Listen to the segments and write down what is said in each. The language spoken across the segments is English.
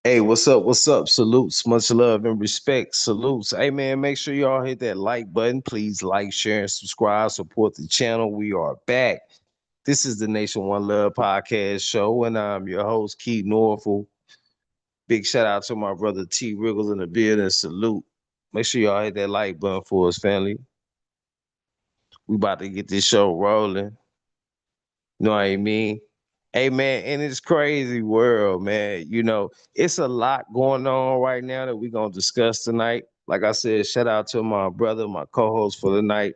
Hey, what's up? What's up? Salutes, much love and respect. Salutes. Hey man, make sure y'all hit that like button. Please like, share, and subscribe. Support the channel. We are back. This is the Nation One Love podcast show, and I'm your host, Keith Norful. Big shout out to my brother T Riggles in the building. Salute. Make sure y'all hit that like button for us, family. We about to get this show rolling. You know what I mean? Hey man, in this crazy world, man, it's a lot going on right now that we're gonna discuss tonight. Like I said, shout out to my brother, my co-host for the night,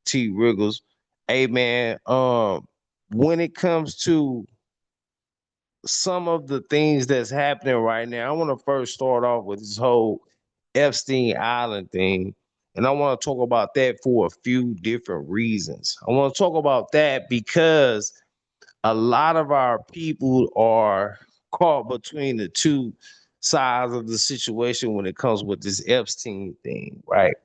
T Riggles. Hey man, when it comes to some of the things that's happening right now, I want to first start off with this whole Epstein Island thing. And I want to talk about that for a few different reasons. I want to talk about that because a lot of our people are caught between the two sides of the situation when it comes with this Epstein thing, right?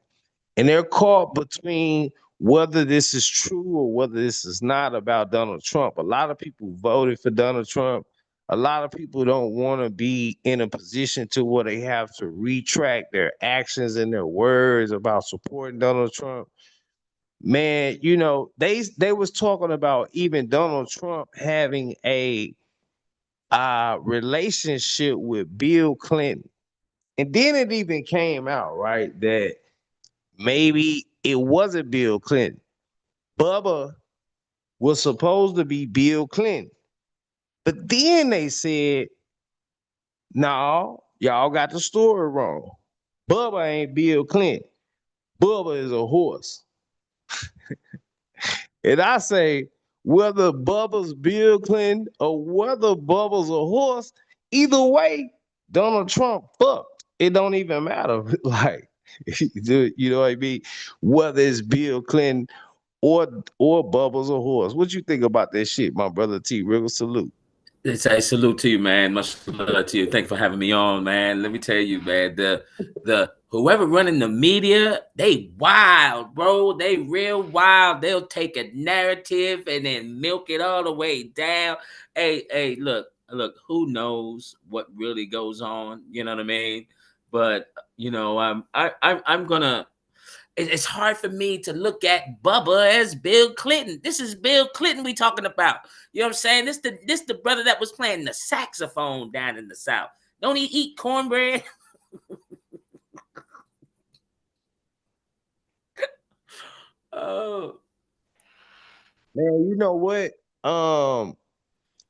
And they're caught between whether this is true or whether this is not about Donald Trump. A lot of people voted for Donald Trump. A lot of people don't want to be in a position to where they have to retract their actions and their words about supporting Donald Trump. Man, they was talking about even Donald Trump having a relationship with Bill Clinton. And then it even came out, right, that maybe it wasn't Bill Clinton. Bubba was supposed to be Bill Clinton. But then they said, no, y'all got the story wrong. Bubba ain't Bill Clinton. Bubba is a horse. And I say, whether Bubba's Bill Clinton or whether Bubba's a horse, either way, Donald Trump fucked. It don't even matter. Like, you know what I mean? Whether it's Bill Clinton or Bubba's a horse. What you think about that shit, my brother T? Real salute. It's a salute to you, man. Much love to you. Thanks for having me on, man. Let me tell you, man. The whoever running the media, they wild, bro. They real wild. They'll take a narrative and then milk it all the way down. Hey, look. Who knows what really goes on? You know what I mean? But I'm gonna it's hard for me to look at Bubba as Bill Clinton. This is Bill Clinton we talking about. You know what I'm saying? This the brother that was playing the saxophone down in the South. Don't he eat cornbread? Oh, Man, you know what?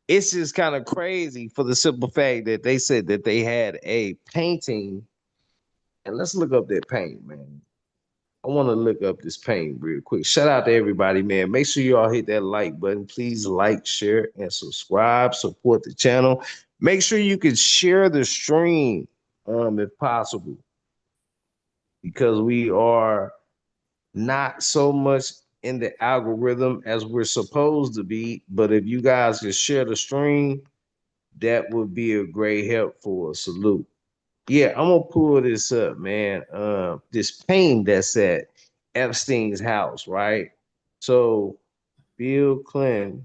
It's just kind of crazy for the simple fact that they said that they had a painting. And let's look up that paint, man. I want to look up this paint real quick. Shout out to everybody, man. Make sure y'all hit that like button. Please like, share, and subscribe. Support the channel. Make sure you can share the stream, if possible, because we are not so much in the algorithm as we're supposed to be. But if you guys can share the stream, that would be a great help for us. Salute. Yeah, I'm gonna pull this up, man. This painting that's at Epstein's house, right? So Bill Clinton.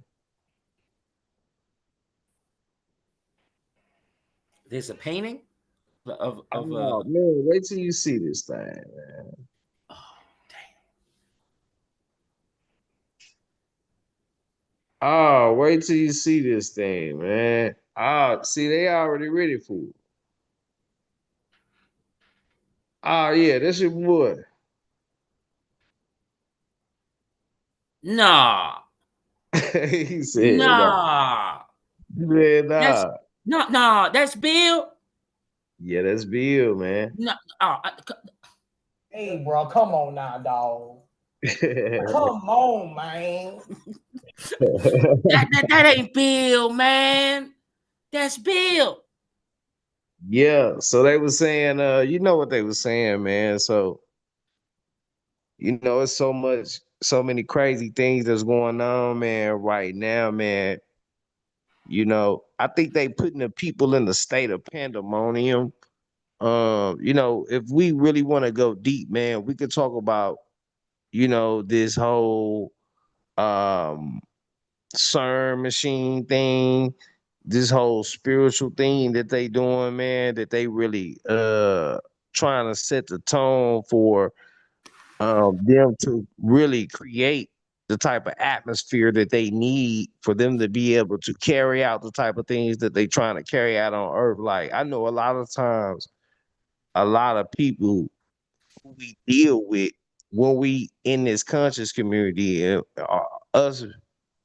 there's a painting of Oh man, wait till you see this thing, man. oh Oh, wait till you see this thing, man. Oh, see, they already ready for it. Oh yeah, that's your boy. nah, He said, nah. nah. He said, That's nah. no, that's Bill. Yeah, that's Bill, man. No, Hey, bro, come on now, dog. Come on, man. that ain't Bill, man. That's Bill. Yeah, so they were saying, you know what they were saying, man. So, it's so many crazy things that's going on, man, right now, man. I think they putting the people in the state of pandemonium. If we really want to go deep, man, we could talk about, this whole um CERN machine thing. this whole spiritual thing that they doing, man, that they really trying to set the tone for them to really create the type of atmosphere that they need for them to be able to carry out the type of things that they trying to carry out on earth. Like I know a lot of times a lot of people who we deal with when we in this conscious community and us,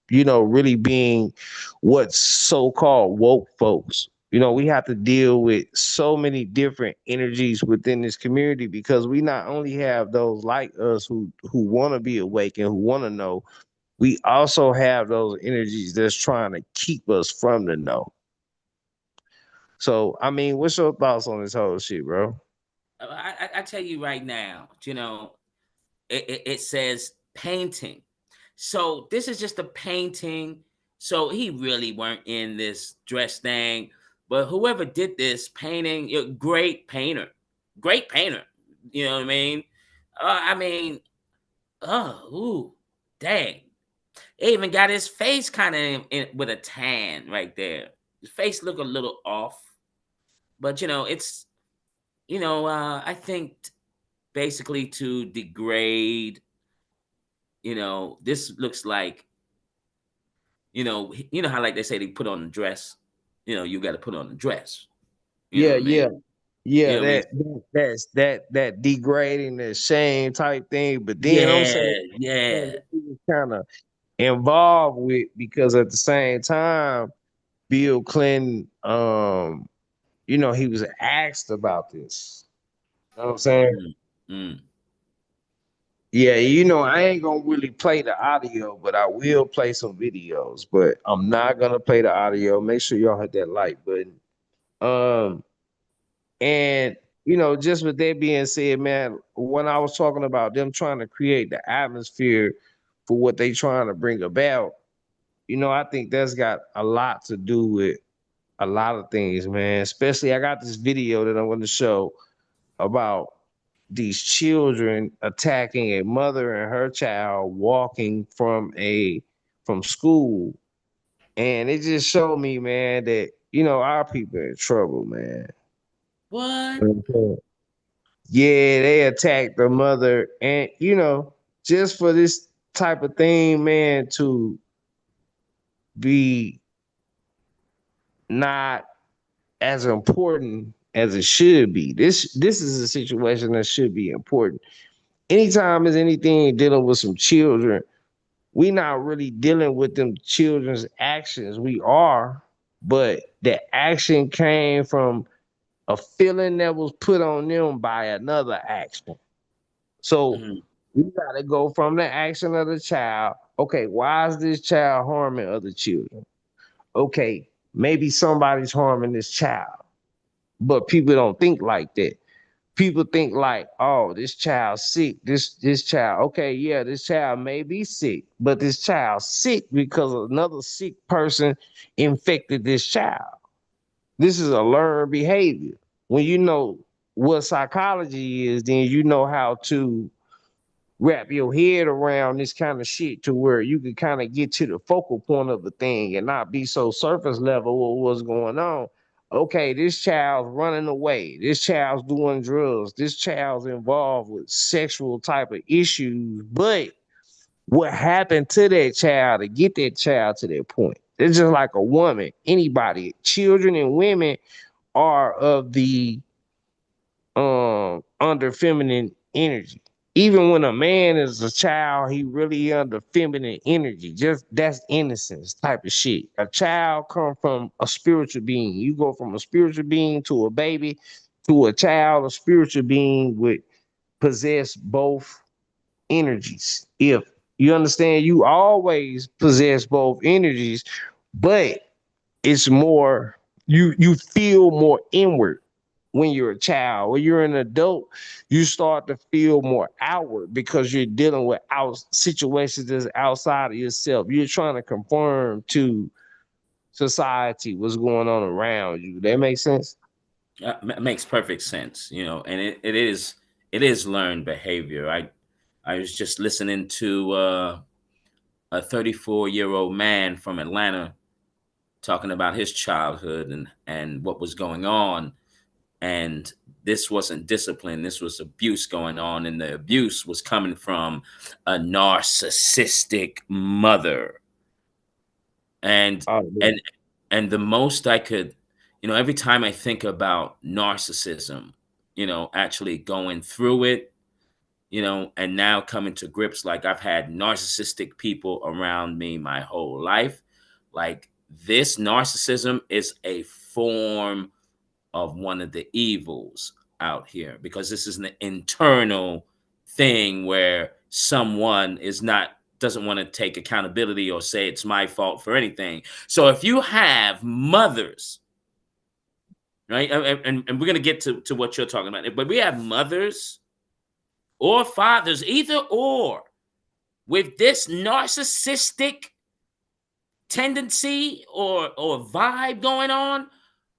really being what's so-called woke folks. We have to deal with so many different energies within this community because we not only have those like us who want to be awake and who want to know, we also have those energies that's trying to keep us from the know. So, I mean, what's your thoughts on this whole shit, bro? I tell you right now, it says painting. So this is just a painting. So he really weren't in this dress thing. But whoever did this painting, great painter. Great painter. You know what I mean? I mean, ooh, dang. It even got his face kind of with a tan right there. His face look a little off. But it's I think basically to degrade, this looks like, how like they say they put on a dress, you got to put on a dress. You know Yeah, what I mean? yeah. You Yeah, know what I mean? that's that degrading, that shame type thing. But then I'm Yeah, saying yeah. he was kind of involved with because at the same time, Bill Clinton, he was asked about this. You know what I'm saying? Mm, mm. Yeah, I ain't gonna really play the audio, but I will play some videos. But I'm not gonna play the audio. Make sure y'all hit that like button. Um, And just with that being said, man, when I was talking about them trying to create the atmosphere for what they trying to bring about, I think that's got a lot to do with a lot of things, man. Especially I got this video that I'm going to show about these children attacking a mother and her child walking from school. And it just showed me, man, that our people in trouble, man. What? Mhm. Yeah, they attacked the mother, and just for this type of thing, man, to be not as important as it should be. This is a situation that should be important. Anytime there's anything dealing with some children, we not really dealing with them children's actions. We are, but the action came from a feeling that was put on them by another action. So Mm, we got to go from the action of the child. Okay, why is this child harming other children? Okay, maybe somebody's harming this child, but people don't think like that. People think like, oh, this child's sick. This child, okay, yeah, this child may be sick, but this child's sick because another sick person infected this child. This is a learned behavior. When you know what psychology is, then you know how to wrap your head around this kind of shit to where you can kind of get to the focal point of the thing and not be so surface level with what's going on. Okay, this child's running away. This child's doing drugs. This child's involved with sexual type of issues. But what happened to that child to get that child to that point? It's just like a woman, anybody, children and women are of the under feminine energy. Even when a man is a child, he really under feminine energy. Just that's innocence type of shit. A child come from a spiritual being. You go from a spiritual being to a baby to a child, a spiritual being would possess both energies. If you understand, you always possess both energies, but it's more you feel more inward when you're a child. When you're an adult, you start to feel more outward because you're dealing with situations that's outside of yourself. You're trying to conform to society, what's going on around you. That makes sense? makes perfect sense, and it is learned behavior. I was just listening to a 34-year-old man from Atlanta. talking about his childhood and what was going on. And this wasn't discipline, this was abuse going on, and the abuse was coming from a narcissistic mother. and Oh, and and the most I could, every time I think about narcissism, actually going through it, and now coming to grips, like I've had narcissistic people around me my whole life. Like, this narcissism is a form of one of the evils out here, because this is an internal thing where someone is not doesn't want to take accountability or say it's my fault for anything. So if you have mothers, right, and we're going to get to what you're talking about, but we have mothers or fathers, either or, with this narcissistic tendency or vibe going on,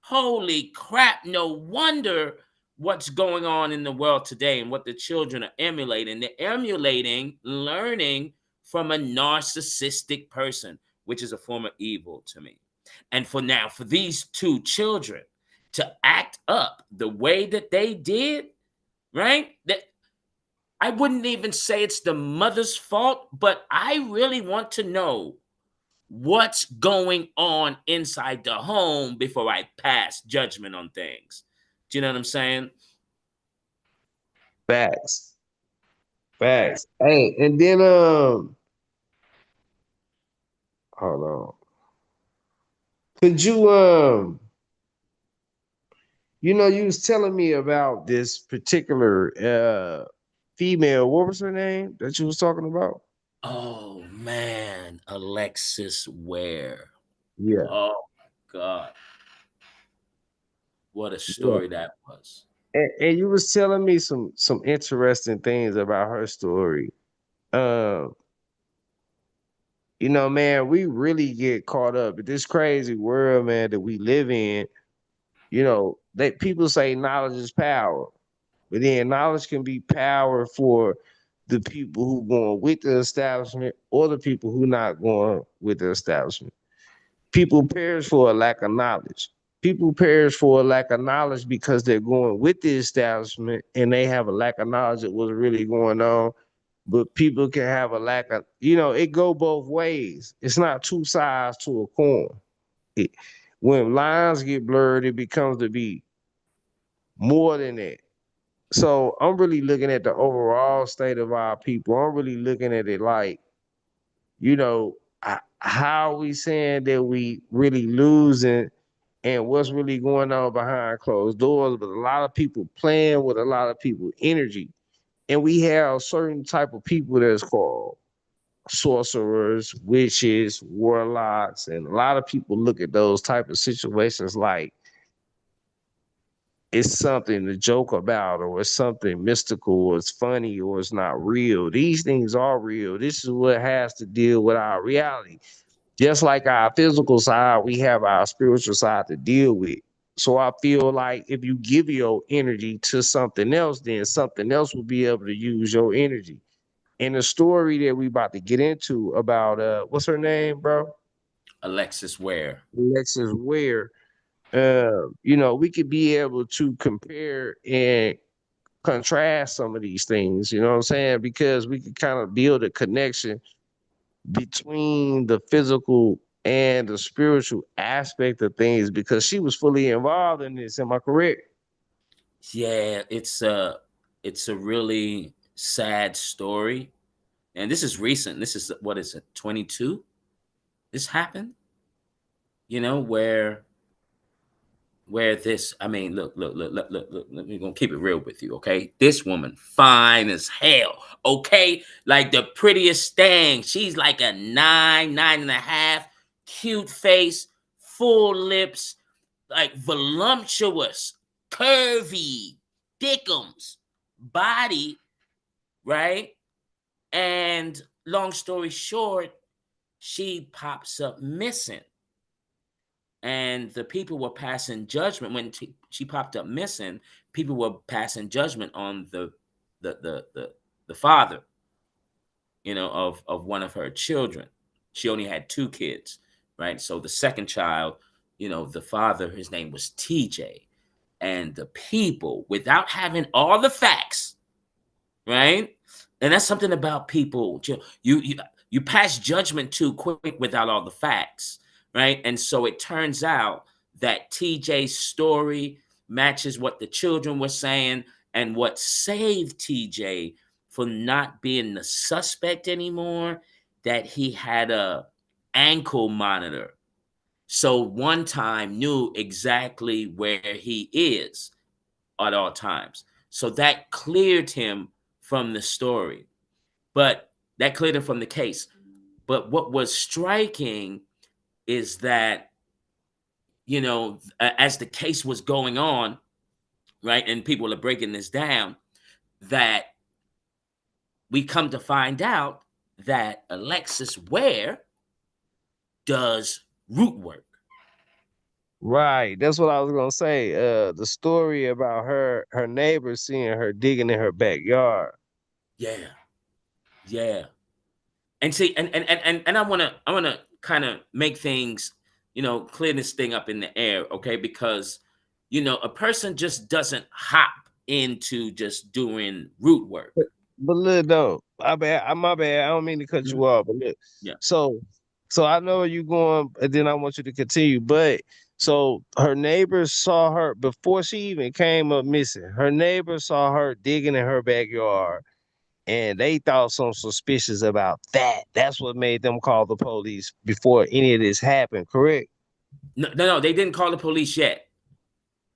holy crap, no wonder what's going on in the world today and what the children are emulating. They're emulating learning from a narcissistic person, which is a form of evil to me. And for these two children to act up the way that they did, right? That I wouldn't even say it's the mother's fault, but I really want to know what's going on inside the home before I pass judgment on things. Do you know what I'm saying? facts, facts. Hey, and then hold on. Could you you was telling me about this particular female. What was her name that you was talking about? Oh man, Alexis Ware. Yeah, Oh God, what a yeah. story that was. And you was telling me some interesting things about her story. Um, man, we really get caught up in this crazy world, man, that we live in. That people say knowledge is power, but then knowledge can be power for the people who going with the establishment or the people who not going with the establishment. People perish for a lack of knowledge. People perish for a lack of knowledge because they're going with the establishment and they have a lack of knowledge of what's really going on. But people can have a lack of, it go both ways. It's not two sides to a coin. It, when lines get blurred, it becomes to be more than that. So I'm really looking at the overall state of our people. I'm really looking at it like, you know, how are we saying that we really losing and what's really going on behind closed doors? But a lot of people playing with a lot of people energy. And we have certain type of people that's called sorcerers, witches, warlocks, and a lot of people look at those type of situations like it's something to joke about, or it's something mystical, or it's funny, or it's not real. These things are real. This is what has to deal with our reality. Just like our physical side, we have our spiritual side to deal with. So I feel like if you give your energy to something else, then something else will be able to use your energy. And the story that we about to get into about what's her name, bro? Alexis Ware. Alexis Ware. We could be able to compare and contrast some of these things, you know what I'm saying? Because we could kind of build a connection between the physical and the spiritual aspect of things because she was fully involved in this. Am I correct? Yeah, it's a really sad story. And this is recent. This is, what is it, 22? This happened, where this, I mean, look, we're gonna keep it real with you, okay? This woman, fine as hell, okay? Like the prettiest thing. She's like a 9.5, cute face, full lips, like voluptuous, curvy, dickums, body, right? And long story short, she pops up missing, and the people were passing judgment when she popped up missing. People were passing judgment on the the the, the father, of one of her children. She only had two kids. right? So the second child, the father, his name was TJ. And the people, without having all the facts, right? And that's something about people. You pass judgment too quick without all the facts, right? And so it turns out that TJ's story matches what the children were saying, and what saved TJ from not being the suspect anymore, that he had a ankle monitor. So one time knew exactly where he is at all times. So that cleared him from the story, but that cleared him from the case. But what was striking is that, as the case was going on, right, and people are breaking this down, that we come to find out that Alexis Ware does root work. Right. That's what I was gonna say. The story about her neighbor seeing her digging in her backyard. Yeah, yeah. And see, and I wanna kind of make things, clear this thing up in the air, okay? Because a person just doesn't hop into just doing root work. But look though, my bad. I don't mean to cut Mhm. you off, but look. Yeah. So so I know you going, and then I want you to continue. But so her neighbors saw her before she even came up missing. Her neighbors saw her digging in her backyard, and they thought something suspicious about that. That's what made them call the police before any of this happened. Correct? No, no, no, they didn't call the police yet.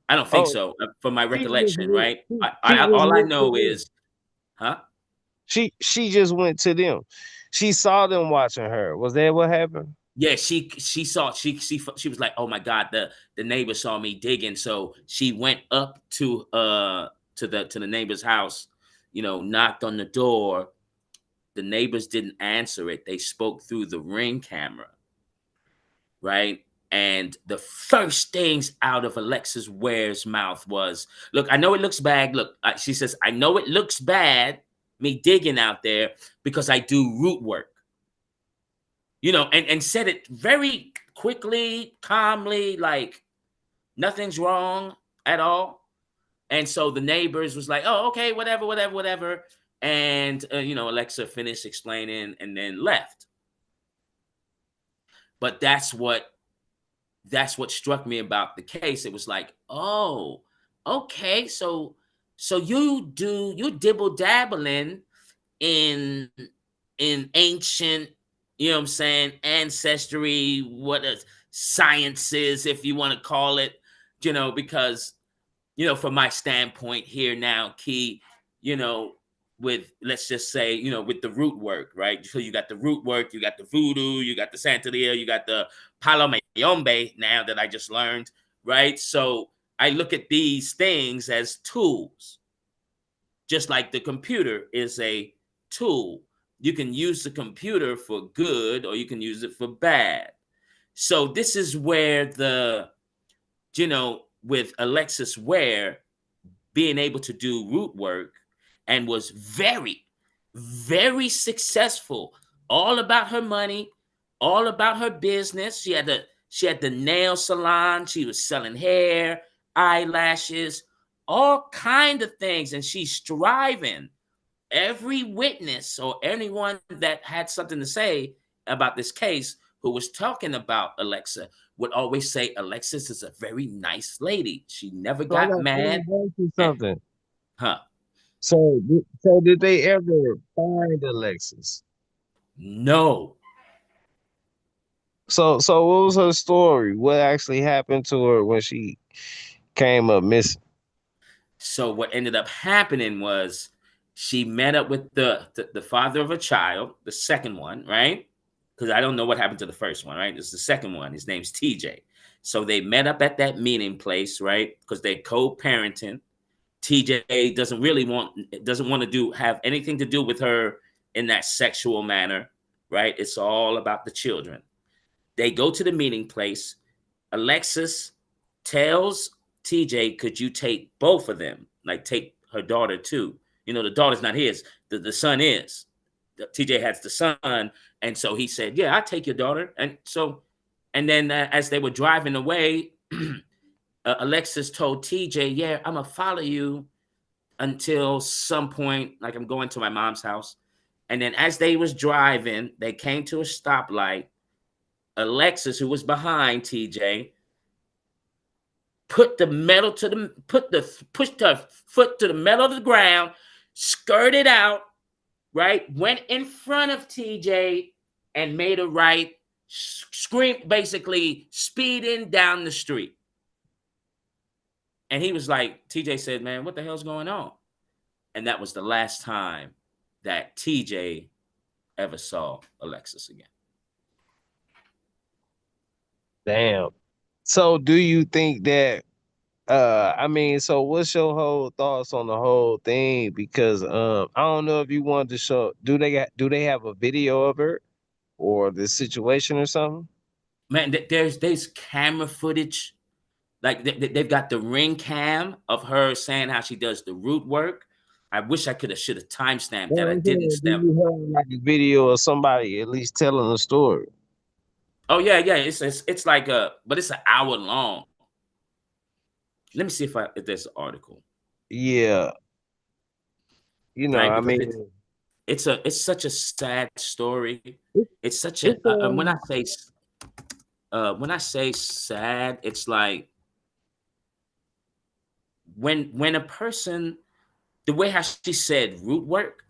I don't think Oh, so, from my she just recollection, went. right? She just All I went to know them. is, huh? She just went to them. She saw them watching her. Was that what happened? Yeah, she saw she was like, oh my god, the neighbor saw me digging, so she went up to the neighbor's house, knocked on the door. The neighbors didn't answer it. They spoke through the Ring camera, right? And the first things out of Alexis Ware's mouth was, "Look, I know it looks bad. Look," she says, "I know it looks bad, me digging out there, because I do root work." And said it very quickly, calmly, like nothing's wrong at all. And so the neighbors was like, "Oh, okay, whatever, whatever, whatever." And Alexa finished explaining and then left. But that's what struck me about the case. It was like, oh, okay, so you dibble dabbling in ancient, what I'm saying, ancestry, what is sciences, if you want to call it, because from my standpoint here now, Key, you know, with, let's just say, with the root work, right? So you got the root work, you got the voodoo, you got the Santeria, you got the Palo Mayombe now that I just learned, right? So I look at these things as tools, just like the computer is a tool. You can use the computer for good or you can use it for bad. So this is where with Alexis Ware being able to do root work, and was very, very successful. All about her money, all about her business. She had the nail salon. She was selling hair, eyelashes, all kind of things, and she's striving. Every witness or anyone that had something to say about this case who was talking about Alexa would always say Alexis is a very nice lady. She never So I got got mad. to ask you And, something. huh? So did they ever find Alexis? No. So what was her story? What actually happened to her when she came up missing? So what ended up happening was she met up with the father of a child, the second one, right? Because I don't know what happened to the first one, right? It's the second one. His name's TJ. So they met up at that meeting place, right? Because they're co-parenting. TJ doesn't want to have anything to do with her in that sexual manner, right? It's all about the children. They go to the meeting place. Alexis tells TJ, "Could you take both of them? Like take her daughter too." The daughter's not his. The son is. TJ has the son, and so he said, "Yeah, I'll take your daughter." And And then as they were driving away, Alexis told TJ, "Yeah, I'm gonna follow you until some point, like I'm going to my mom's house." And then as they was driving, they came to a stoplight. Alexis, who was behind TJ, put the metal to the pushed her foot to the metal of the ground, skirted out, right, went in front of TJ and made a right, scream, basically speeding down the street. And he was like, TJ said, "Man, what the hell's going on?" And that was the last time that TJ ever saw Alexis again. Damn. So do you think that I mean, so what's your whole thoughts on the whole thing? Because I don't know if you wanted to show, do they have a video of her or the situation or something? Man, there's camera footage. Like they've got the ring cam of her saying how she does the root work. I wish I should have timestamped that. Well, I I'm didn't saying, do stamp. you have like a video of somebody at least telling a story? Oh yeah, yeah. It's like but it's an hour long. Let me see if there's an article, Yeah, right? I Because mean, it's such a sad story. it's, It's such a it's when I say sad, it's like when a person, the way how she said root work,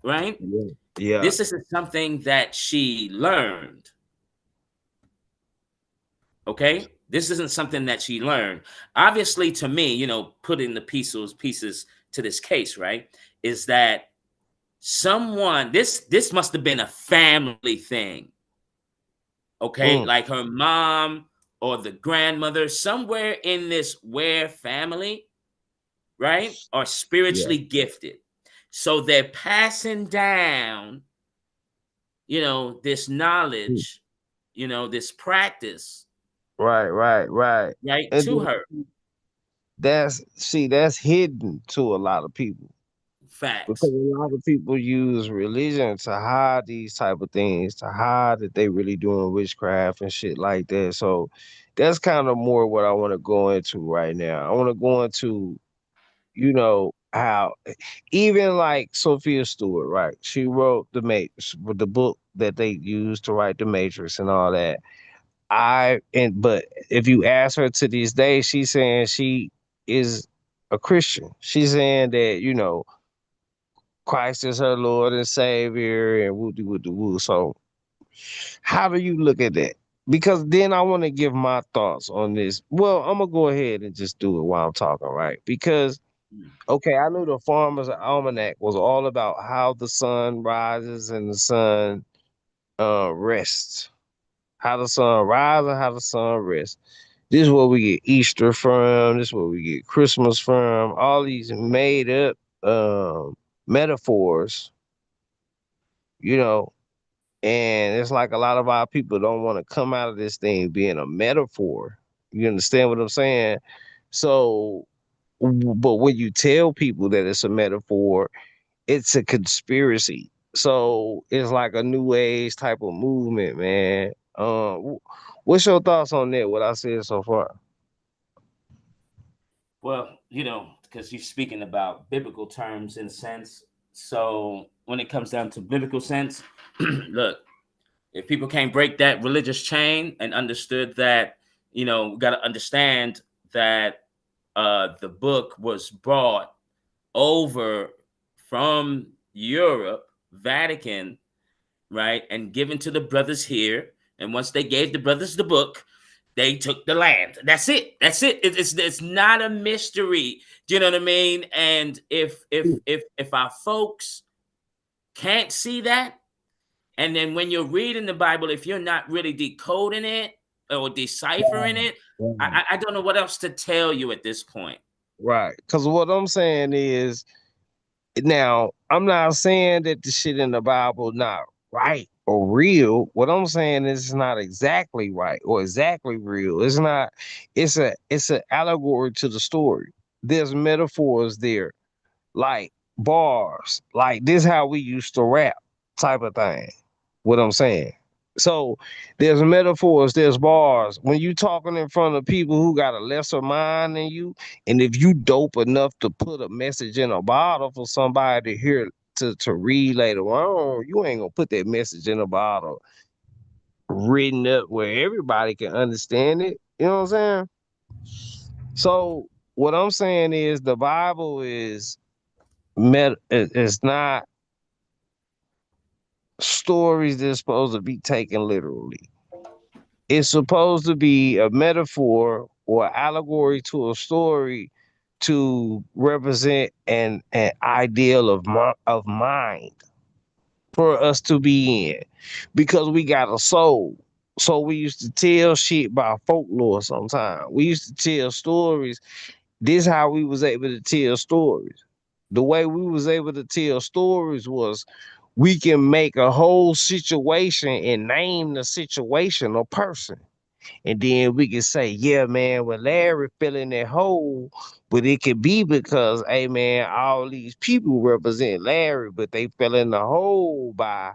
right? yeah, yeah, This isn't something that she learned. Okay, this isn't something that she learned. Obviously, to me, putting the pieces to this case, right, is that someone, this must have been a family thing. Okay, mm, like her mom or the grandmother, somewhere in this Ware family, right, are yeah, spiritually gifted. So they're passing down, this mm. knowledge, this practice, Right, right, right. right, And to her. that's hidden to a lot of people. Because Facts. a lot of people use religion to hide these type of things, to hide that they really doing witchcraft and shit like that. So that's kind of more what I want to go into right now. I want to go into, how even like Sophia Stewart, right? She wrote the book that they used to write the Matrix and all that. But if you ask her to this day, she's saying she is a Christian. She's saying that, Christ is her Lord and Savior and woo de woo de woo. So how do you look at that? Because then I want to give my thoughts on this. Well, I'm gonna go ahead and just do it while I'm talking, right? Because Mm. okay, I knew the Farmer's Almanac was all about how the sun rises and the sun rests. How the sun rises and how the sun rests. This is where we get Easter from. This is where we get Christmas from. All these made up metaphors, you know, and it's like a lot of our people don't want to come out of this thing being a metaphor. You understand what I'm saying? So, but when you tell people that it's a metaphor, it's a conspiracy. So it's like a new age type of movement, man. What's your thoughts on that? What I said so far? Well, because you're speaking about biblical terms in a sense. So when it comes down to biblical sense, look, if people can't break that religious chain and understood that, we got to understand that the book was brought over from Europe, Vatican, right, and given to the brothers here. And once they gave the brothers the book, they took the land. That's it. That's it. It's not a mystery. Do you know what I mean? And if our folks can't see that, and then when you're reading the Bible, if you're not really decoding it or deciphering it, I don't know what else to tell you at this point. Right. Because what I'm saying is, now I'm not saying that the shit in the Bible not right or real. What I'm saying is it's not exactly right or exactly real. It's not. It's an allegory to the story. There's metaphors there, like bars, like this how we used to rap, type of thing. What I'm saying. So there's metaphors, there's bars. When you talking in front of people who got a lesser mind than you, and if you dope enough to put a message in a bottle for somebody to hear to read later on, you ain't gonna put that message in a bottle written up where everybody can understand it. You know what I'm saying? So what I'm saying is the Bible is it's not stories that's supposed to be taken literally. It's supposed to be a metaphor or allegory to a story to represent an ideal of mind for us to be in because we got a soul. So we used to tell shit by folklore sometimes. We used to tell stories. This how we was able to tell stories. The way we was able to tell stories was we can make a whole situation and name the situation or person. And then we can say, yeah, man, when Larry fell in that hole, but it could be because, hey, man, all these people represent Larry, but they fell in the hole by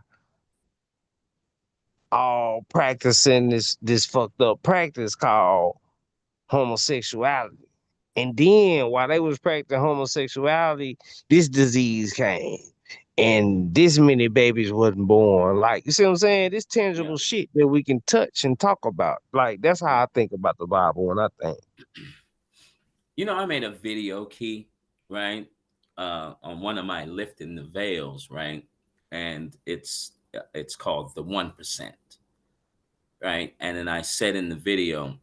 all practicing this fucked up practice called homosexuality. And then while they was practicing homosexuality, this disease came. And this many babies wasn't born. Like, you see what I'm saying? This Yeah. tangible shit that we can touch and talk about. Like, that's how I think about the Bible when I think. You know, I made a video, Key, right? On one of my lifting the veils, right? And it's called the 1%, right? And then I said in the video,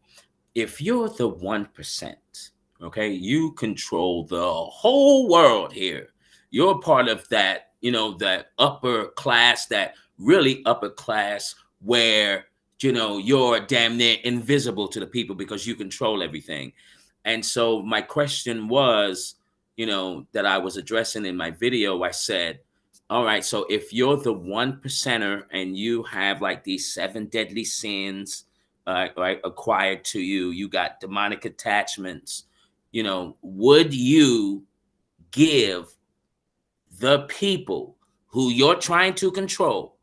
if you're the 1%, okay, you control the whole world here. You're part of that, that upper class, that really upper class where, you're damn near invisible to the people because you control everything. And so my question was, that I was addressing in my video, I said, all right, so if you're the 1%er and you have like these 7 deadly sins, right, acquired to you, you got demonic attachments, would you give the people who you're trying to control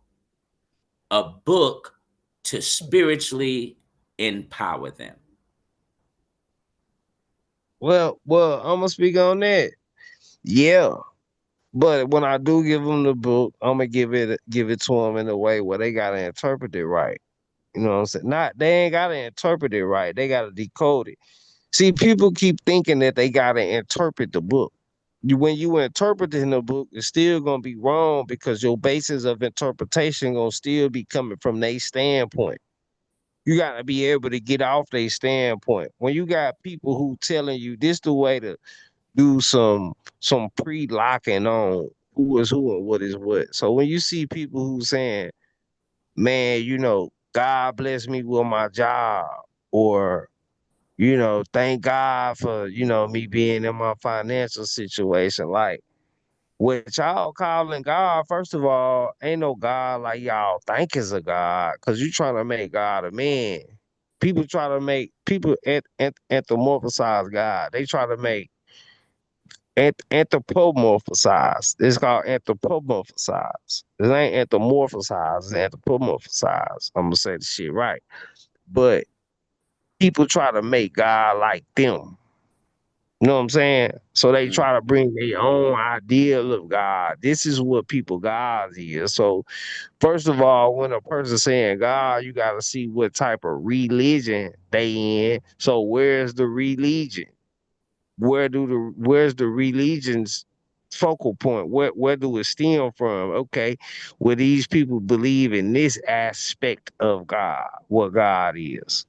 a book to spiritually empower them? Well, I'm gonna speak on that. Yeah, but when I do give them the book, I'm gonna give it to them in a way where they gotta interpret it right. You know what I'm saying? Not they ain't gotta interpret it right. They gotta decode it. See, people keep thinking that they gotta interpret the book. When you interpret in the book, it's still gonna be wrong because your basis of interpretation gonna still be coming from their standpoint. You gotta be able to get off their standpoint. When you got people who telling you this the way to do some pre-locking on who is who and what is what. So when you see people who saying, man, God bless me with my job, or thank God for, me being in my financial situation. Like, what y'all calling God, first of all, ain't no God like y'all think is a God, because you trying to make God a man. People try to make people anthropomorphize God. They try to make anthropomorphize. It's called anthropomorphize. It ain't anthropomorphize, it's anthropomorphize. I'm gonna say the shit right. But people try to make God like them. You know what I'm saying? So they Mm. try to bring their own ideal of God. This is what people God is. So first of all, when a person saying God, you gotta see what type of religion they in. So where's the religion? Where's the religion's focal point? Where do it stem from? Okay, well, these people believe in this aspect of God, what God is.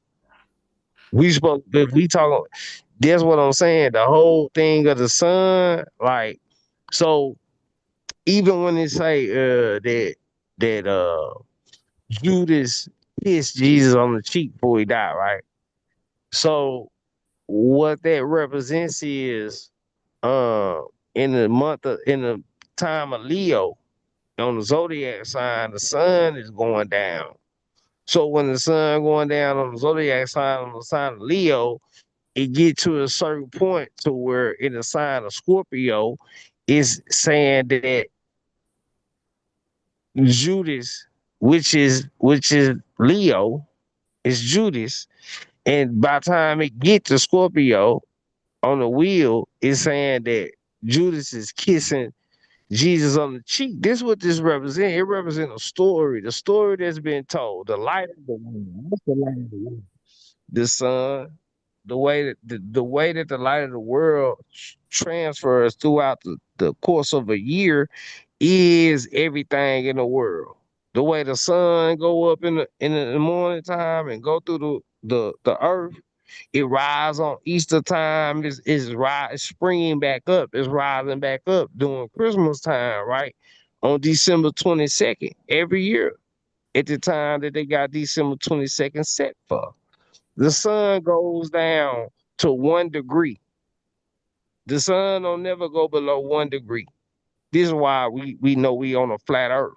We supposed if we talk, that's what I'm saying. The whole thing of the son, like, so even when they say that Judas kissed Jesus on the cheek before he died, right? So what that represents is uh in the time of Leo on the zodiac sign, the sun is going down. So when the sun going down on the zodiac sign on the sign of Leo, it get to a certain point to where in the sign of Scorpio is saying that Judas which is Leo, it's Judas. And by the time it get to Scorpio on the wheel, it's saying that Judas is kissing Jesus on the cheek. This what this represents. It represents a story, the story that's been told. The light of the world. What's the light of the world? The sun. The way that the light of the world transfers throughout the course of a year is everything in the world. The way the sun go up in the morning time and go through the earth, it rise on Easter time. It's springing back up. It's rising back up during Christmas time, right? On December 22nd every year at the time that they got December 22nd set for. The sun goes down to 1 degree. The sun don't never go below 1 degree. This is why we know we on a flat earth.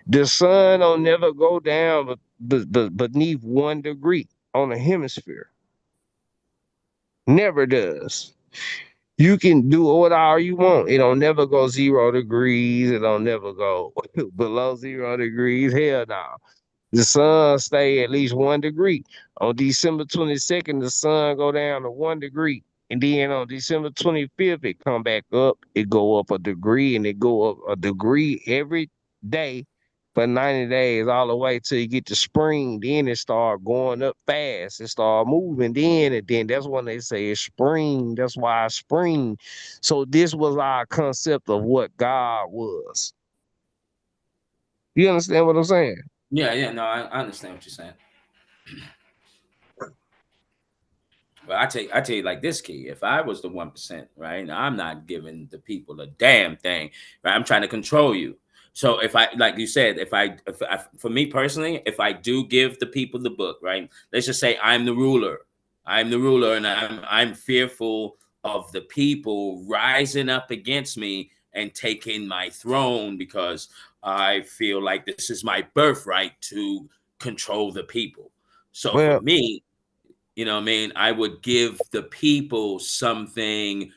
The sun don't never go down beneath 1 degree on a hemisphere. Never does. You can do whatever you want. It don't never go 0 degrees. It don't never go below 0 degrees. Hell no. The sun stay at least 1 degree. On December 22nd, the sun go down to 1 degree. And then on December 25th, it come back up. It go up a degree and it go up a degree every day for 90 days, all the way till you get to spring. Then it start going up fast. It start moving then, and then that's when they say it's spring. That's why it's spring. So this was our concept of what God was. You understand what I'm saying? Yeah, yeah, no, I understand what you're saying. Well, I tell you like this, Key. If I was the 1%, right, now I'm not giving the people a damn thing, right? I'm trying to control you. So if I, like you said, if I, for me personally, if I do give the people the book, right, let's just say I'm the ruler, and I'm fearful of the people rising up against me and taking my throne because I feel like this is my birthright to control the people. So for Well, me, you know what I mean, I would give the people something.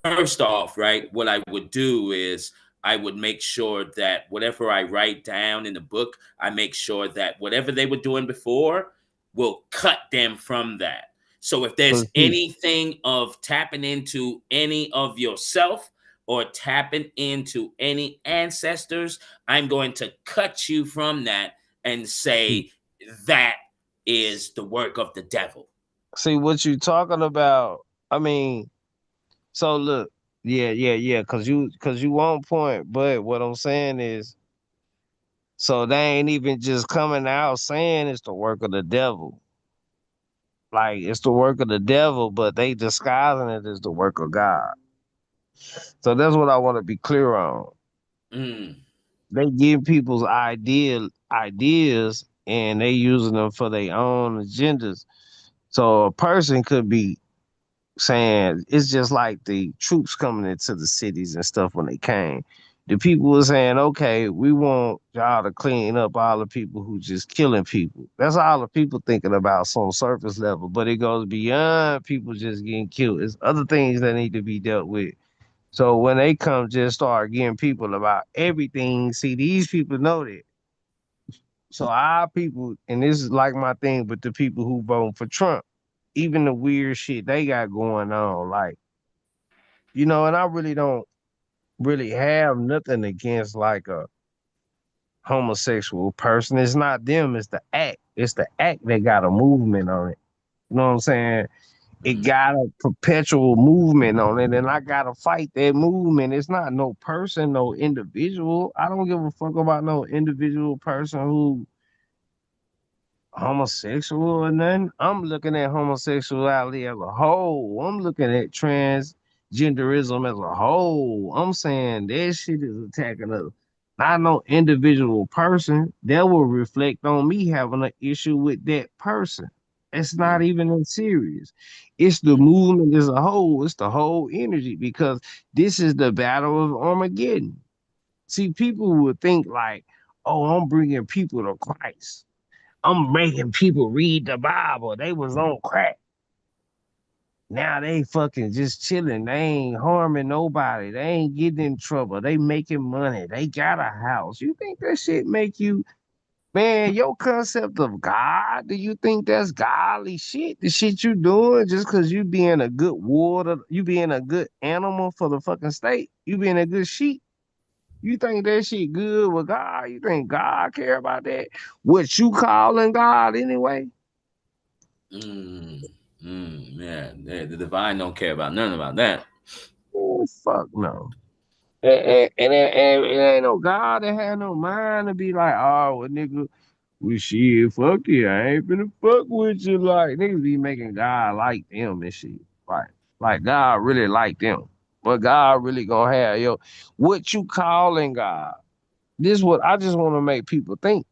First off, right, what I would do is I would make sure that whatever I write down in the book, I make sure that whatever they were doing before will cut them from that. So if there's but see, anything of tapping into any of yourself or tapping into any ancestors, I'm going to cut you from that and say that is the work of the devil. see what you talking about. I mean, so look, yeah, cause you on point, but what I'm saying is, so they ain't even just coming out saying it's the work of the devil. Like it's the work of the devil, but they disguising it as the work of God. So that's what I want to be clear on. Mm, They give people's ideas and they using them for their own agendas. So a person could be saying it's just like the troops coming into the cities and stuff when they came. The people were saying, okay, we want y'all to clean up all the people who just killing people. That's all the people thinking about on surface level, but it goes beyond people just getting killed. It's other things that need to be dealt with. So when they come just start getting people about everything, see, these people know that. So our people, and this is like my thing, but the people who vote for Trump, even the weird shit they got going on, like, and I really don't really have nothing against like a homosexual person. It's not them, it's the act. It's the act that got a movement on it. You know what I'm saying? It mm, got a perpetual movement on it, and I gotta fight that movement. It's not no person, no individual. I don't give a fuck about no individual person who homosexual or nothing. I'm looking at homosexuality as a whole. I'm looking at transgenderism as a whole. I'm saying that shit is attacking us. Not no individual person that will reflect on me having an issue with that person. It's not mm, even that serious. It's the mm, movement as a whole. It's the whole energy because this is the battle of Armageddon. See, people would think like, oh, I'm bringing people to Christ. I'm making people read the Bible. They was on crack. Now they fucking just chilling. They ain't harming nobody. They ain't getting in trouble. They making money. They got a house. You think that shit make you Man, your concept of God, do you think that's godly shit? The shit you doing just cause you being a good water, you being a good animal for the fucking state, you being a good sheep. You think that shit good with God? You think God care about that? What you calling God anyway? Mm, yeah, the divine don't care about nothing about that. Oh, fuck no. And it ain't no God that had no mind to be like, oh, well, nigga, well, shit, fuck you. I ain't finna fuck with you. Like, niggas be making God like them and shit. Like God really like them. But God really gonna have, yo, what you calling God? This what I just want to make people think.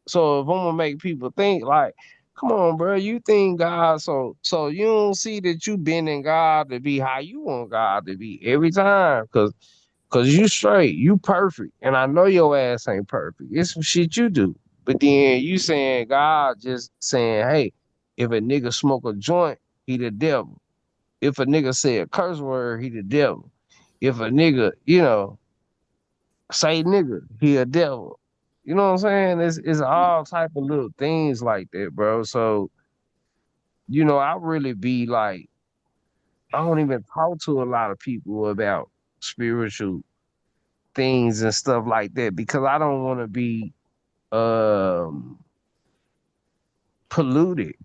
So if I'm gonna make people think, like, come on, bro, you think God, so you don't see that you bending God to be how you want God to be every time, cause you straight, you perfect, and I know your ass ain't perfect. It's some shit you do, but then you saying God just saying, hey, if a nigga smoke a joint, he the devil. If a nigga say a curse word, he the devil. If a nigga, say nigga, he a devil. You know what I'm saying? It's all type of little things like that, bro. So, I really be like, I don't even talk to a lot of people about spiritual things and stuff like that because I don't want to be um polluted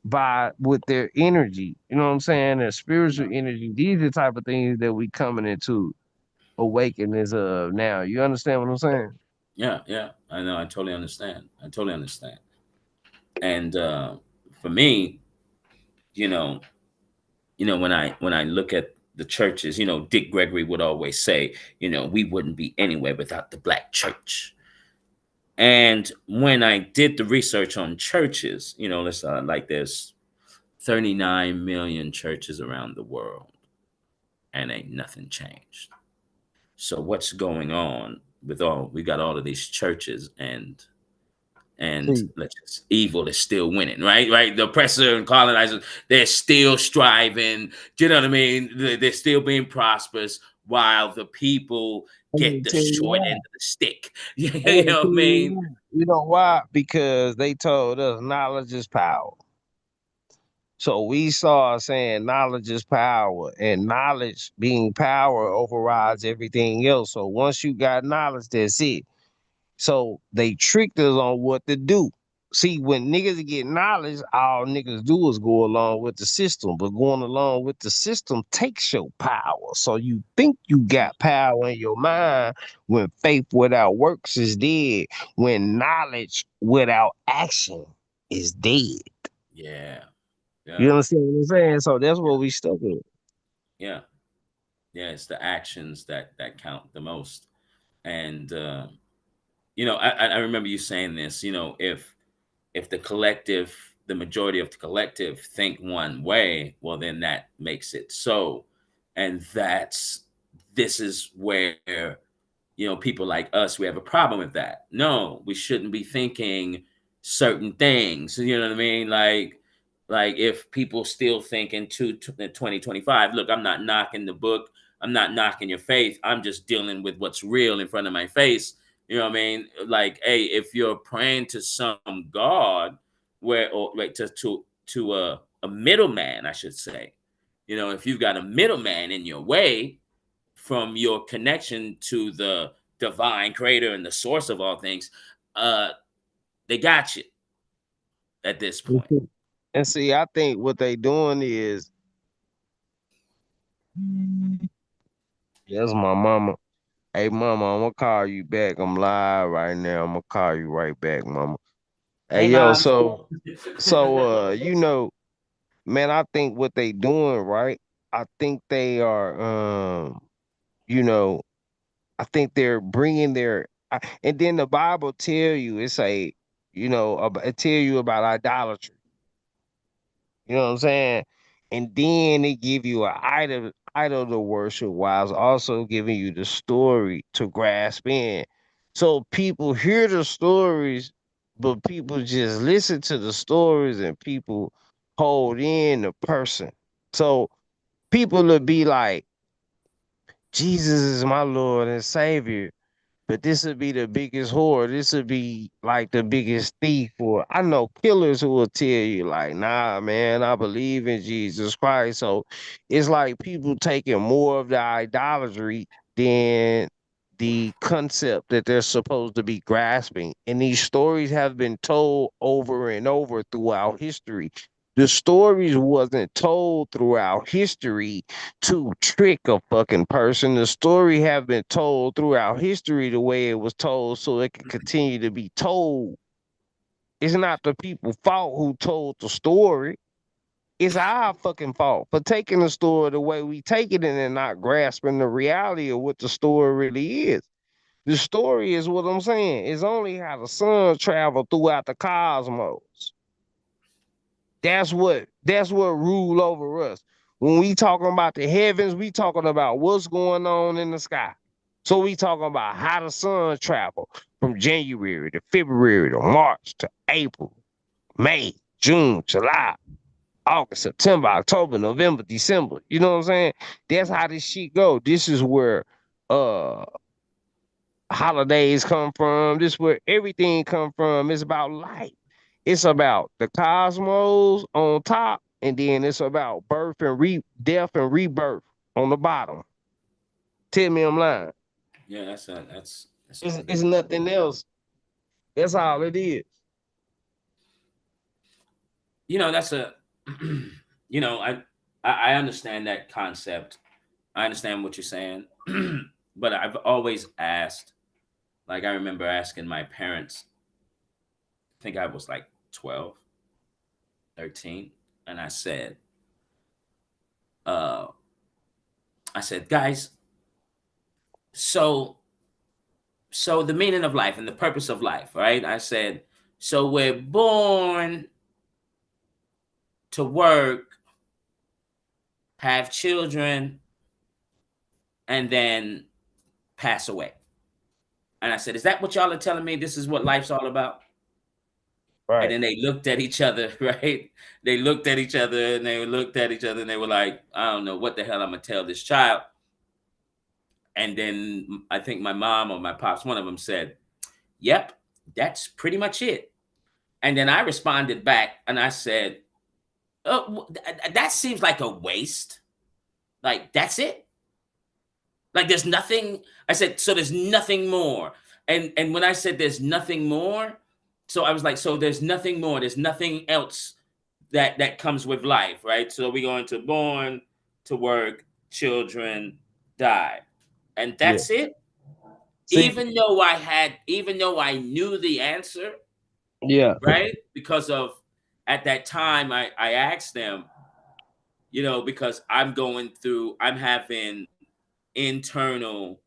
by with their energy. You know what I'm saying? Their spiritual energy. These are the type of things that we coming into awakeness of now. You understand what I'm saying? Yeah, yeah, I know. I totally understand. I totally understand. And for me, you know, when I look at the churches, Dick Gregory would always say, we wouldn't be anywhere without the black church. And when I did the research on churches, let's like there's 39 million churches around the world, and ain't nothing changed. So what's going on with we got all of these churches, and See, let's just, evil is still winning, right, the oppressor and colonizers, they're still striving. Do you know what I mean? They're still being prosperous while the people I'm get gonna the tell you short end why. of the stick. I'm You gonna know tell what I you mean? why. You know why? Because they told us knowledge is power. So we saw saying knowledge is power, and knowledge being power overrides everything else. So once you got knowledge, that's it. So they tricked us on what to do. See, when niggas get knowledge, all niggas do is go along with the system. But going along with the system takes your power. So you think you got power in your mind when faith without works is dead, when knowledge without action is dead. Yeah, You yeah, understand what I'm saying? So that's what we stuck with. yeah, yeah. It's the actions that count the most. And I remember you saying this. If the collective, the majority of the collective think one way, well, then that makes it so. And this is where, people like us, we have a problem with that. No, we shouldn't be thinking certain things. You know what I mean? Like if people still think in 2025, look, I'm not knocking the book. I'm not knocking your faith. I'm just dealing with what's real in front of my face. You know what I mean? Like, hey, if you're praying to some God, or like to a middleman, I should say. If you've got a middleman in your way from your connection to the divine creator and the source of all things, uh, they got you at this point. And see, I think what they doing is, that's my mama. Hey, mama, I'm gonna call you back. I'm live right now. I'm gonna call you right back, mama. Hey, Hey, yo, mom. so man, I think what they doing, right? I think they are, you know, I think they're bringing and then the Bible tell you, it tell you about idolatry. You know what I'm saying? And then they give you an idol to worship while also giving you the story to grasp in. So people hear the stories, but people just listen to the stories and people hold in the person. So people will be like, Jesus is my Lord and Savior. but this would be the biggest whore. This would be like the biggest thief. Or I know killers who will tell you, like, nah, man, I believe in Jesus Christ. So it's like people taking more of the idolatry than the concept that they're supposed to be grasping. And these stories have been told over and over throughout history. The stories wasn't told throughout history to trick a fucking person. The story have been told throughout history the way it was told so it can continue to be told. It's not the people fault who told the story. It's our fucking fault for taking the story the way we take it and not grasping the reality of what the story really is. The story is what I'm saying. It's only how the sun traveled throughout the cosmos. That's what rule over us. When we talking about the heavens, we talking about what's going on in the sky. So we talking about how the sun travel from January to February to March to April, May, June, July, August, September, October, November, December. You know what I'm saying? That's how this shit go. This is where uh holidays come from. This is where everything come from. It's about life. It's about the cosmos on top, and then it's about birth and death and rebirth on the bottom. Tell me I'm lying. Yeah, that's a It's nothing else. That's all it is. that's a you know I understand that concept. I understand what you're saying. But I've always asked, like, I remember asking my parents, I think I was like 12, 13, and uh I said, guys, so the meaning of life and the purpose of life, right? I said, so we're born to work, have children, and then pass away. And I said, is that what y'all are telling me? This is what life's all about? And Right. then they looked at each other, right? They looked at each other and they looked at each other and they were like, I don't know what the hell I'm going to tell this child. And then I think my mom or my pops, one of them said, yep, that's pretty much it. And then I responded back and I said, oh, that seems like a waste. Like, that's it? Like, there's nothing. I said, so there's nothing more. And when I said there's nothing more, so I was like, so there's nothing more. There's nothing else that comes with life, right? So we're going to born, to work, children, die. And Yeah. that's it. See. Even though I knew the answer, Yeah. right? Because of at that time I asked them, because I'm having internal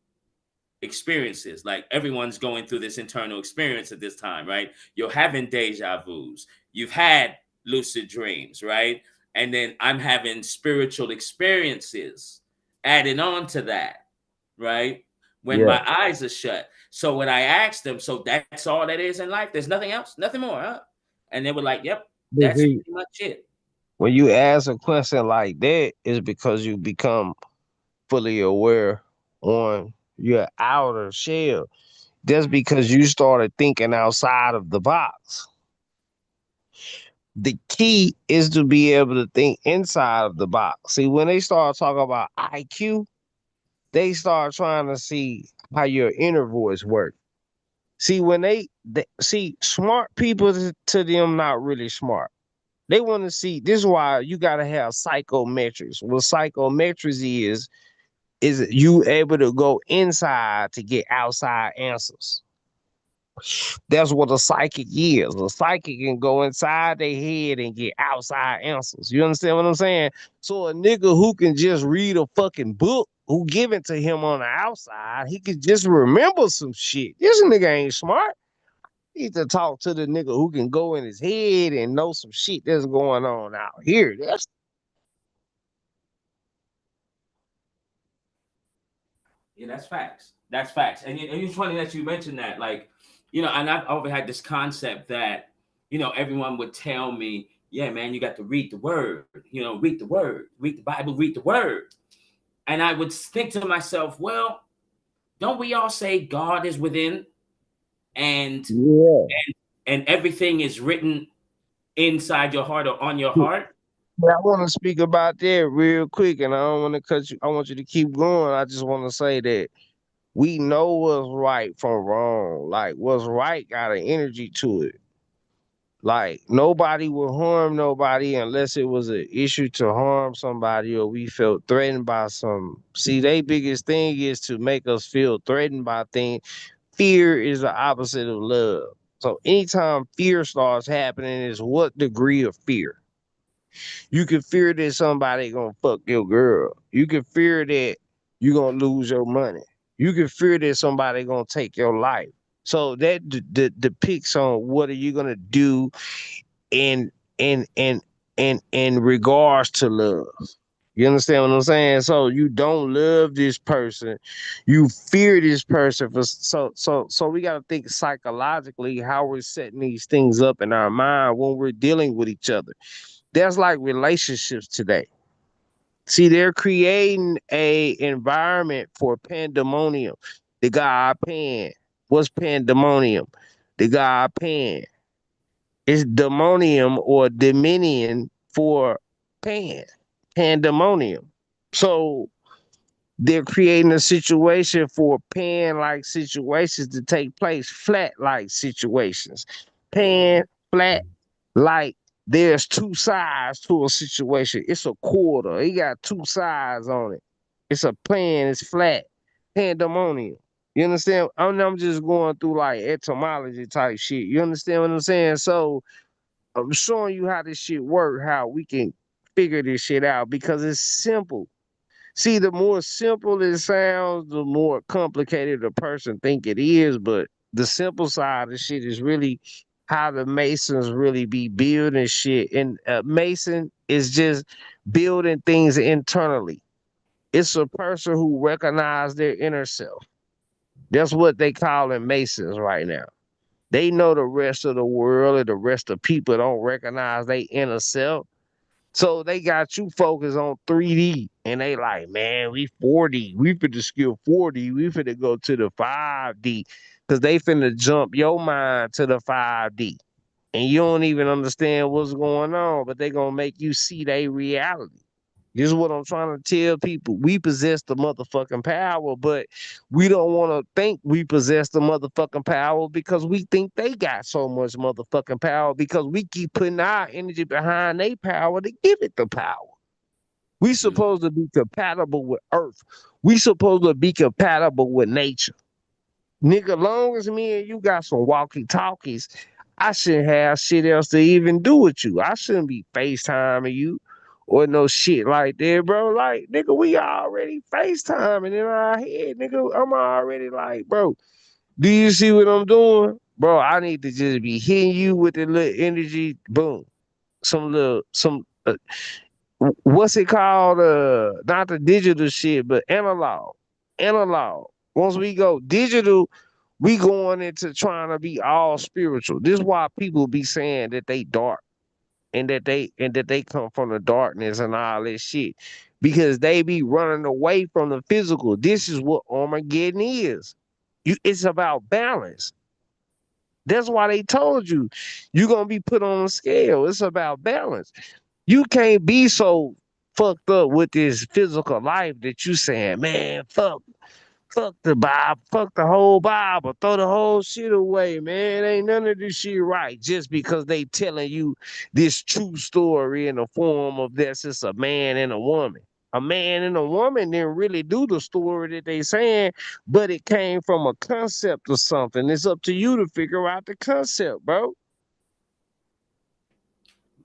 experiences. Like everyone's going through this internal experience at this time, right? You're having deja vus. You've had lucid dreams, right? And then I'm having spiritual experiences adding on to that, right? When Yeah. my eyes are shut. So when I asked them, so that's all that is in life? There's nothing else? Nothing more, huh? And they were like, yep, But that's see, pretty much it. when you ask a question like that, it's because you become fully aware on your outer shell. That's because you started thinking outside of the box. The key is to be able to think inside of the box. See, when they start talking about IQ, they start trying to see how your inner voice works. See, when they see smart people to them not really smart. They want to see this is why you gotta have psychometrics. What psychometrics is you able to go inside to get outside answers. That's what a psychic is. A psychic can go inside their head and get outside answers. You understand what I'm saying? So a nigga who can just read a fucking book who give it to him on the outside, he could just remember some shit. This nigga ain't smart. He need to talk to the nigga who can go in his head and know some shit that's going on out here. That's Yeah, that's facts. That's facts. And it's funny that you mentioned that. Like, and I've always had this concept that, everyone would tell me, yeah, man, you got to read the word, read the word, read the Bible, read the word. And I would think to myself, well, don't we all say God is within, and Yeah. and everything is written inside your heart or on your heart? Yeah, I want to speak about that real quick, and I don't want to cut you. I want you to keep going. I just want to say that we know what's right from wrong. Like what's right got an energy to it. Like nobody will harm nobody unless it was an issue to harm somebody or we felt threatened by some. See, their biggest thing is to make us feel threatened by things. Fear is the opposite of love. So anytime fear starts happening, is what degree of fear? You can fear that somebody gonna fuck your girl. You can fear that you gonna lose your money. You can fear that somebody gonna take your life. So that depicts on what are you gonna do in in in in regards to love. You understand what I'm saying? So you don't love this person, you fear this person for so we got to think psychologically how we're setting these things up in our mind when we're dealing with each other. That's like relationships today. See, they're creating a environment for pandemonium. The guy Pan. What's pandemonium? The guy Pan. It's demonium or dominion for pan. Pandemonium. So they're creating a situation for pan like situations to take place, flat like situations. Pan, flat, like there's two sides to a situation. It's a quarter. It got two sides on it. It's a plan. It's flat. Pandemonium. You understand? I'm just going through like etymology type shit. You understand what I'm saying? So I'm showing you how this shit work, how we can figure this shit out because it's simple. See, the more simple it sounds, the more complicated a person think it is. But the simple side of shit is really how the Masons really be building shit. And Mason is just building things internally. It's a person who recognize their inner self. That's what they call in Masons right now. They know the rest of the world and the rest of people don't recognize their inner self. So they got you focused on 3D and they like, man, we 4D. We finna skill 4D. We finna go to the 5D. Cause they finna jump your mind to the 5D. And you don't even understand what's going on, but they gonna make you see their reality. This is what I'm trying to tell people. We possess the motherfucking power, but we don't want to think we possess the motherfucking power because we think they got so much motherfucking power because we keep putting our energy behind their power to give it the power. We Mm. supposed to be compatible with Earth. We supposed to be compatible with nature. Nigga, long as me and you got some walkie talkies, I shouldn't have shit else to even do with you. I shouldn't be FaceTiming you or no shit like that, bro. Like, nigga, we already FaceTiming in our head, nigga. I'm already like, bro, do you see what I'm doing? Bro, I need to just be hitting you with the little energy, boom. What's it called? Not the digital shit, but analog. Analog. Once we go digital, we going into trying to be all spiritual. This is why people be saying that they dark and that they come from the darkness and all this shit. Because they be running away from the physical. This is what Armageddon is. It's about balance. That's why they told you you're gonna be put on a scale. It's about balance. You can't be so fucked up with this physical life that you saying, man, fuck the Bible, fuck the whole Bible, throw the whole shit away, man. Ain't none of this shit right. Just because they telling you this true story in the form of this, it's a man and a woman. A man and a woman didn't really do the story that they saying, but it came from a concept or something. It's up to you to figure out the concept, bro.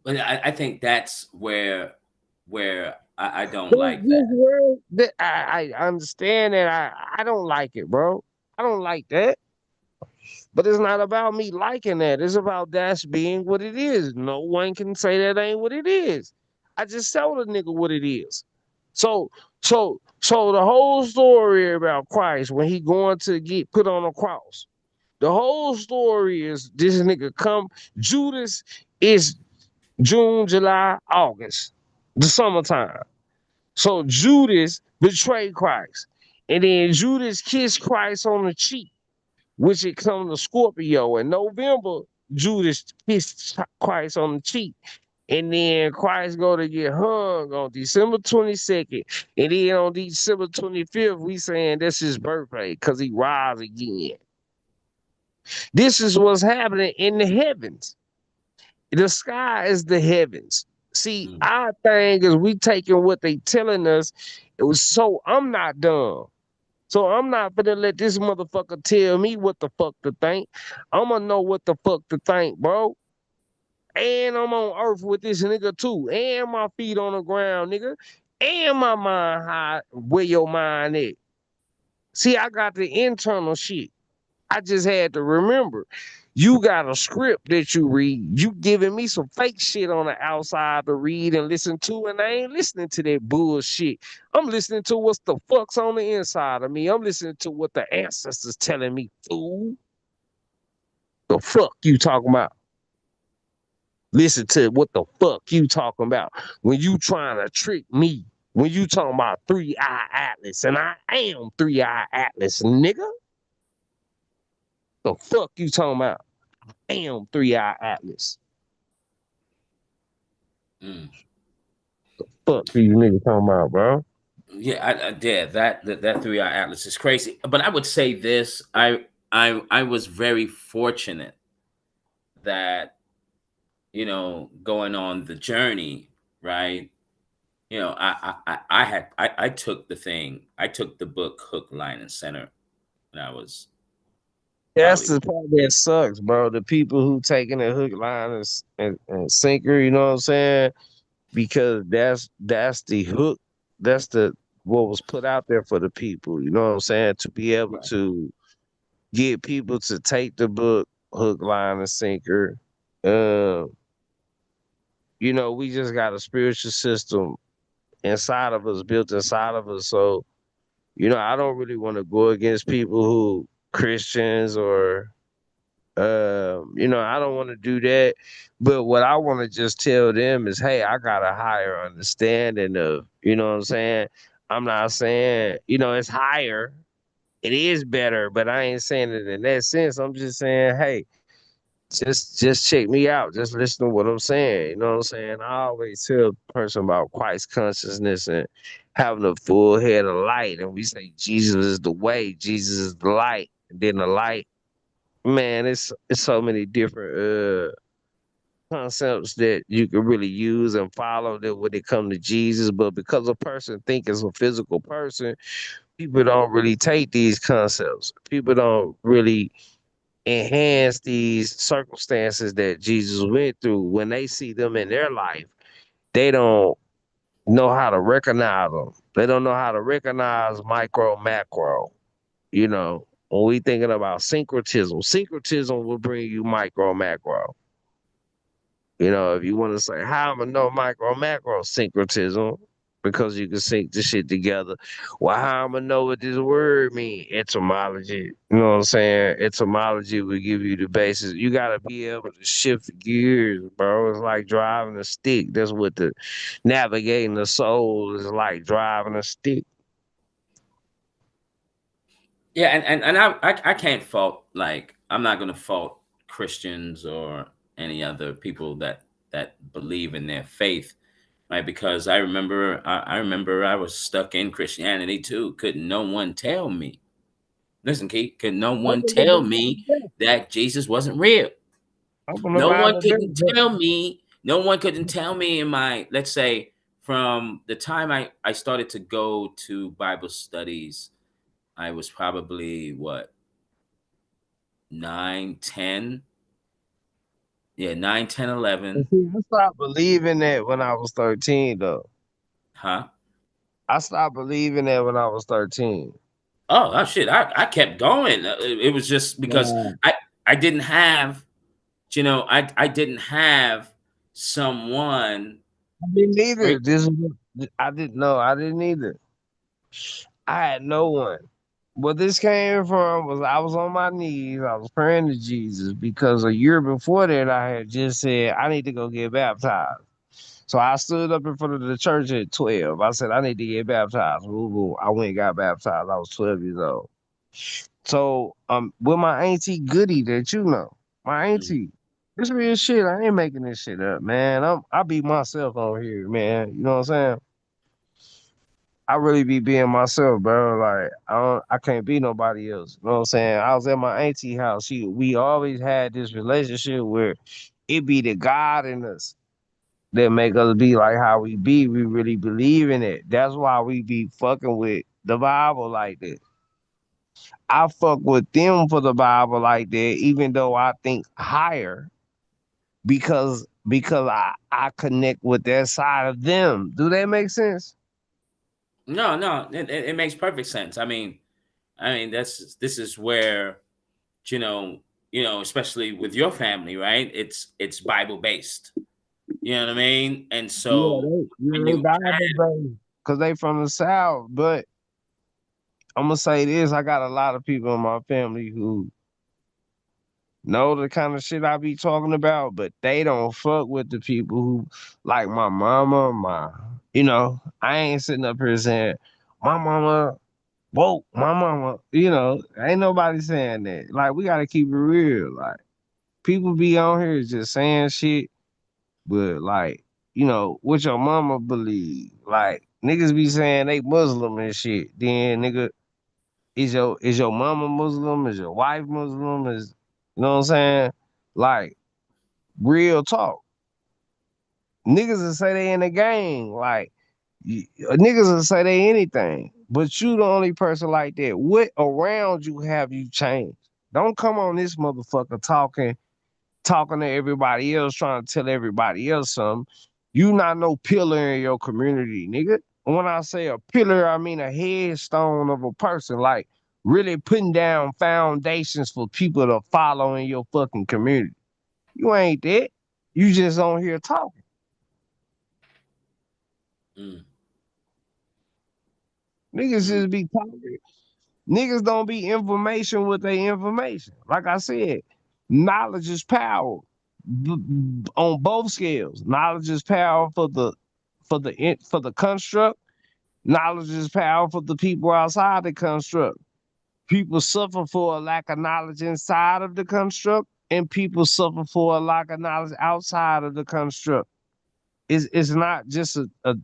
But I think that's where I don't This like that. world, I understand that. I don't like it, bro. I don't like that. But it's not about me liking that. It's about that's being what it is. No one can say that ain't what it is. I just tell the nigga what it is. So, so the whole story about Christ when he going to get put on a cross. The whole story is this nigga come. Judas is June, July, August, the summertime. So Judas betrayed Christ. And then Judas kissed Christ on the cheek, which it comes to Scorpio. In November, Judas kissed Christ on the cheek. And then Christ go to get hung on December 22nd. And then on December 25th, we saying that's his birthday because he rise again. This is what's happening in the heavens. The sky is the heavens. See, Mm. our thing is we taking what they telling us. It was so I'm not dumb. So I'm not gonna let this motherfucker tell me what the fuck to think. I'm gonna know what the fuck to think, bro. And I'm on earth with this nigga too. And my feet on the ground, nigga. And my mind high where your mind at. See, I got the internal shit. I just had to remember. You got a script that you read. You giving me some fake shit on the outside to read and listen to, and I ain't listening to that bullshit. I'm listening to what's the fuck's on the inside of me. I'm listening to what the ancestors telling me, fool. The fuck you talking about? Listen to what the fuck you talking about when you trying to trick me. When you talking about 3-Eye Atlas, and I am 3-Eye Atlas, nigga. The fuck you talking about? I am 3-Eye Atlas. Mm. Fuck these niggas talking about, bro. Yeah, yeah, that 3-Eye Atlas is crazy. But I would say this: I was very fortunate that going on the journey, right? I took the thing. I took the book hook, line, and center when I was That's probably the part that sucks, bro. The people who taking a hook, line, and sinker, you know what I'm saying? Because that's the hook. That's the what was put out there for the people. You know what I'm saying? To be able right. to get people to take the book hook, line, and sinker. Um, we just got a spiritual system inside of us, built inside of us. So, I don't really want to go against people who Christians or I don't want to do that. But what I want to just tell them is, hey, I got a higher understanding of, you know what I'm saying? I'm not saying, it's higher. It is better, but I ain't saying it in that sense. I'm just saying, hey, just check me out. Just listen to what I'm saying. You know what I'm saying? I always tell a person about Christ consciousness and having a full head of light. And we say Jesus is the way, Jesus is the light. And then the light, man, it's so many different concepts that you can really use and follow that when it comes to Jesus. But because a person think it's a physical person, people don't really take these concepts. People don't really enhance these circumstances that Jesus went through when they see them in their life. They don't know how to recognize them. They don't know how to recognize micro, macro. When we thinking about syncretism will bring you micro, macro. If you want to say how I'm gonna know micro, macro syncretism, because you can sync the shit together. Well, how I'm gonna know what this word mean? Etymology. You know what I'm saying? Etymology will give you the basis. You gotta be able to shift gears, bro. It's like driving a stick. That's what the navigating the soul is like driving a stick. Yeah, and I can't fault, like, I'm not gonna fault Christians or any other people that believe in their faith, right? Because I remember I was stuck in Christianity too. Could no one tell me? Listen, Keith, could no one Open the tell Bible me back. that Jesus wasn't real? Open the No one Bible couldn't back. tell me. No one couldn't tell me in my, let's say, from the time I started to go to Bible studies, I was probably what, 9, 10. Yeah, 9, 10, And 11. see, I stopped believing that when I was 13, though. Huh? I stopped believing that when I was 13. Oh shit. I kept going. It was just because Wow. I didn't have, I didn't have someone I didn't bring. either. I didn't know. I didn't either. I had no one. What this came from was I was on my knees. I was praying to Jesus because a year before that I had just said I need to go get baptized. So I stood up in front of the church at 12. I said, I need to get baptized. Woo, woo. I went and got baptized. I was 12 years old. So with my auntie Goody that you know, my Mm. auntie, this real shit. I ain't making this shit up, man. I be myself on here, man. You know what I'm saying? I really be being myself, bro. Like I can't be nobody else. You know what I'm saying? I was at my auntie house. We always had this relationship where it be the God in us that make us be like how we be. We really believe in it. That's why we be fucking with the Bible like that. I fuck with them for the Bible like that, even though I think higher because I connect with that side of them. Do that make sense? No, no, it makes perfect sense. I mean this is where you know especially with your family, right? It's Bible based. You know what I mean? And so when They you Bible based because they from the South. But I'm gonna say this: I got a lot of people in my family who know the kind of shit I be talking about, but they don't fuck with the people who like my mama, I ain't sitting up here saying my mama woke, my mama, ain't nobody saying that. Like we gotta keep it real. Like people be on here just saying shit, but like, what your mama believe. Like niggas be saying they Muslim and shit. Then nigga, is your mama Muslim? Is your wife Muslim? You know what I'm saying? Like real talk. Niggas will say they in the gang. Like niggas will say they anything. But you the only person like that. What around you have you changed? Don't come on this motherfucker talking to everybody else, trying to tell everybody else something. You not no pillar in your community, nigga. When I say a pillar, I mean a headstone of a person, like really putting down foundations for people to follow in your fucking community. You ain't that. You just on here talking. mm, Niggas mm, just be talking. Niggas don't be information with their information. Like I said, knowledge is power on both scales. Knowledge is power for the construct. Knowledge is power for the people outside the construct. People suffer for a lack of knowledge inside of the construct, and people suffer for a lack of knowledge outside of the construct. It's not just it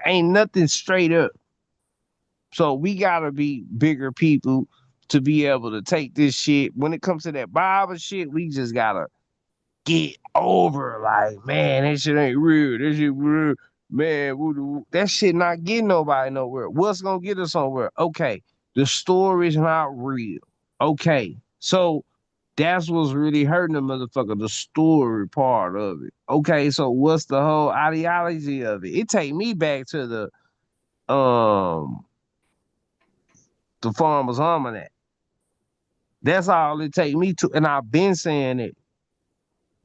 ain't nothing straight up. So we gotta be bigger people to be able to take this shit. When it comes to that Bible shit, we just gotta get over. Like, man, that shit ain't real. That shit real. Man, that shit not getting nobody nowhere. What's gonna get us somewhere? Okay, the story's not real. Okay, so that's what's really hurting the motherfucker, the story part of it. Okay, so what's the whole ideology of it? It take me back to the Farmer's Almanac. That's all it take me to, and I've been saying it.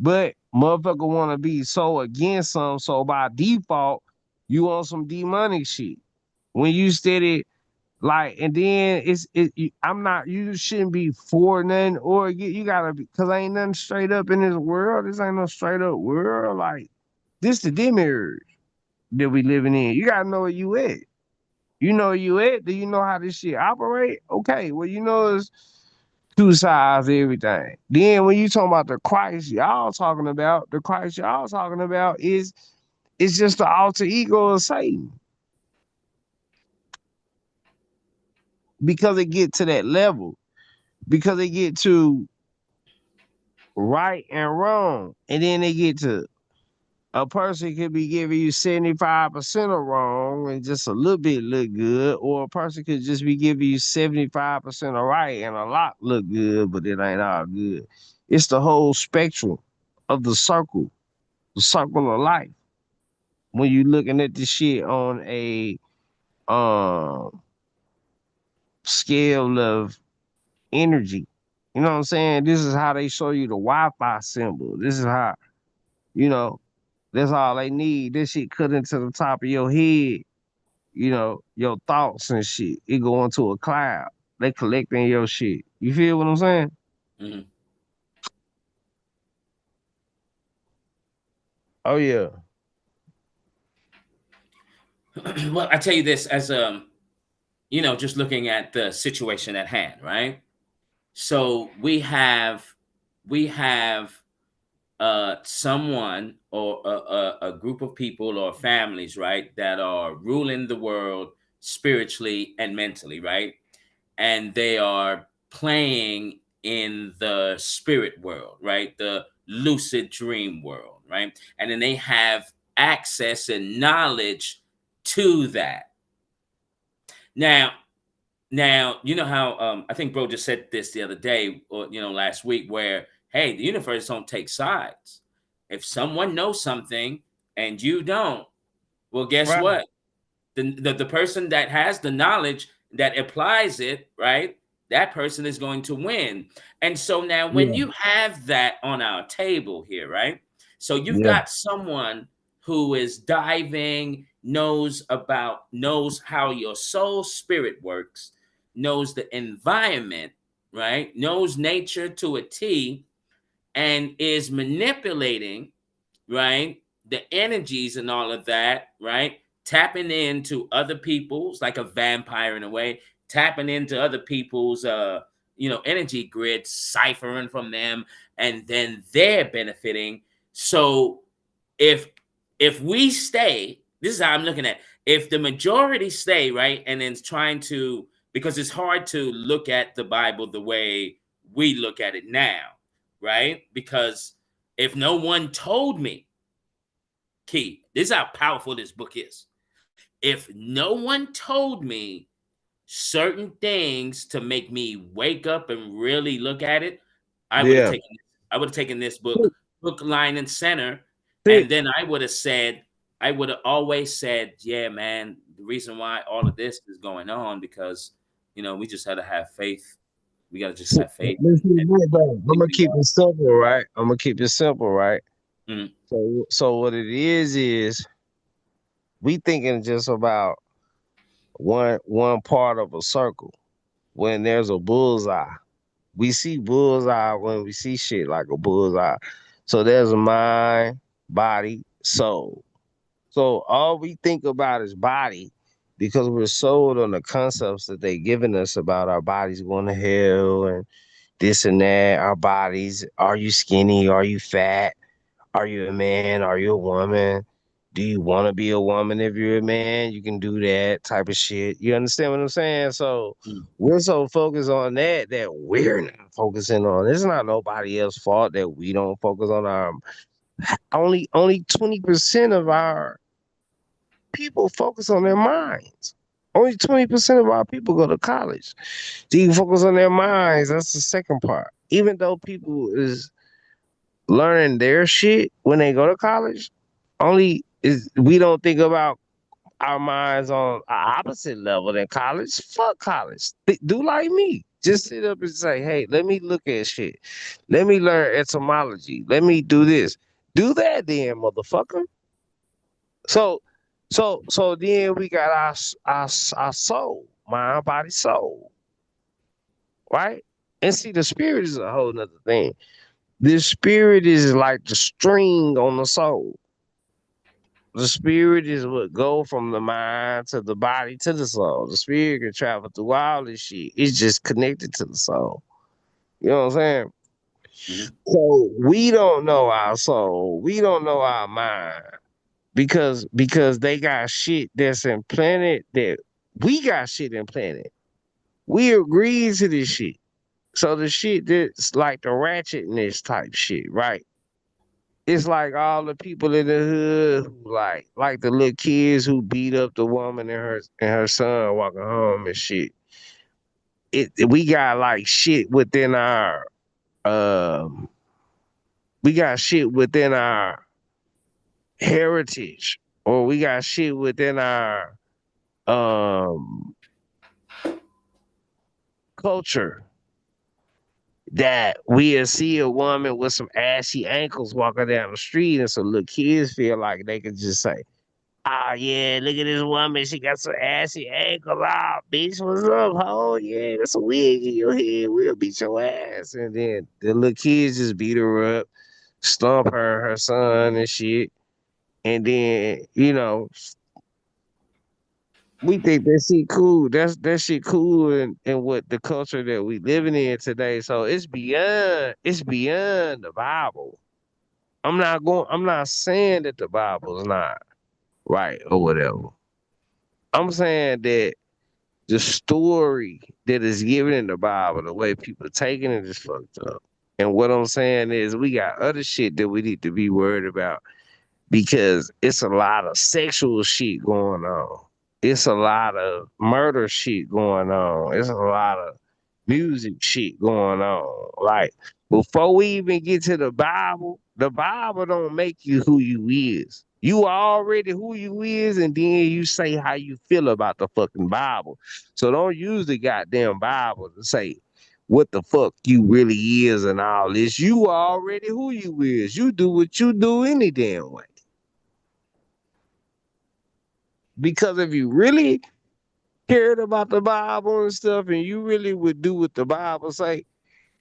But motherfucker want to be so against some, so by default, you on some demonic shit. When you steady like, and then I'm not. You shouldn't be for nothing or you gotta be, cause ain't nothing straight up in this world. This ain't no straight up world. Like this the demiurge that we living in. You gotta know where you at. You know where you at. Do you know how this shit operate? Okay, well you know is two sides of everything. Then when you talking about the Christ y'all talking about, the Christ y'all talking about is it's just the alter ego of Satan. Because it get to that level. Because they get to right and wrong. And then they get to a person could be giving you 75% of wrong and just a little bit look good, or a person could just be giving you 75% of right and a lot look good, but it ain't all good. It's the whole spectrum of the circle of life. When you looking at this shit on a um scale of energy. You know what I'm saying? This is how they show you the Wi-Fi symbol. This is how, you know, that's all they need. This shit cut into the top of your head, your thoughts and shit. It go into a cloud. They collecting your shit. You feel what I'm saying? mm. Oh yeah. Well, I tell you this as just looking at the situation at hand, right? So we have someone or a group of people or families, right, that are ruling the world spiritually and mentally, right? And they are playing in the spirit world, right? The lucid dream world, right? And then they have access and knowledge to that. Now, you know how I think bro just said this the other day or last week where hey, the universe don't take sides. If someone knows something and you don't, well, guess Right. what? The person that has the knowledge that applies it, right? That person is going to win. And so now when Yeah. you have that on our table here, right? So you've Yeah. got someone who is diving, knows how your soul spirit works, knows the environment, right? Knows nature to a T, and is manipulating, right? The energies and all of that, right? Tapping into other people's, like a vampire in a way, tapping into other people's energy grid, ciphering from them, and then they're benefiting. So if we stay, this is how I'm looking at it. If the majority stay, right, and then trying to, because it's hard to look at the Bible the way we look at it now, right? Because if no one told me, Key, this is how powerful this book is. If no one told me certain things to make me wake up and really look at it, I would have Yeah. taken I would have taken this book, See, hook, line, and center, see, and then I would have always said, yeah, man, the reason why all of this is going on because we just had to have faith. We gotta just have faith and, listen to and that, though. I'm believe gonna in keep it simple, right? I'm gonna keep it simple, right? God. Mhm. So what it is we thinking just about one part of a circle when there's a bullseye. We see bullseye when we see shit like a bullseye. So there's a mind, body, soul. So all we think about is body because we're sold on the concepts that they giving us about our bodies going to hell and this and that. Our bodies. Are you skinny? Are you fat? Are you a man? Are you a woman? Do you want to be a woman if you're a man? You can do that type of shit. You understand what I'm saying? So Mm. we're so focused on that we're not focusing on. It's not nobody else's fault that we don't focus on our only 20% of our people focus on their minds. Only 20% of our people go to college. Do you focus on their minds? That's the second part. Even though people is learning their shit when they go to college, only is we don't think about our minds on an opposite level than college. Fuck college. Do like me. Just sit up and say, hey, let me look at shit. Let me learn etymology. Let me do this. Do that then, motherfucker. So so then we got our soul, mind, body, soul, right? And see, the spirit is a whole nother thing. The spirit is like the string on the soul. The spirit is what go from the mind to the body to the soul. The spirit can travel through all this shit. It's just connected to the soul. You know what I'm saying? Mhm. So we don't know our soul. We don't know our mind because they got shit that's implanted that we got shit implanted. We agree to this shit. So the shit that's like the ratchetness type shit, right? It's like all the people in the hood who like the little kids who beat up the woman and her son walking home and shit. We got like shit within our um we got shit within our heritage or we got shit within our um culture that we'll see a woman with some ashy ankles walking down the street and some little kids feel like they could just say, oh yeah, look at this woman. She got some assy ankle. Oh, bitch, what's up? Oh yeah, that's a wig in your head. We'll beat your ass. And then the little kids just beat her up, stomp her son and shit. And then, We think that shit cool. That shit cool and what the culture that we living in today. So it's beyond the Bible. I'm not saying that the Bible's not right or whatever. I'm saying that the story that is given in the Bible, the way people taking it is fucked up. And what I'm saying is we got other shit that we need to be worried about because it's a lot of sexual shit going on. It's a lot of murder shit going on. It's a lot of music shit going on. Like before we even get to the Bible don't make you who you is. You already who you is, and then you say how you feel about the fucking Bible. So don't use the goddamn Bible to say what the fuck you really is and all this. You already who you is. You do what you do any damn way. Because if you really cared about the Bible and stuff, and you really would do what the Bible say,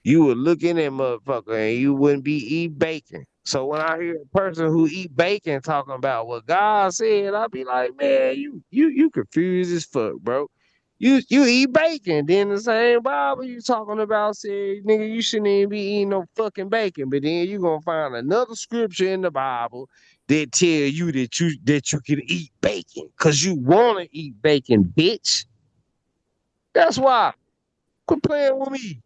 you would look in that motherfucker and you wouldn't be eat bacon. So when I hear a person who eat bacon talking about what God said, I'll be like, man, you confused as fuck, bro. You eat bacon, then the same Bible you talking about said, nigga, you shouldn't even be eating no fucking bacon. But then you gonna find another scripture in the Bible that tell you that you can eat bacon because you wanna eat bacon, bitch. That's why. Quit playing with me.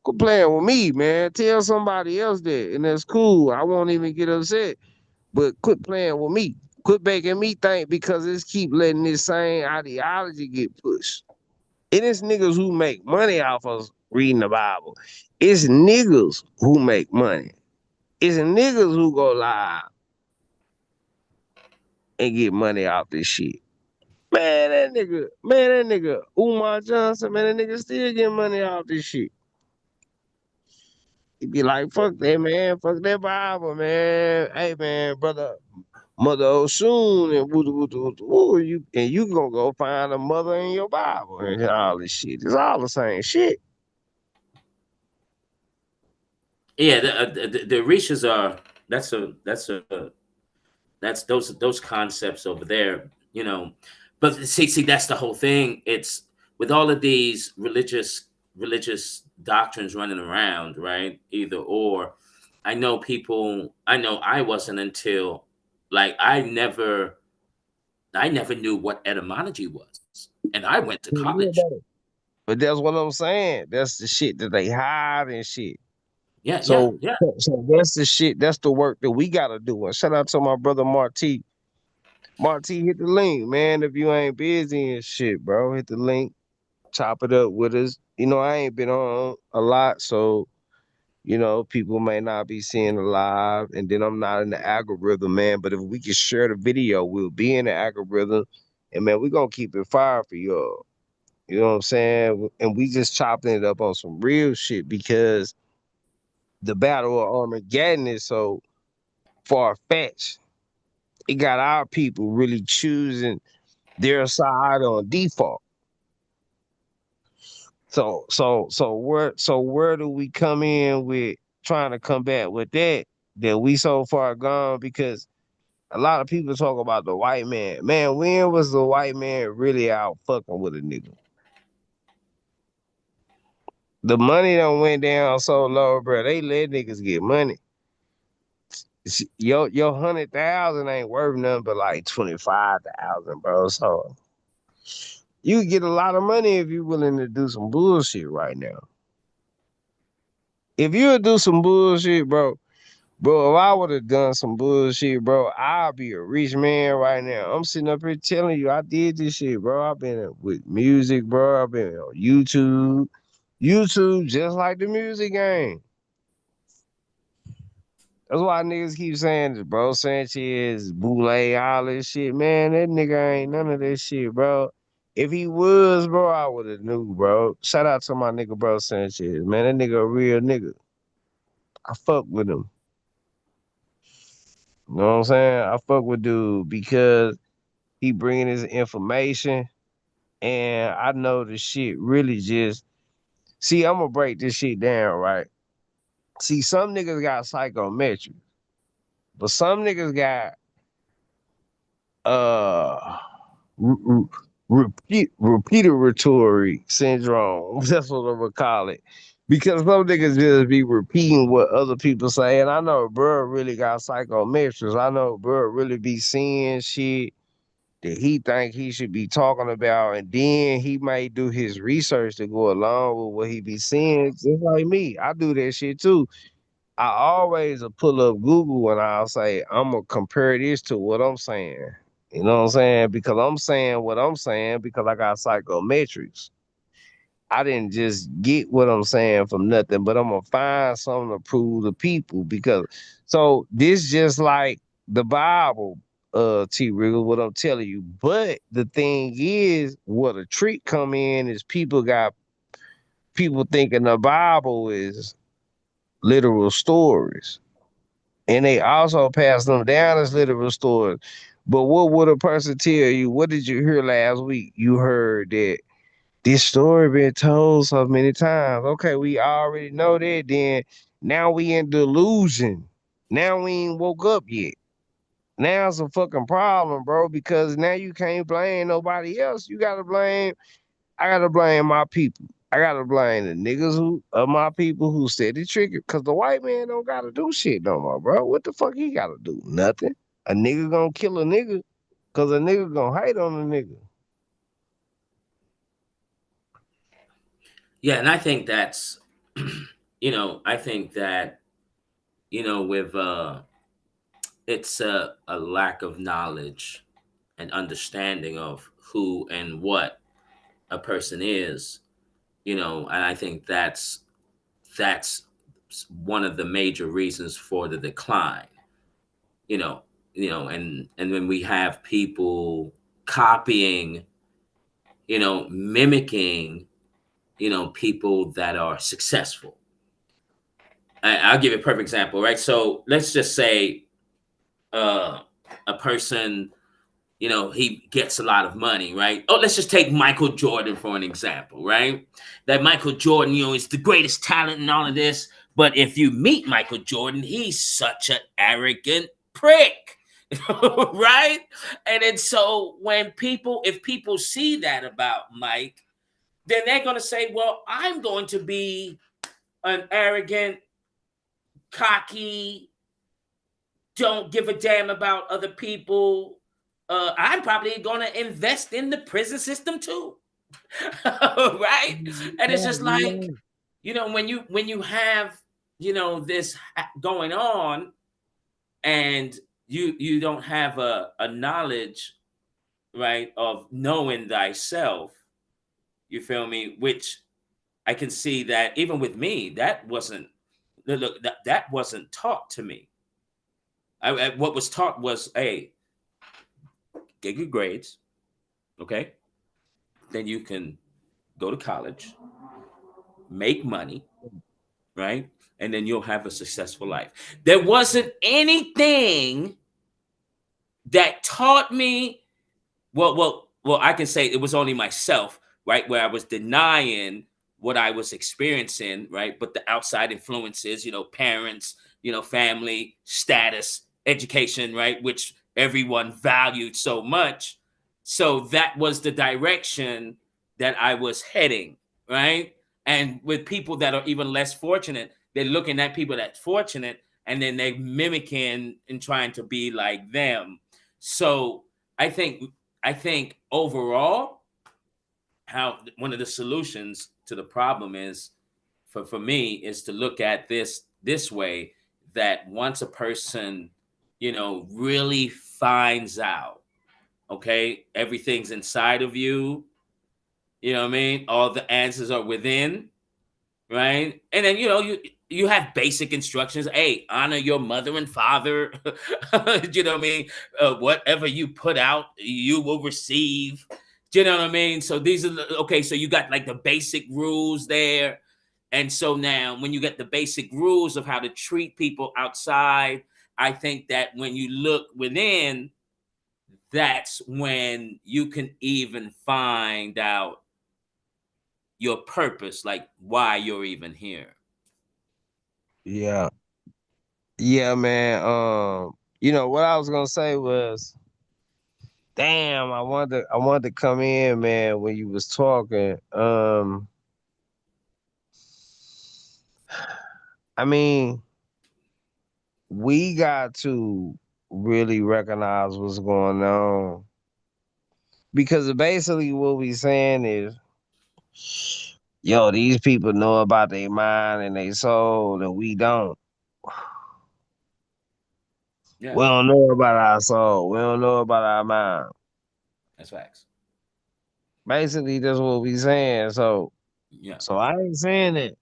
Quit playing with me, man. Tell somebody else that, and that's cool. I won't even get upset. But quit playing with me. Quit making me think because it's keep letting this same ideology get pushed. It is niggas who make money off of reading the Bible. It's niggas who make money. It's niggas who go live and get money off this shit. Man, that nigga, Umar Johnson, man, that nigga still getting money off this shit. He be like, fuck that, man. Fuck that Bible, man. Hey, man, brother, Mother Oshun and woo, you gonna go find a mother in your Bible and all this shit. It's all the same shit. Yeah, the Orishas are that's those concepts over there, you know. But see, that's the whole thing. It's with all of these religious doctrines running around, right? Either or. I know I wasn't until like I never knew what etymology was. And I went to college. But that's what I'm saying. That's the shit that they hide and shit. Yeah, yeah, So, yeah. so that's the shit. That's the work that we gotta do. And shout out to my brother Marty. Marty, hit the link, man. If you ain't busy and shit, bro, hit the link. Chop it up with us. You know, I ain't been on a lot, so people may not be seeing it live, and then I'm not in the algorithm, man. But if we can share the video, we'll be in the algorithm, and man, we gonna keep it fire for y'all. You know what I'm saying? And we just chopping it up on some real shit because the battle of Armageddon is so far fetched. It got our people really choosing their side on default. So where do we come in with trying to combat with that we so far gone? Because a lot of people talk about the white man. Man, when was the white man really out fucking with a nigga? The money done went down so low, bro. They let niggas get money. Your 100,000 ain't worth nothing but like 25,000, bro. So you get a lot of money if you're willing to do some bullshit right now. If you would do some bullshit, bro, if I would have done some bullshit, bro, I'd be a rich man right now. I'm sitting up here telling you I did this shit, bro. I've been with music, bro. I've been on YouTube. YouTube just like the music game. That's why niggas keep saying this, bro. Sanchez, Boule, all this shit. Man, that nigga ain't none of this shit, bro. If he was, bro, I would have knew, bro. Shout out to my nigga, bro, Sanchez. Man, that nigga a real nigga. I fuck with him. You know what I'm saying? I fuck with dude because he bringing his information, and I know the shit really just. See, I'm gonna break this shit down, right? See, some niggas got psychometric, but some niggas got uh repeateratory syndrome. That's what I'm gonna call it. Because some niggas just be repeating what other people say. And I know bro really got psychometrics. I know bro really be seeing shit that he think he should be talking about. And then he might do his research to go along with what he be seeing. Just like me. I do that shit too. I always will pull up Google and I'll say, I'm gonna compare this to what I'm saying. You know what I'm saying? Because I'm saying what I'm saying because I got psychometrics. I didn't just get what I'm saying from nothing, but I'm gonna find something to prove to people because so this just like the Bible, T Riggle, what I'm telling you. But the thing is, what a trick come in is people got people thinking the Bible is literal stories. And they also pass them down as literal stories. But what would a person tell you? What did you hear last week? You heard that this story been told so many times. Okay, we already know that. Then now we in delusion. Now we ain't woke up yet. Now it's a fucking problem, bro, because now you can't blame nobody else. You gotta blame I gotta blame my people. I gotta blame the niggas who of my people who said the trigger. Cause the white man don't gotta do shit no more, bro. What the fuck he gotta do? Nothing. A nigga gonna kill a nigga. Cause a nigga gonna hate on a nigga. Yeah, and I think that's, I think that, with it's a lack of knowledge and understanding of who and what a person is, and I think that's one of the major reasons for the decline, you know, and when we have people copying, mimicking, people that are successful. I'll give you a perfect example, right? So let's just say uh, a person, he gets a lot of money, right? Oh, let's just take Michael Jordan for an example, right? That Michael Jordan, is the greatest talent and all of this. But if you meet Michael Jordan, he's such an arrogant prick, right? And then so if people see that about Mike, then they're going to say, well, I'm going to be an arrogant, cocky, don't give a damn about other people. I'm probably going to invest in the prison system too, right? And it's just like, when you have this going on, and you don't have a knowledge, right, of knowing thyself. You feel me? Which I can see that even with me, that wasn't look that wasn't taught to me. What was taught was, hey, get good grades, okay? Then you can go to college, make money, right? And then you'll have a successful life. There wasn't anything that taught me. Well, I can say it was only myself, right, where I was denying what I was experiencing, right? But the outside influences, parents, family, status, education, right, which everyone valued so much. So that was the direction that I was heading, right? And with people that are even less fortunate, they're looking at people that's fortunate, and then they're mimicking and trying to be like them. So I think I think overall, how one of the solutions to the problem is, for me, is to look at this way, that once a person, really finds out, okay, everything's inside of you, you know what I mean? All the answers are within, right? And then you have basic instructions. Hey, honor your mother and father. You know what I mean? Whatever you put out, you will receive. Do you know what I mean? So these are okay. So you got like the basic rules there, and so now when you get the basic rules of how to treat people outside, I think that when you look within, that's when you can even find out your purpose, like why you're even here. Yeah. Yeah, man. What I was gonna say was Damn, I wanted to come in, man, when you was talking. I mean, we got to really recognize what's going on because basically what we saying is, yo, these people know about their mind and their soul, and we don't. Yeah, We don't know about our soul. We don't know about our mind. that's facts. Basically, that's what we saying. So, Yeah. so I ain't saying it.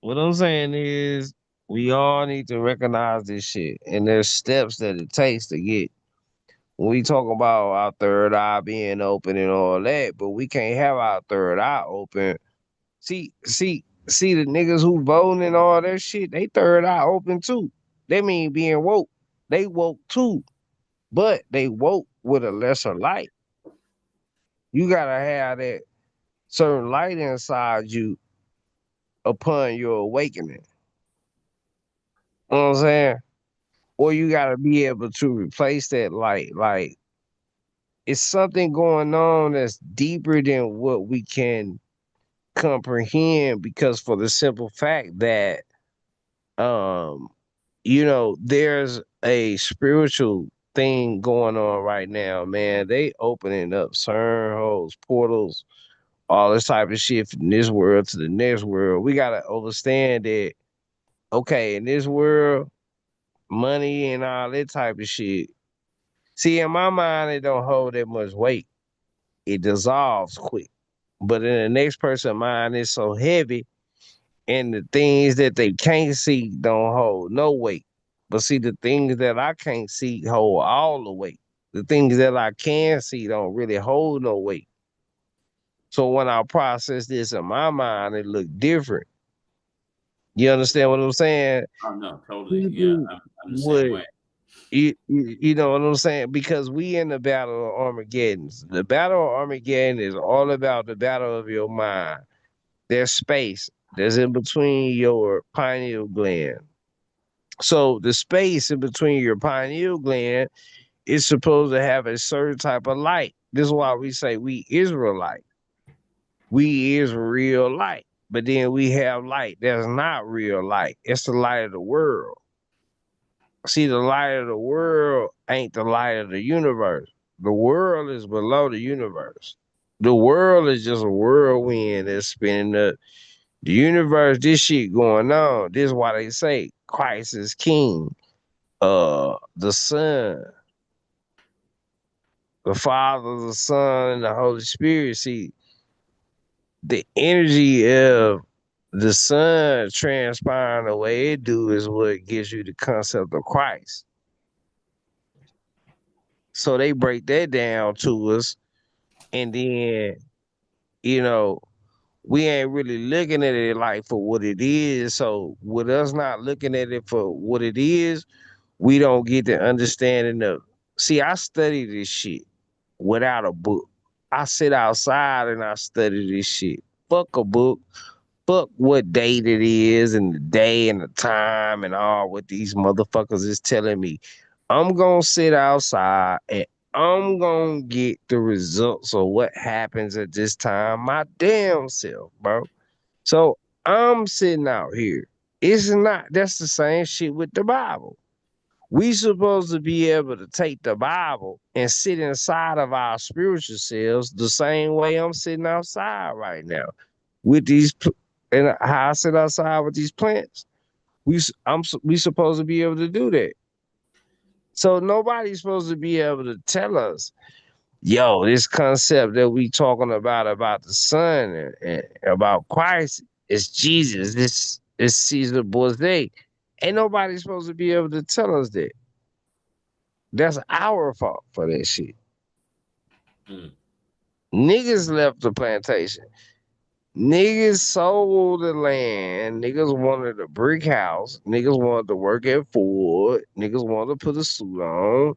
What I'm saying is, we all need to recognize this shit, and there's steps that it takes to get. When we talk about our third eye being open and all that, but we can't have our third eye open. See the niggas who voting and all that shit, they third eye open too. They mean being woke. They woke too, but they woke with a lesser light. You gotta have that certain light inside you upon your awakening. You know what I'm saying? Or you gotta be able to replace that light. Like it's something going on that's deeper than what we can comprehend because for the simple fact that um there's a spiritual thing going on right now, man. They opening up CERN holes, portals, all this type of shit from this world to the next world. We gotta understand that okay, in this world, money and all that type of shit. See, in my mind, it don't hold that much weight. It dissolves quick. But in the next person's mind, it's so heavy, and the things that they can't see don't hold no weight. But see, the things that I can't see hold all the weight. The things that I can see don't really hold no weight. So when I process this in my mind, it look different. You understand what I'm saying? Oh no, totally. Yeah, People I'm the same would way. you know what I'm saying? Because we in the battle of Armageddon. The battle of Armageddon is all about the battle of your mind. There's space that's in between your pineal gland. So the space in between your pineal gland is supposed to have a certain type of light. This is why we say we Israelite. We is real light. But then we have light that's not real light. It's the light of the world. See, the light of the world ain't the light of the universe. The world is below the universe. The world is just a whirlwind that's spinning up. The universe, this shit going on. This is why they say Christ is king. The Son, the Father, the Son, and the Holy Spirit. See, the energy of the Son transpiring the way it do is what gives you the concept of Christ. So they break that down to us, and then you know we ain't really looking at it like for what it is. So with us not looking at it for what it is, we don't get the understanding of. See, I study this shit without a book. I sit outside and I study this shit. Fuck a book. Fuck what date it is and the day and the time and all what these motherfuckers is telling me. I'm gonna sit outside and I'm gonna get the results of what happens at this time my damn self, bro. So I'm sitting out here. It's not that's the same shit with the Bible. We supposed to be able to take the Bible and sit inside of our spiritual selves the same way I'm sitting outside right now with and how I sit outside with these plants. We supposed to be able to do that. So nobody's supposed to be able to tell us, yo, this concept that we talking about the Son and about Christ is Jesus. This is Caesar Boise. Ain't nobody supposed to be able to tell us that. That's our fault for that shit. Mm. Niggas left the plantation. Niggas sold the land. Niggas wanted a brick house. Niggas wanted to work at Ford. Niggas wanted to put a suit on.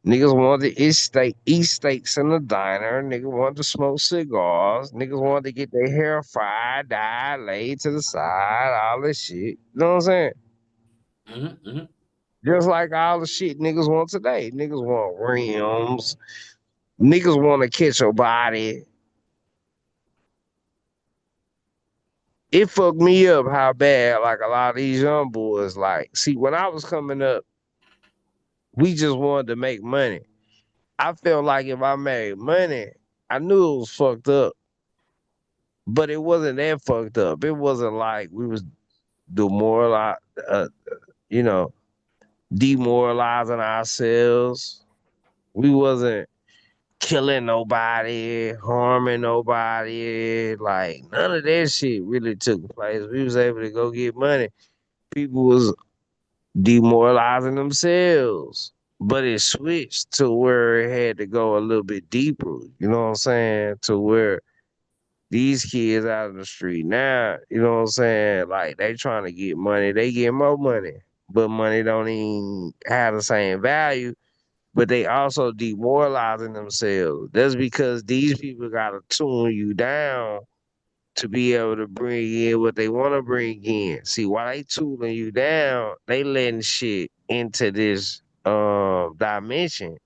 Niggas wanted to eat steaks in the diner. Niggas wanted to smoke cigars. Niggas wanted to get their hair fried, dyed, laid to the side, all this shit. You know what I'm saying? Hmm. Hmm. Just like all the shit niggas want today. Niggas want rims. Niggas want to catch your body. It fucked me up how bad, like a lot of these young boys, like, see, when I was coming up, we just wanted to make money. I felt like if I made money, I knew it was fucked up, but it wasn't that fucked up. It wasn't like we was demoralized, you know, demoralizing ourselves. We wasn't killing nobody, harming nobody. Like none of that shit really took place. We was able to go get money. People was demoralizing themselves. But it switched to where it had to go a little bit deeper. You know what I'm saying? To where these kids out in the street now, you know what I'm saying? Like they trying to get money, they get more money, but money don't even have the same value. But they also demoralizing themselves. That's because these people gotta tune you down to be able to bring in what they want to bring in. See, while they tuning you down, they letting shit into this dimension.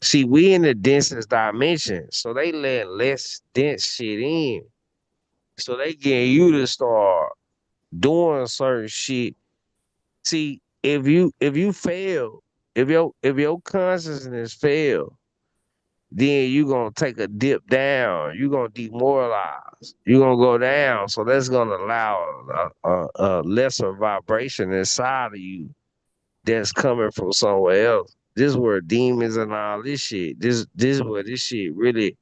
See, we in the densest dimension, so they let less dense shit in. So they getting you to start doing certain shit. See, if you fail, if your consciousness fail, then you gonna take a dip down. You gonna demoralize. You gonna go down. So that's gonna allow a lesser vibration inside of you that's coming from somewhere else. This is where demons and all this shit. This is where this shit really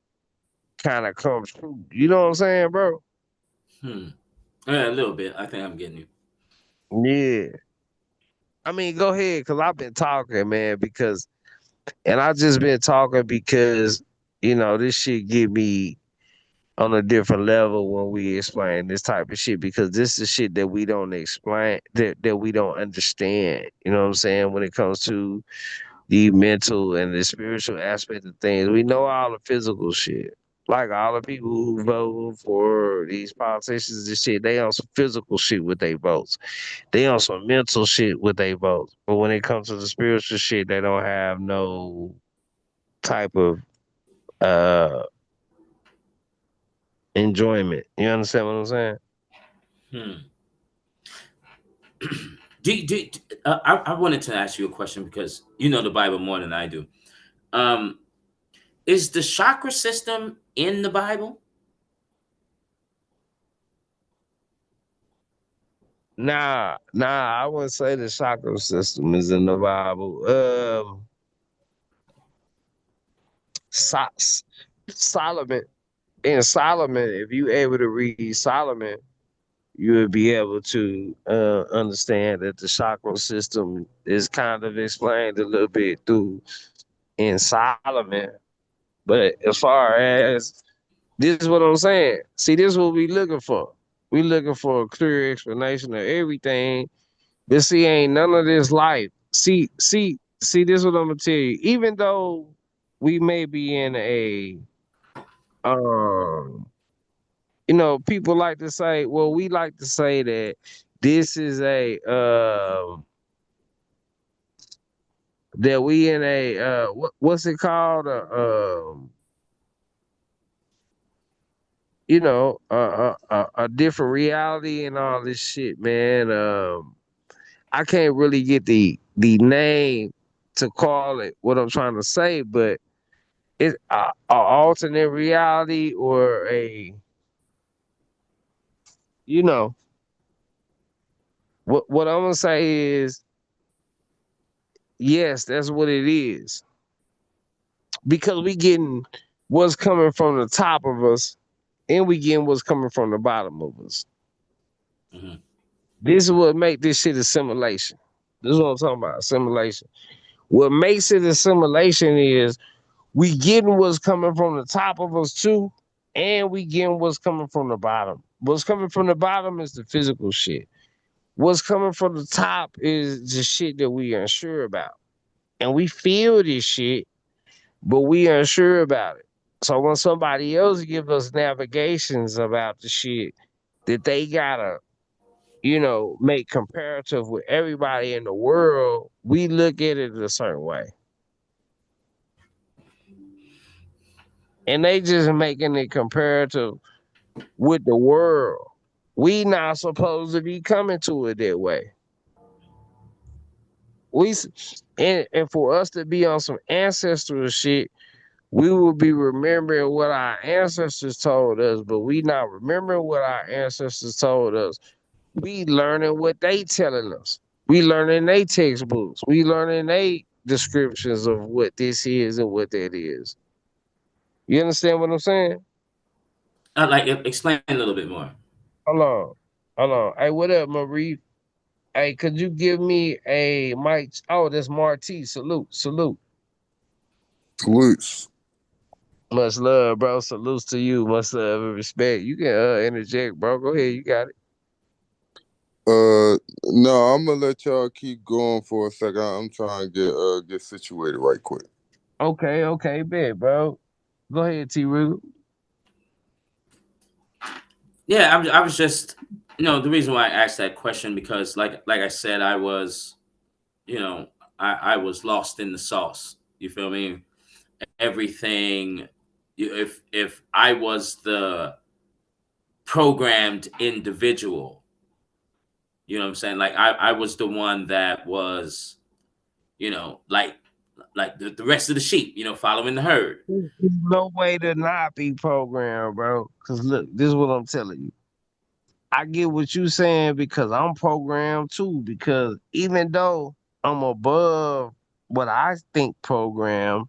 kind of comes true. You know what I'm saying, bro? Hmm. Yeah, a little bit. I think I'm getting you. Yeah. I mean, go ahead, cause I've been talking, man, and I just been talking because this shit get me on a different level when we explain this type of shit because this is shit that we don't explain that we don't understand. You know what I'm saying? When it comes to the mental and the spiritual aspect of things, we know all the physical shit. Like all the people who vote for these politicians and shit, they on some physical shit with their votes. They on some mental shit with their votes. But when it comes to the spiritual shit, they don't have no type of uh enjoyment. You understand what I'm saying? Hmm. do, I wanted to ask you a question because you know the Bible more than I do. Um, is the chakra system in the Bible? Nah, I wouldn't say the chakra system is in the Bible. So- Solomon, in Solomon, if you able to read Solomon, you would be able to understand that the chakra system is kind of explained a little bit through in Solomon. But as far as this is what I'm saying. See, this is what we looking for. We looking for a clear explanation of everything. But see, ain't none of this life. See, this is what I'm gonna tell you. Even though we may be in a um people like to say, well, we like to say that this is a that we in a what's it called? A different reality and all this shit, man. I can't really get the name to call it what I'm trying to say, but it's a alternate reality or you know what I'm gonna say is yes, that's what it is because we getting what's coming from the top of us and we getting what's coming from the bottom of us. Hmm. This is what make this shit assimilation. This is what I'm talking about, assimilation. What makes it assimilation is we getting what's coming from the top of us too, and we getting what's coming from the bottom. What's coming from the bottom is the physical shit. What's coming from the top is the shit that we unsure about. And we feel this shit, but we unsure about it. So when somebody else give us navigations about the shit that they gotta, make comparative with everybody in the world, we look at it a certain way. and they just making it comparative with the world. We not supposed to be coming to it that way. And for us to be on some ancestral shit, we will be remembering what our ancestors told us, but we not remembering what our ancestors told us. We learning what they telling us. We learning they textbooks. We learning they descriptions of what this is and what that is. You understand what I'm saying? Like explain a little bit more. Hold on. Hold on. Hey, what up, Marie? Hey, could you give me a mic? Oh, that's Marty. Salute. Salute. Salutes. Much love, bro. Salutes to you. Much love and respect. You can interject, bro. Go ahead. You got it. Uh, no, I'm gonna let y'all keep going for a second. I'm trying to get situated right quick. Okay, okay, bet, bro. Go ahead, T. Roo. Yeah, I was just, the reason why I asked that question because, like I said, I was, you know, I was lost in the sauce. You feel me? Everything. If I was the programmed individual, you know what I'm saying? Like I was the one that was, like the rest of the sheep, following the herd. There's no way to not be programmed, bro. Cause look, this is what I'm telling you. I get what you saying because I'm programmed too. Because even though I'm above what I think programmed,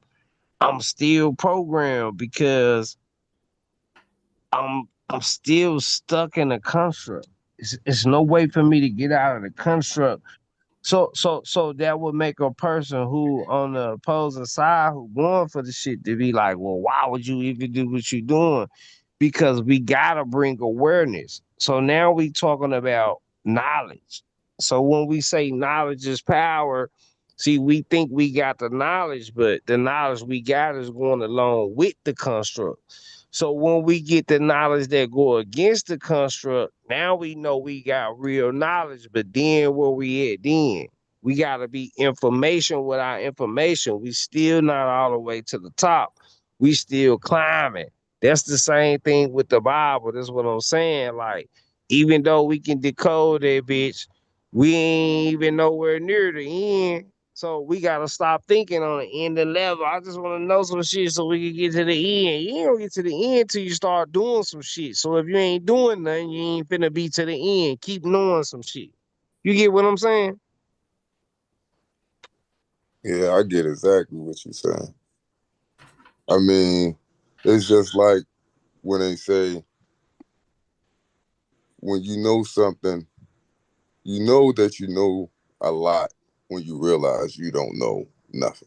I'm still programmed because I'm still stuck in a construct. It's no way for me to get out of the construct. So that would make a person who on the opposing side who going for the shit to be like, well, why would you even do what you're doing? Because we gotta bring awareness. So now we talking about knowledge. So when we say knowledge is power, see, we think we got the knowledge, but the knowledge we got is going along with the construct. So when we get the knowledge that go against the construct, now we know we got real knowledge. But then where we at then? We gotta be information without information. We still not all the way to the top. We still climbing. That's the same thing with the Bible. That's what I'm saying. Like, even though we can decode that bitch, we ain't even nowhere near the end. So we gotta stop thinking on the end of the level. I just want to know some shit so we can get to the end. You ain't gonna get to the end till you start doing some shit. So if you ain't doing nothing, you ain't finna be to the end. Keep knowing some shit. You get what I'm saying? Yeah, I get exactly what you're saying. I mean, it's just like when they say when you know something, you know that you know a lot when you realize you don't know nothing.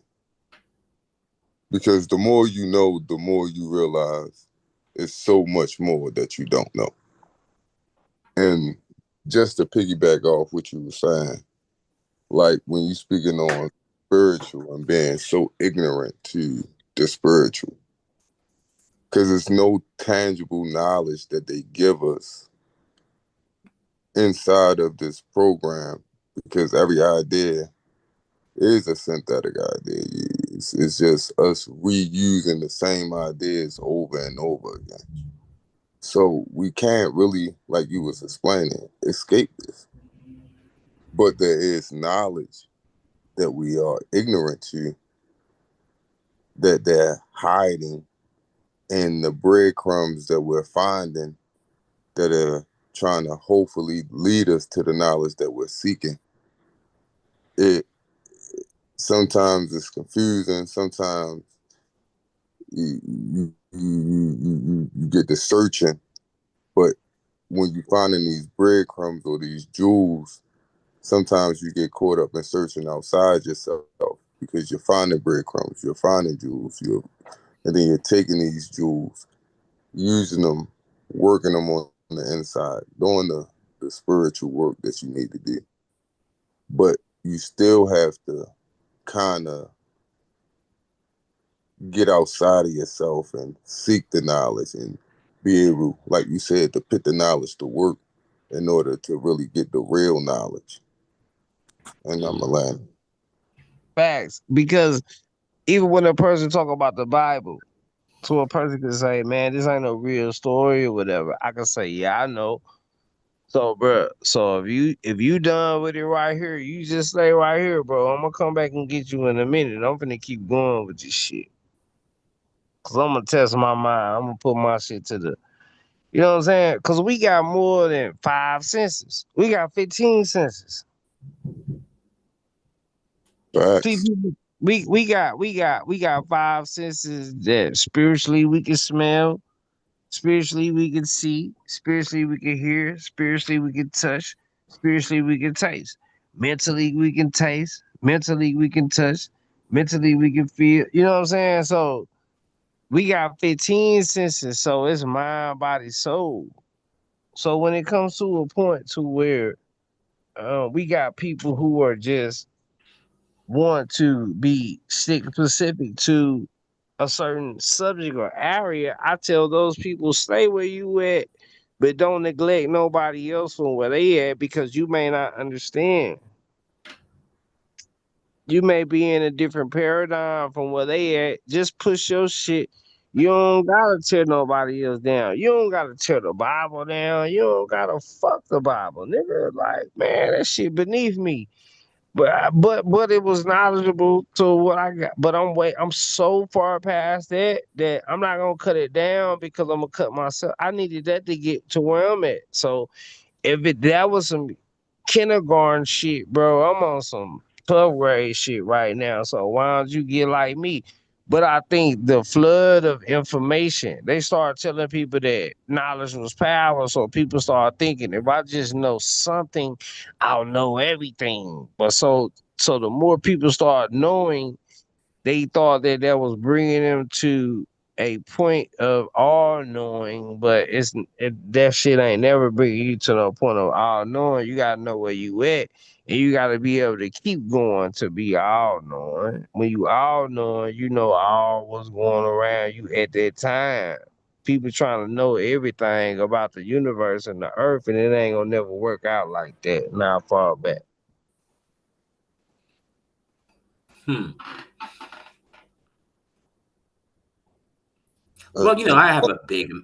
Because the more you know, the more you realize it's so much more that you don't know. And just to piggyback off what you were saying, like when you speaking on spiritual and being so ignorant to the spiritual, because it's no tangible knowledge that they give us inside of this program, because every idea is a synthetic idea. It's just us reusing the same ideas over and over again. So we can't really, like you was explaining, escape this. But there is knowledge that we are ignorant to, that they're hiding in the breadcrumbs that we're finding, that are trying to hopefully lead us to the knowledge that we're seeking. It sometimes it's confusing. Sometimes you get the searching, but when you finding these breadcrumbs or these jewels, sometimes you get caught up in searching outside yourself because you're finding breadcrumbs, you're finding jewels, and then you're taking these jewels, using them, working them on the inside, doing the spiritual work that you need to do. But you still have to kind of get outside of yourself and seek the knowledge and be able, like you said, to put the knowledge to work in order to really get the real knowledge. And I'm a land. Facts. Because even when a person talk about the Bible, So a person can say, "Man, this ain't no real story or whatever." I can say, "Yeah, I know." So, bro, so if you done with it right here, you just stay right here, bro. I'm gonna come back and get you in a minute. I'm finna keep going with this shit, cause I'm gonna test my mind. I'm gonna put my shit to the, you know what I'm saying? Cause we got more than 5 senses. We got 15 senses. See, Facts. we got 5 senses that spiritually we can smell, spiritually we can see, spiritually we can hear, spiritually we can touch, spiritually we can taste, mentally we can taste, mentally we can touch, mentally we can feel. You know what I'm saying? So we got 15 senses. So it's mind, body, soul. So when it comes to a point to where we got people who are just want to be stick specific to a certain subject or area, I tell those people stay where you at, but don't neglect nobody else from where they at because you may not understand. You may be in a different paradigm from where they at. Just push your shit. You don't gotta tear nobody else down. You don't gotta tear the Bible down. You don't gotta fuck the Bible, nigga. Like, man, that shit beneath me. But it was knowledgeable to what I got. But I'm so far past that I'm not gonna cut it down because I'm gonna cut myself. I needed that to get to where I'm at. So if that was some kindergarten shit, bro, I'm on some 12th grade shit right now. So why don't you get like me? But I think the flood of information, they started telling people that knowledge was power. So people start thinking if I just know something, I'll know everything. But so the more people start knowing, they thought that that was bringing them to a point of all knowing, but that shit ain't never bringing you to the point of all knowing. You gotta know where you at, and you gotta be able to keep going to be all knowing. When you all knowing, you know all what's going around you at that time. People trying to know everything about the universe and the earth, and it ain't gonna never work out like that. Not far back. Hmm. Uh, Well, and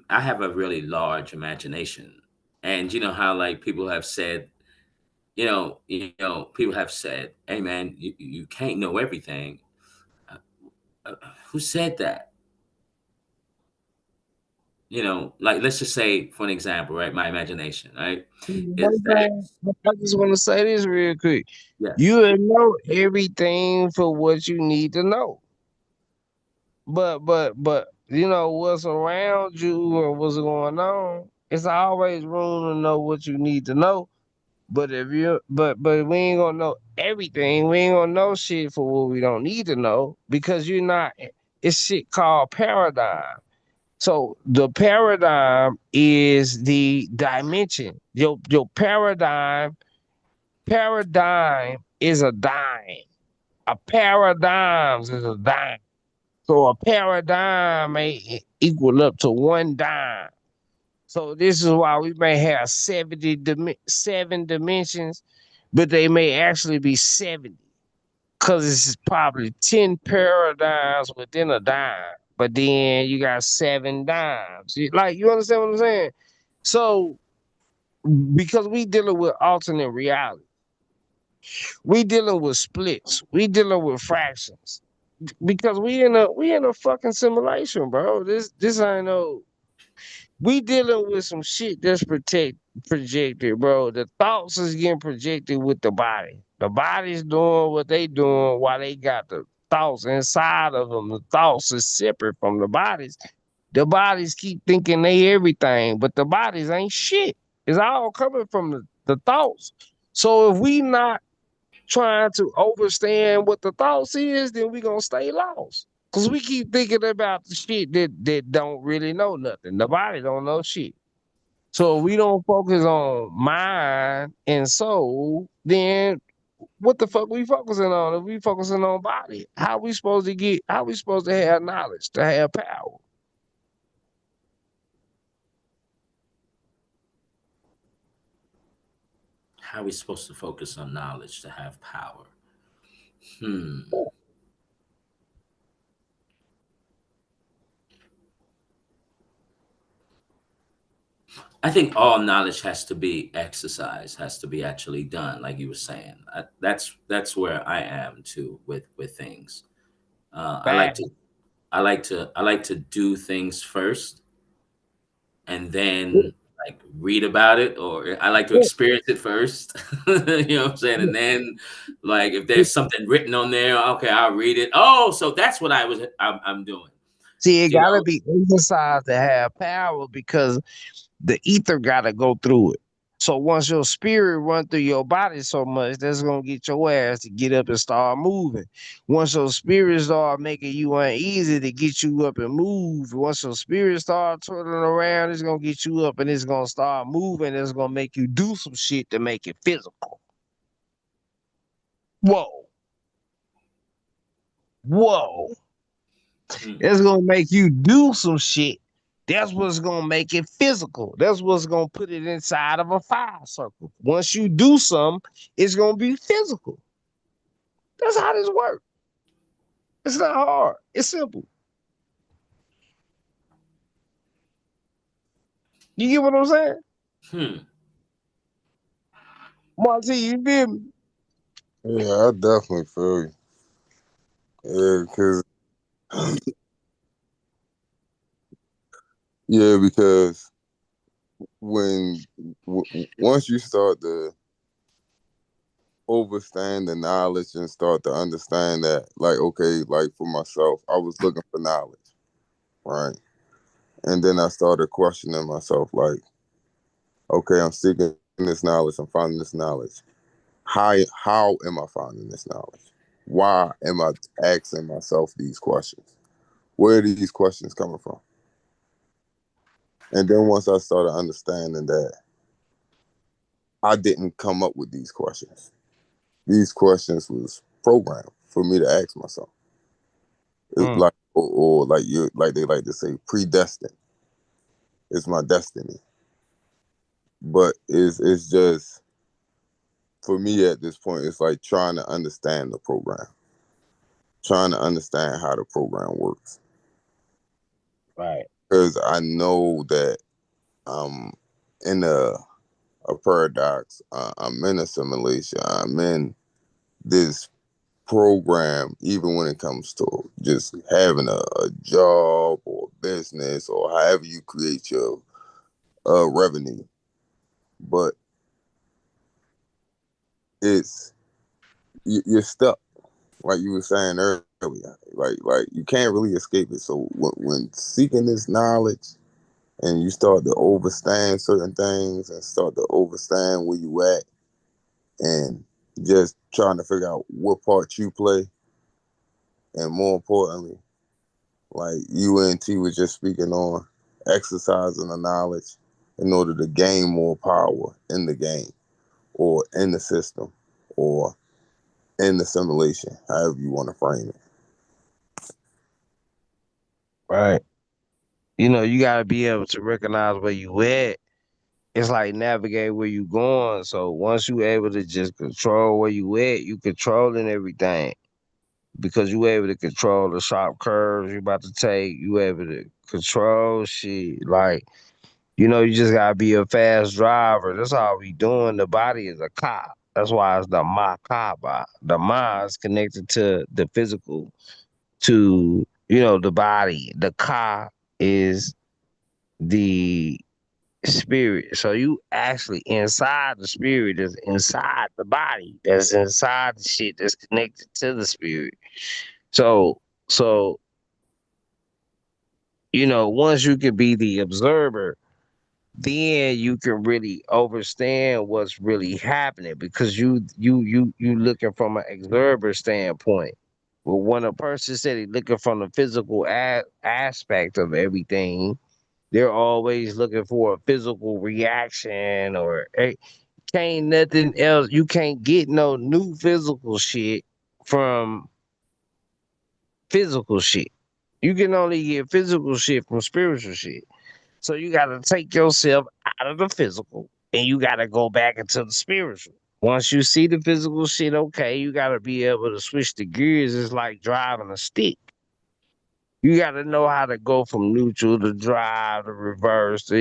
I have a really large imagination, and you know how like people have said, people have said, "Hey, man, you can't know everything." Uh, who said that? Like let's just say, for an example, right? My imagination, right, is that I just want to say this real quick. You yes, will know everything for what you need to know. But you know what's around you and what's going on. It's always room to know what you need to know. But if you but we ain't gonna know everything. We ain't gonna know shit for what we don't need to know because you're not. It's shit called paradigm. So the paradigm is the dimension. Your paradigm is a dime. A paradigm is a dime. So a paradigm may equal up to one dime. So this is why we may have 7 dimensions, but they may actually be 70 because it's probably 10 paradigms within a dime. But then you got 7 dimes. Like, you understand what I'm saying? So because we dealing with alternate reality, we dealing with splits, we dealing with fractions. Because we in a fucking simulation, bro. This ain't no. We dealing with some shit that's projected, bro. The thoughts is getting projected with the body. The body's doing what they doing while they got the thoughts inside of them. The thoughts is separate from the bodies. The bodies keep thinking they everything, but the bodies ain't shit. It's all coming from the thoughts. So if we not trying to understand what the thoughts is, then we gonna stay lost. Cause we keep thinking about the shit that don't really know nothing. The body don't know shit. So if we don't focus on mind and soul, then what the fuck we focusing on? If we focusing on body, how we supposed to have knowledge, to have power? how are we supposed to focus on knowledge to have power? Hmm. I think all knowledge has to be exercised, has to be actually done, like you were saying. That's where I am too with things. I like Fact. to I like to do things first and then like read about it, or I like to experience it first. You know what I'm saying? And then like if there's something written on there, okay, I'll read it. Oh, so that's what I'm doing. See, it You gotta know? be emphasized to have power because the ether gotta go through it. So once your spirit run through your body so much, that's gonna get your ass to get up and start moving. Once your spirit start making you uneasy to get you up and move, once your spirit start turning around, it's gonna get you up and it's gonna start moving. It's gonna make you do some shit to make it physical. Whoa, whoa. Mm, It's gonna make you do some shit. That's what's gonna make it physical. That's what's gonna put it inside of a fire circle. Once you do something, it's gonna be physical. That's how this works. It's not hard. It's simple. You get what I'm saying? hmm. Marty, you feel me? Yeah, I definitely feel you. Yeah, because yeah, because when once you start to overstand the knowledge and start to understand that, like, okay, like for myself, I was looking for knowledge, right? And then I started questioning myself, like, okay, I'm seeking this knowledge, I'm finding this knowledge. How am I finding this knowledge? Why am I asking myself these questions? Where are these questions coming from? And then once I started understanding that I didn't come up with these questions. These questions was programmed for me to ask myself. It, Mm, like or like you like they like to say predestined. It's my destiny. But it's just for me at this point, it's like trying to understand the program. Trying to understand how the program works. right. Because I know that I'm in a paradox. I'm in a simulation. I'm in this program, even when it comes to just having a job or business or however you create your revenue. But it's you're stuck, like you were saying earlier. Like you can't really escape it. So when seeking this knowledge and you start to overstand certain things and start to overstand where you at and just trying to figure out what part you play, and more importantly, like UNT was just speaking on, exercising the knowledge in order to gain more power in the game or in the system or in the simulation, however you want to frame it. Right. You gotta be able to recognize where you at. It's like navigate where you going. So once you able to just control where you at, you controlling everything. Because you able to control the sharp curves you about to take. You able to control shit. Like, you just gotta be a fast driver. That's all we doing. The body is a car. That's why it's the Makaba. The Ma is connected to the physical, to the body. The Ka is the spirit. So you actually inside the spirit that's inside the body. That's inside the shit that's connected to the spirit. So once you can be the observer, then you can really understand what's really happening because you looking from an observer standpoint. Well, when a person said he looking from the physical aspect of everything, they're always looking for a physical reaction or can't nothing else. You can't get no new physical shit from physical shit. You can only get physical shit from spiritual shit. So you got to take yourself out of the physical and you got to go back into the spiritual. Once you see the physical shit, okay, you got to be able to switch the gears. It's like driving a stick. You got to know how to go from neutral to drive to reverse.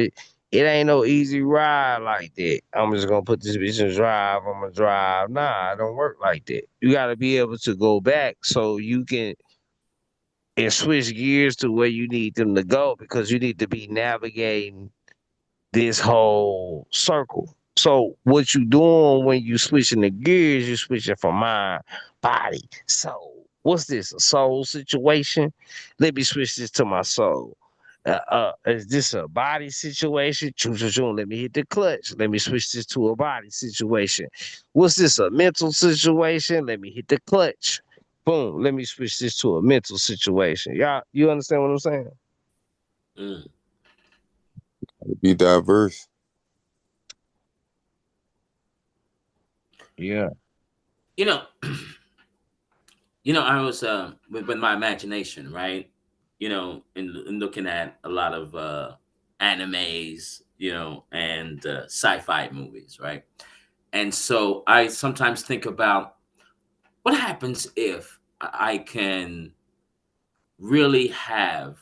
It ain't no easy ride like that. I'm just gonna put this bitch in drive. I'm gonna drive. Nah, it don't work like that. You gotta be able to go back so you can and switch gears to where you need them to go because you need to be navigating this whole circle. So what you doing when you switching the gears, you switching from mind, body, soul. What's this? A soul situation? Let me switch this to my soul. Is this a body situation? Choo, choo, choo. Let me hit the clutch. Let me switch this to a body situation. What's this? A mental situation? Let me hit the clutch. Boom. Let me switch this to a mental situation. Y'all, you understand what I'm saying? Mm. Be diverse. Yeah. You know, I was with my imagination, right? In looking at a lot of animes, and sci-fi movies, right? And so I sometimes think about what happens if I can really have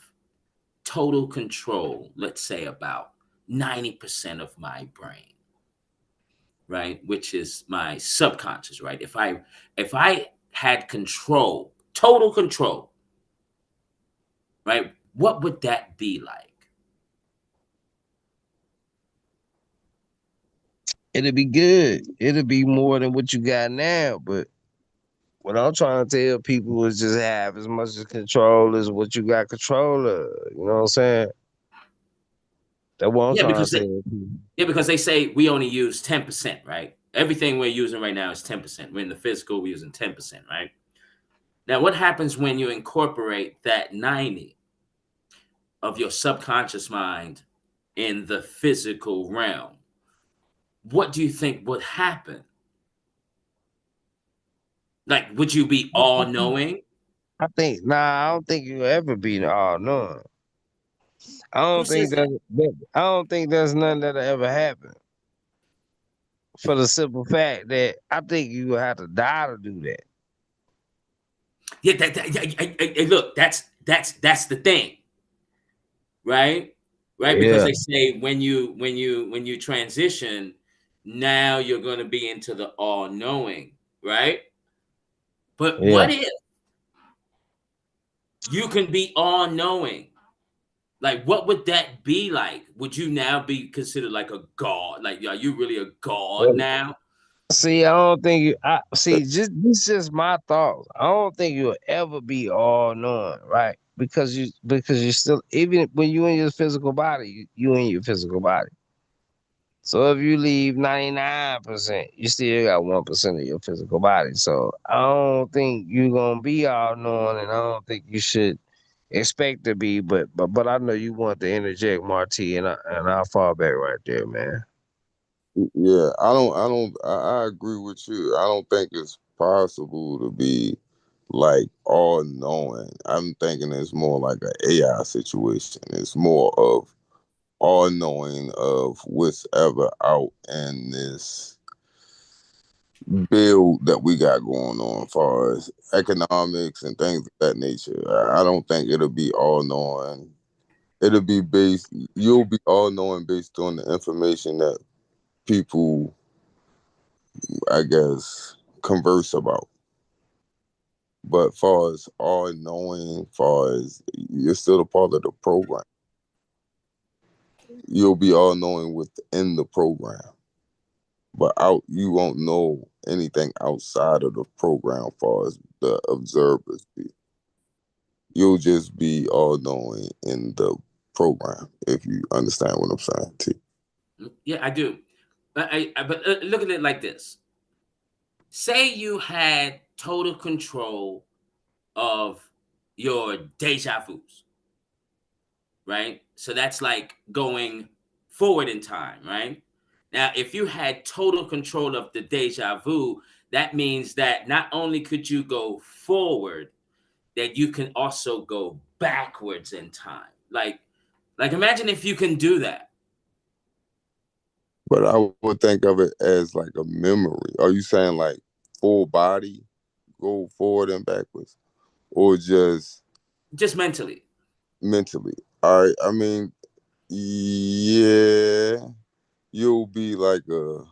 total control, let's say about 90% of my brain, right? Which is my subconscious, right? If I had control, total control, right? What would that be like? It'll be good. It'll be more than what you got now. But what I'm trying to tell people is just have as much as control as what you got control of. You know what I'm saying? That's what I'm Yeah, trying because to they, tell people. yeah, because they say we only use 10%, right? Everything we're using right now is 10%. We're in the physical, we're using 10%, right? Now, what happens when you incorporate that 90 of your subconscious mind in the physical realm? What do you think would happen? Like, would you be all knowing? I don't think you'll ever be all knowing. Who says that? I don't think there's nothing that'll ever happen. For the simple fact that I think you will have to die to do that. Yeah, look, that's the thing, right? Right, because Yeah, they say when you transition, now you're going to be into the all knowing, right? But yeah. what if you can be all knowing? Like, what would that be like? Would you now be considered like a god? Like, are you really a god now? See, I don't think you. I see. Just this is just my thoughts. I don't think you'll ever be all knowing, right? Because you still even when you in your physical body, you in your physical body. So if you leave 99%, you still got 1% of your physical body. So I don't think you're gonna be all knowing, and I don't think you should expect to be. But I know you want to interject, Marty, and I'll fall back right there, man. Yeah, I agree with you. I don't think it's possible to be like all knowing. I'm thinking it's more like an AI situation. It's more of all knowing of what's ever out in this build that we got going on as far as economics and things of that nature. I don't think it'll be all knowing. It'll be based, you'll be all knowing based on the information that people, I guess, converse about. But far as all knowing, far as you're still a part of the program, you'll be all knowing within the program. But out, you won't know anything outside of the program, far as the observers be. You'll just be all knowing in the program, if you understand what I'm saying. T. Yeah, I do. But look at it like this. Say you had total control of your deja vus, right? So that's like going forward in time, right? Now, if you had total control of the deja vu, that means that not only could you go forward, that you can also go backwards in time. Like imagine if you can do that. But I would think of it as like a memory. Are you saying like full body, go forward and backwards, or just Just mentally. mentally? All right. I mean, Yeah, you'll be like a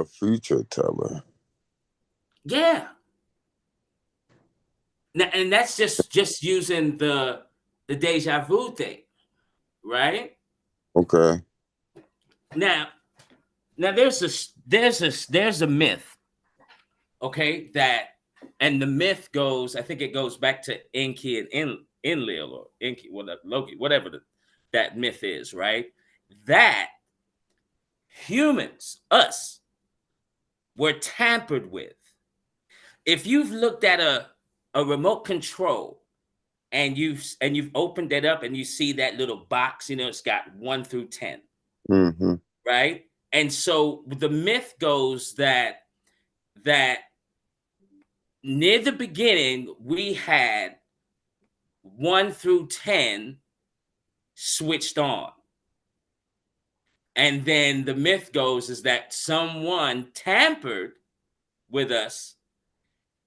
future teller. Yeah. Now, and that's just using the deja vu thing, right? Okay. Now, now there's a myth, okay, that and the myth goes, I think it goes back to Enki and Enlil or Enki, Loki, whatever that myth is, right? That humans, us, were tampered with. If you've looked at a remote control and you've opened it up and you see that little box, it's got 1 through 10, Mm-hmm. right? And so the myth goes that near the beginning we had 1 through 10 switched on. And then the myth goes is that someone tampered with us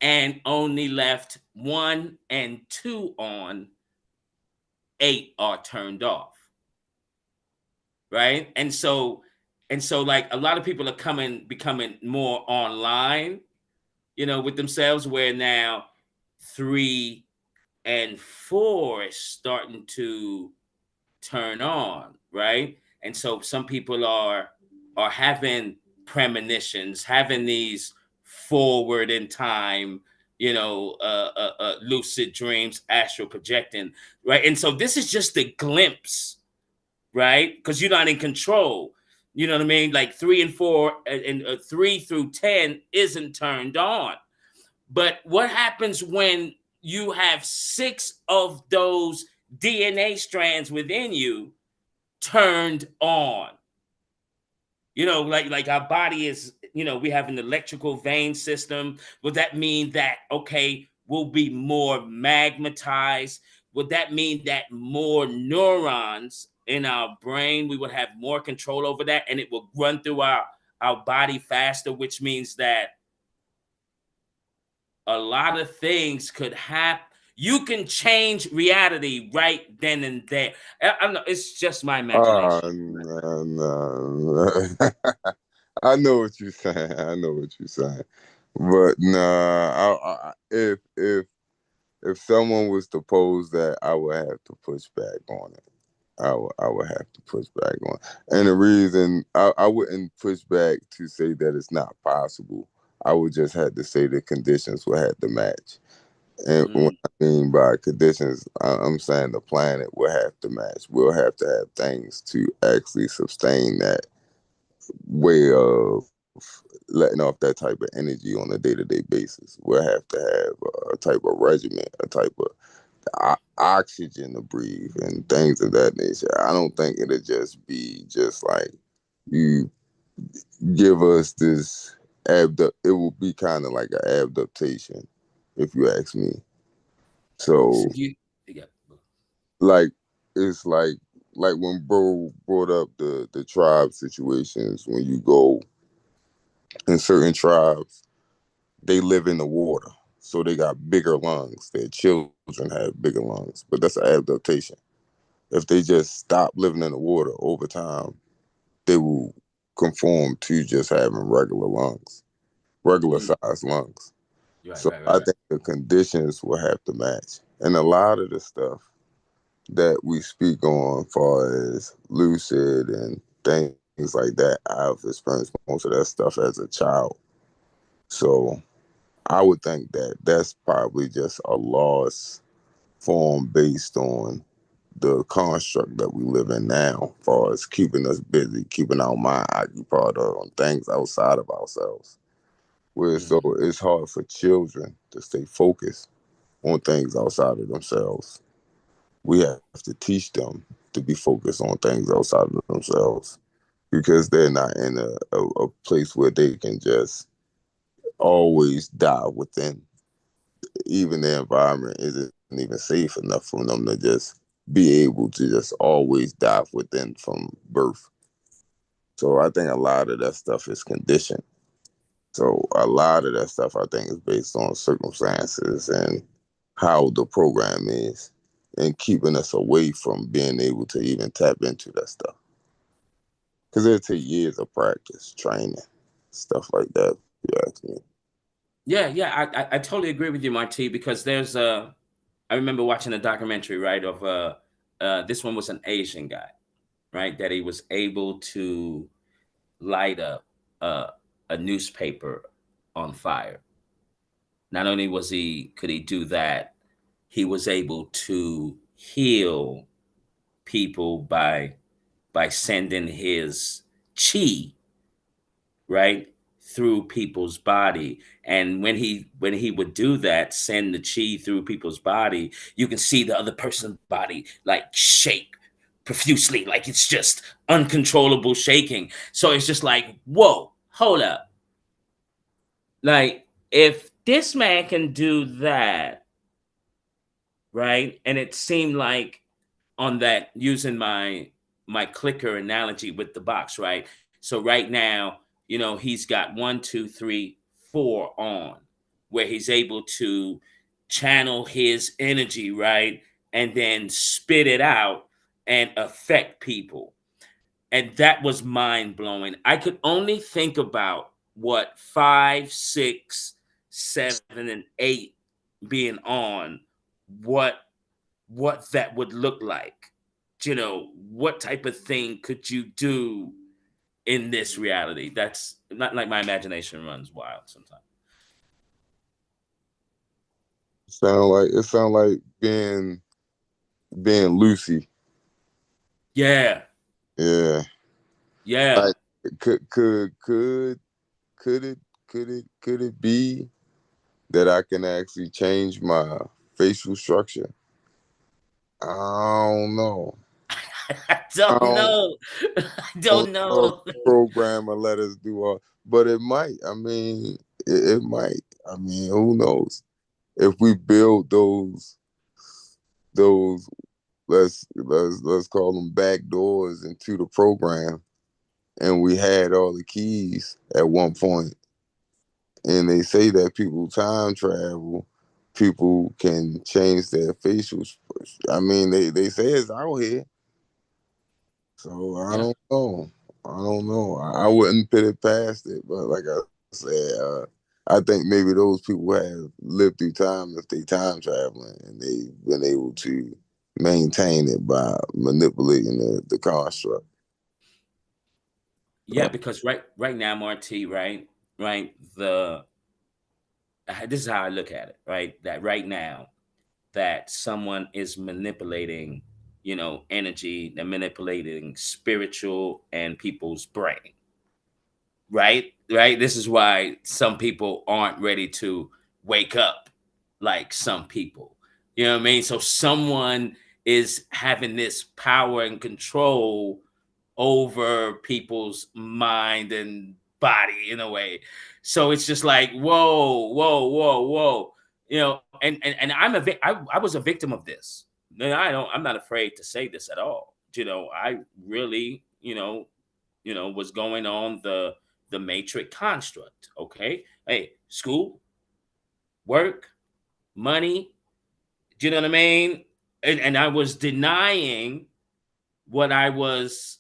and only left 1 and 2 on, 8 are turned off. Right? And so like a lot of people are becoming more online, with themselves, where now 3 and 4 is starting to turn on, right? And so some people are having premonitions, having these forward in time, lucid dreams, astral projecting, right? And so this is just a glimpse, right? Because you're not in control. You know what I mean? Like 3 and 4 and 3 through 10 isn't turned on. But what happens when you have 6 of those DNA strands within you turned on? Like our body is, we have an electrical vein system. Would that mean that, okay, we'll be more magnetized? Would that mean that more neurons in our brain, we would have more control over that and it will run through our body faster, which means that a lot of things could happen. You can change reality right then and there. I know it's just my Ah, imagination. no, no. I know what you're saying. I know what you're saying. But nah, if someone was to pose that, I would have to push back on it. I would have to push back on it. And the reason I wouldn't push back to say that it's not possible. I would just have to say the conditions would have to match. And what Mm, I mean by conditions, I'm saying the planet will have to match. We'll have to have things to actually sustain that way of letting off that type of energy on a day-to-day basis. We'll have to have a type of regimen, a type of oxygen to breathe, and things of that nature. I don't think it'll just be just like you give us this it will be kind of like an adaptation, if you ask me. so So yeah. like it's like when bro brought up the tribe situations, when you go in certain tribes, they live in the water, so they got bigger lungs. Their children have bigger lungs, but that's an adaptation. If they just stop living in the water over time, they will conform to just having regular lungs, regular Mm, size lungs. right, So right, right, I right. think the conditions will have to match. And a lot of the stuff that we speak on, far as lucid and things like that, I've experienced most of that stuff as a child. So I would think that that's probably just a lost form based on the construct that we live in now, as far as keeping us busy, keeping our mind occupied on things outside of ourselves. Where so Mm-hmm. it's hard for children to stay focused on things outside of themselves. We have to teach them to be focused on things outside of themselves because they're not in a place where they can just always dive within. Even the environment isn't even safe enough for them to just be able to just always dive within from birth. So I think a lot of that stuff is conditioned. So a lot of that stuff I think is based on circumstances and how the program is. and keeping us away from being able to even tap into that stuff. Because it'll take years of practice, training, stuff like that. If you ask me. I totally agree with you, Marty, because there's I remember watching a documentary, right, of this one was an Asian guy, right, that he was able to light up uh, a newspaper on fire. Not only was he could he do that, he was able to heal people by sending his chi, right, through people's body. And when he would do that, send the chi through people's body, you can see the other person's body like shake profusely, like it's just uncontrollable shaking. So it's just like, whoa, hold up. Like, if this man can do that, right? And it seemed like, on that, using my clicker analogy with the box, right? So right now, he's got 1, 2, 3, 4 on, where he's able to channel his energy, right? And then spit it out and affect people. And that was mind blowing. I could only think about what 5, 6, 7, and 8 being on, what that would look like. What type of thing could you do in this reality? That's not like, my imagination runs wild sometimes. It sound like being Lucy. Yeah, Yeah. yeah, Like could it be that I can actually change my facial structure? I don't know. I I don't don't, know. I don't don't know if know. the program will let us do all, but it might. I mean, it might. I mean, who knows? If we build those let's call them back doors into the program, and we had all the keys at one point, and they say that people time travel, people can change their facial expression. I mean, they say it's out here. So I Yeah, don't know. I don't know. I wouldn't put it past it, but like I said, I think maybe those people have lived through time if they time traveling and they've been able to maintain it by manipulating the construct. yeah, because right now, Marty, right, the this is how I look at it, right? That right now, that someone is manipulating, energy, they're manipulating spiritual and people's brain, right. This is why some people aren't ready to wake up, like some people, you know what I mean. So someone is having this power and control over people's mind and body in a way. So it's just like, whoa, whoa, whoa, whoa. And I was a victim of this. And I'm not afraid to say this at all. I really, was going on the matrix construct. Okay. Hey, school, work, money, do you know what I mean? And I was denying what I was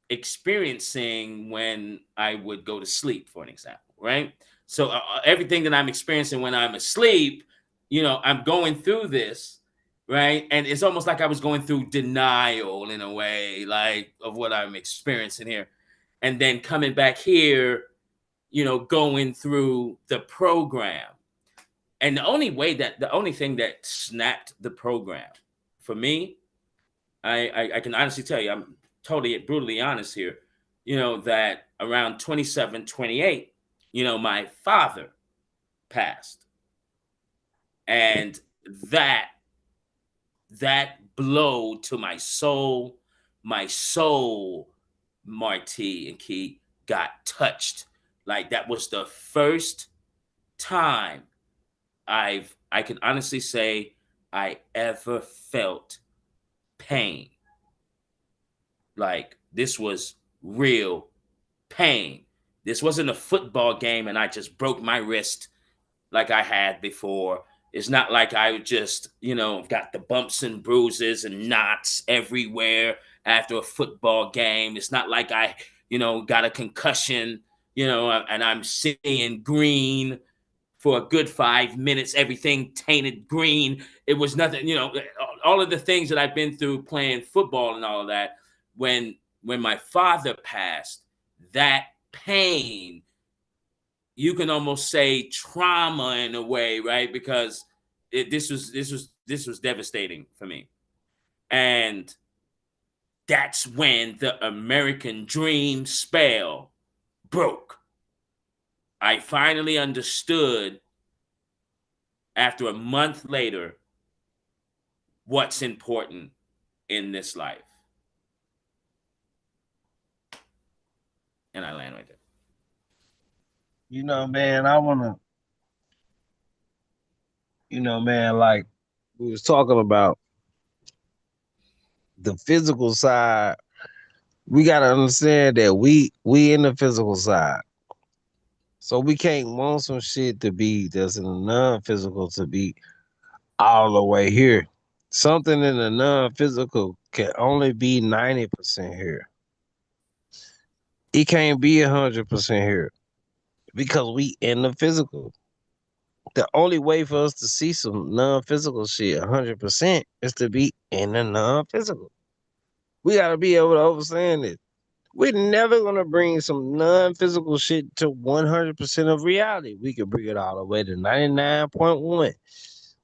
experiencing when I would go to sleep, for an example, right? So everything that I'm experiencing when I'm asleep, I'm going through this, right? And it's almost like I was going through denial in a way, like, of what I'm experiencing here. And then coming back here, going through the program. And the only thing that snapped the program for me, I can honestly tell you, I'm totally brutally honest here, that around 27, 28, my father passed. And that that blow to my soul, Marty and Key, got touched. Like, that was the first time I can honestly say I ever felt pain. Like, this was real pain. This wasn't a football game and I just broke my wrist like I had before. It's not like I just, got the bumps and bruises and knots everywhere after a football game. It's not like I, got a concussion, and I'm seeing green for a good 5 minutes, everything tainted green. It was nothing, all of the things that I've been through playing football and all of that. When my father passed, that pain, you can almost say trauma in a way, right? Because this was devastating for me. And that's when the American dream spell broke. I finally understood after a month later what's important in this life. And I land right there. Man, I wanna, man, like we was talking about the physical side. We gotta understand that we in the physical side. So we can't want some shit to be that's in the non-physical to be all the way here. Something in the non-physical can only be 90% here. It can't be 100% here because we in the physical. The only way for us to see some non-physical shit 100% is to be in the non-physical. We gotta be able to understand it. We're never gonna bring some non-physical shit to 100% of reality. We can bring it all the way to 99.1,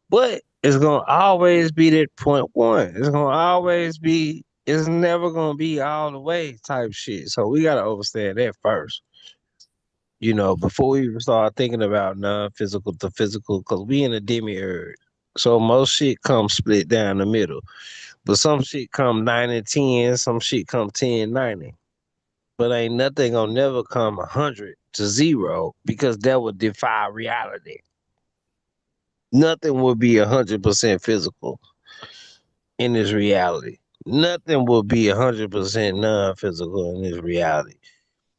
but it's gonna always be that point one. It's gonna always be. It's never gonna be all the way type shit. So we gotta understand that first. Before we even start thinking about non-physical to physical, because we in a demiurge. So most shit comes split down the middle. But some shit come 90-10, some shit come 10-90. But ain't nothing gonna never come 100 to 0 because that would defy reality. Nothing will be 100% physical in this reality. Nothing will be 100% non-physical in this reality.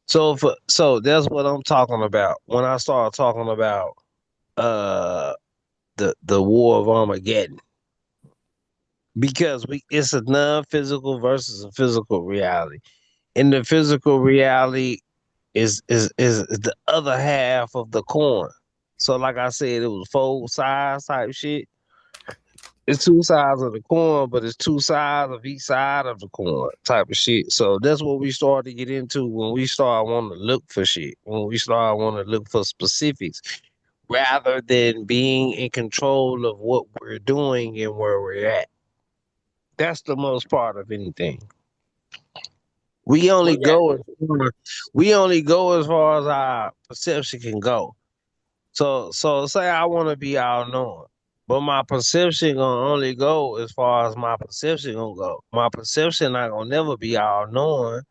So that's what I'm talking about when I start talking about uh the war of Armageddon. Because it's a non-physical versus a physical reality. And the physical reality is the other half of the coin. So like I said, it was four sides type shit. It's two sides of the coin, but it's two sides of each side of the coin type of shit. So that's what we start to get into when we start wanting to look for shit. When we start wanting to look for specifics rather than being in control of what we're doing and where we're at. That's the most part of anything. We Well, only yeah. go as far, we only go as far as our perception can go. So say I want to be all knowing, but my perception gonna only go as far as my perception gonna go. My perception not gonna never be all knowing.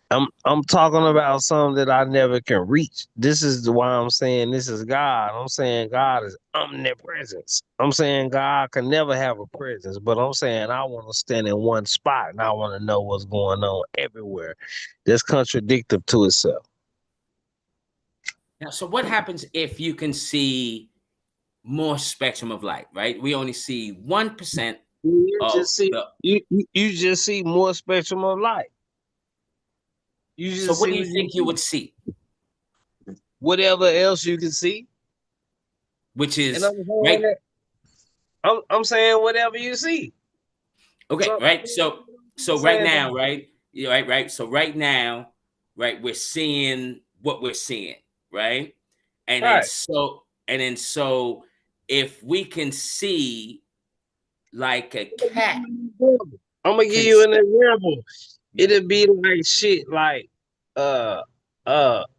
I'm talking about something that I never can reach. This is why I'm saying this is God. I'm saying God is omnipresence. I'm saying God can never have a presence, but I'm saying I want to stand in one spot and I want to know what's going on everywhere. That's contradictory to itself. Now, so what happens if you can see more spectrum of light, right? We only see 1% You of just see the. you just see more spectrum of light. You So just what see do you what you think you see. would see? Whatever else you can see. Which And is I'm saying right. that I'm saying whatever you see. Okay, So right. I'm So right saying now, right? Yeah, right. So right now, right, we're seeing what we're seeing, right? And then right. so and then so if we can see like a cat I'm gonna give can you an see. example. Yeah. It'll be like shit like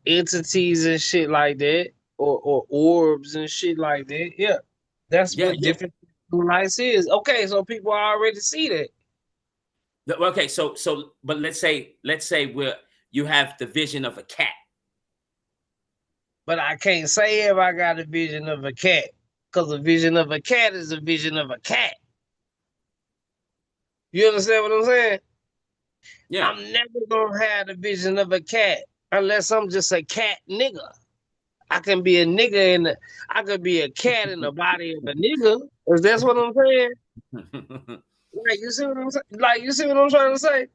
entities and shit like that, or orbs and shit like that. Yeah. That's Yeah, what yeah. different lights is. Okay, so people already see that. Okay, so but let's say we're you have the vision of a cat. But I can't say if I got a vision of a cat. Because a vision of a cat is a vision of a cat. You understand what I'm saying? Yeah. I'm never gonna have the vision of a cat unless I'm just a cat nigga. I can be a nigga I could be a cat in the body of a nigga. Is that's what I'm saying? Like you see what I'm saying? Like you see what I'm trying to say?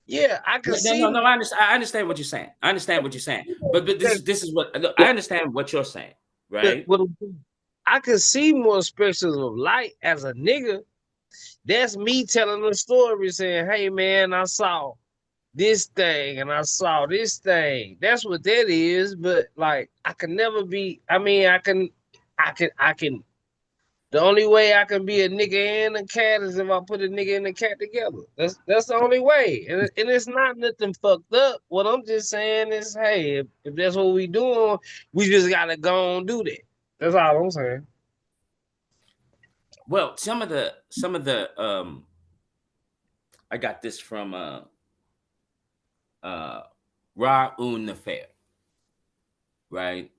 Yeah, I can No, see. no, no. I understand what you're saying. I understand what you're saying. But this is what look, I understand what you're saying, right? I can see more spectrum of light as a nigga. That's me telling a story saying, hey man, I saw this thing and I saw this thing. That's what that is. But like I can never be, I mean, I can the only way I can be a nigga and a cat is if I put a nigga and a cat together. That's the only way. And it's not nothing fucked up. What I'm just saying is, hey, if that's what we doing, we just gotta go and do that. That's all I'm saying. Well, some of the I got this from Ra Un Nafair, right?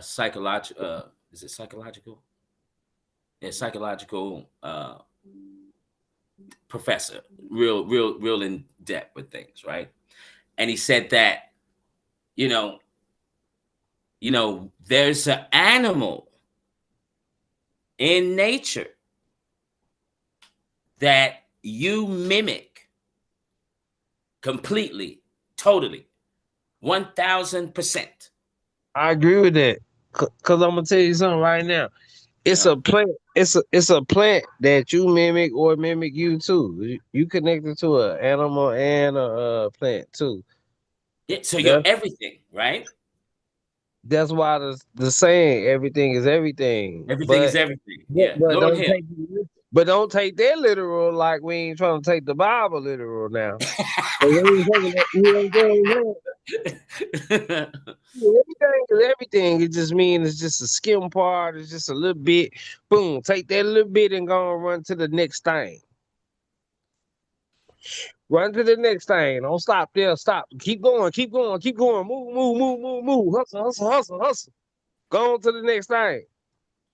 Psychological is it psychological? Yeah, psychological professor, real in depth with things, right? And he said that, you know, there's an animal in nature that you mimic completely, totally, 1000%. I agree with that. Cause I'm gonna tell you something right now. It's Yeah. a plant. It's a plant that you mimic or mimic you too. You connected to an animal and a plant too. Yeah, so you're That's everything, right? that's why the saying everything is everything. Everything is everything. But, Yeah. but Lord don't help. take but don't take that literal like we ain't trying to take the Bible literal now. But we ain't taking that, you know what I'm saying? Everything is everything. It just means it's just a skim part. It's just a little bit. Boom. Take that little bit and go and run to the next thing. Run to the next thing. Don't stop there. Stop. Keep going. Keep going. Keep going. Move, move, move, move, move. Hustle, hustle, hustle, hustle. Go on to the next thing.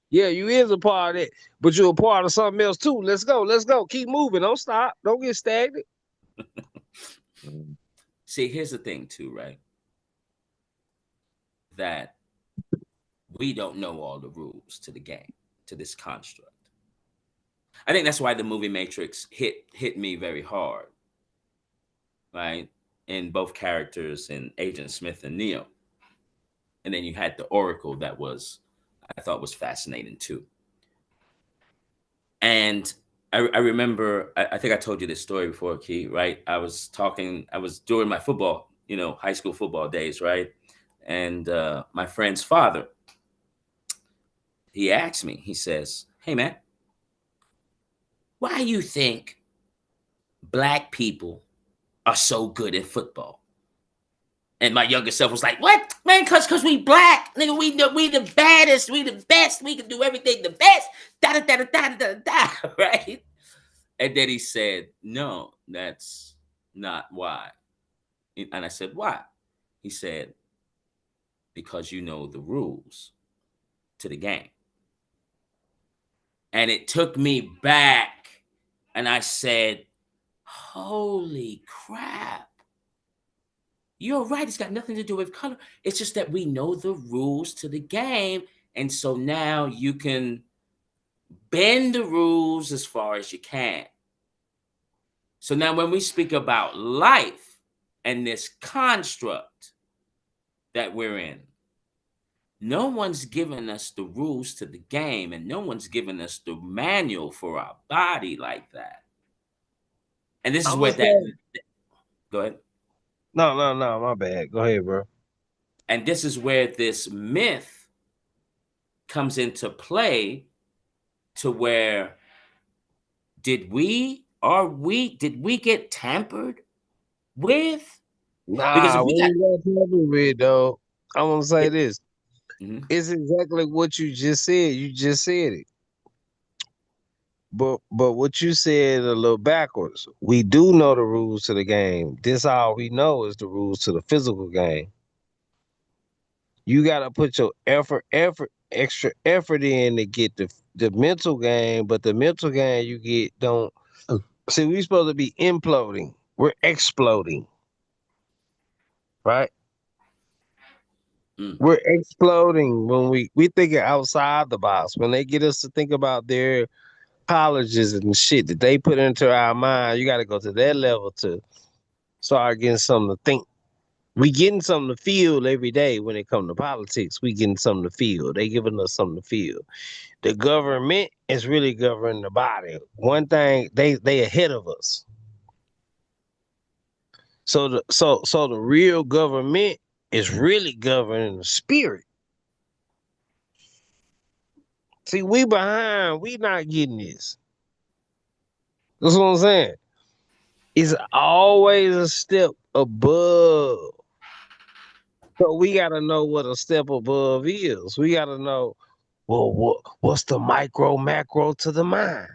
Yeah, you is a part of it, but you're a part of something else too. Let's go. Let's go. Keep moving. Don't stop. Don't get stagnant. See, here's the thing, too, right? That we don't know all the rules to the game, to this construct. I think that's why the movie Matrix hit me very hard, right? In both characters, in Agent Smith and Neo. And then you had the Oracle that I thought was fascinating too. And I remember, I think I told you this story before, Key, right? I was during my football, high school football days, right? And my friend's father, he asked me, he says, hey man, why do you think black people are so good at football? And my younger self was like, what? Man, cause we black. Nigga, we the baddest, we the best, we can do everything the best. Da da da da da da da, right? And then he said, no, that's not why. And I said, why? He said, because you know the rules to the game. And it took me back. And I said, holy crap. You're right. It's got nothing to do with color. It's just that we know the rules to the game. And so now you can bend the rules as far as you can. So now when we speak about life and this construct that we're in, no one's given us the rules to the game, and no one's given us the manual for our body like that. And this is I'm where gonna say go ahead. no, my bad. Go ahead, bro. And this is where this myth comes into play, to where did we get tampered with? Because Nah, if we we got ain't got time to read though. I want to say it, this. mhm. It's exactly what you just said. You just said it. But what you said a little backwards. We do know the rules to the game. This all we know is the rules to the physical game. You gotta put your extra effort in to get the mental game, but the mental game you get don't see we supposed to be imploding. We're exploding, right? We're exploding when we thinking outside the box. When they get us to think about their colleges and shit that they put into our mind, you got to go to that level to start getting something to think. We getting something to feel every day when it comes to politics. We getting something to feel. They giving us something to feel. The government is really governing the body. One thing they ahead of us. So the real government is really governing the spirit. See, we behind. We not getting this. That's what I'm saying. It's always a step above. So we gotta know what a step above is. We gotta know, well, what's the micro macro to the mind?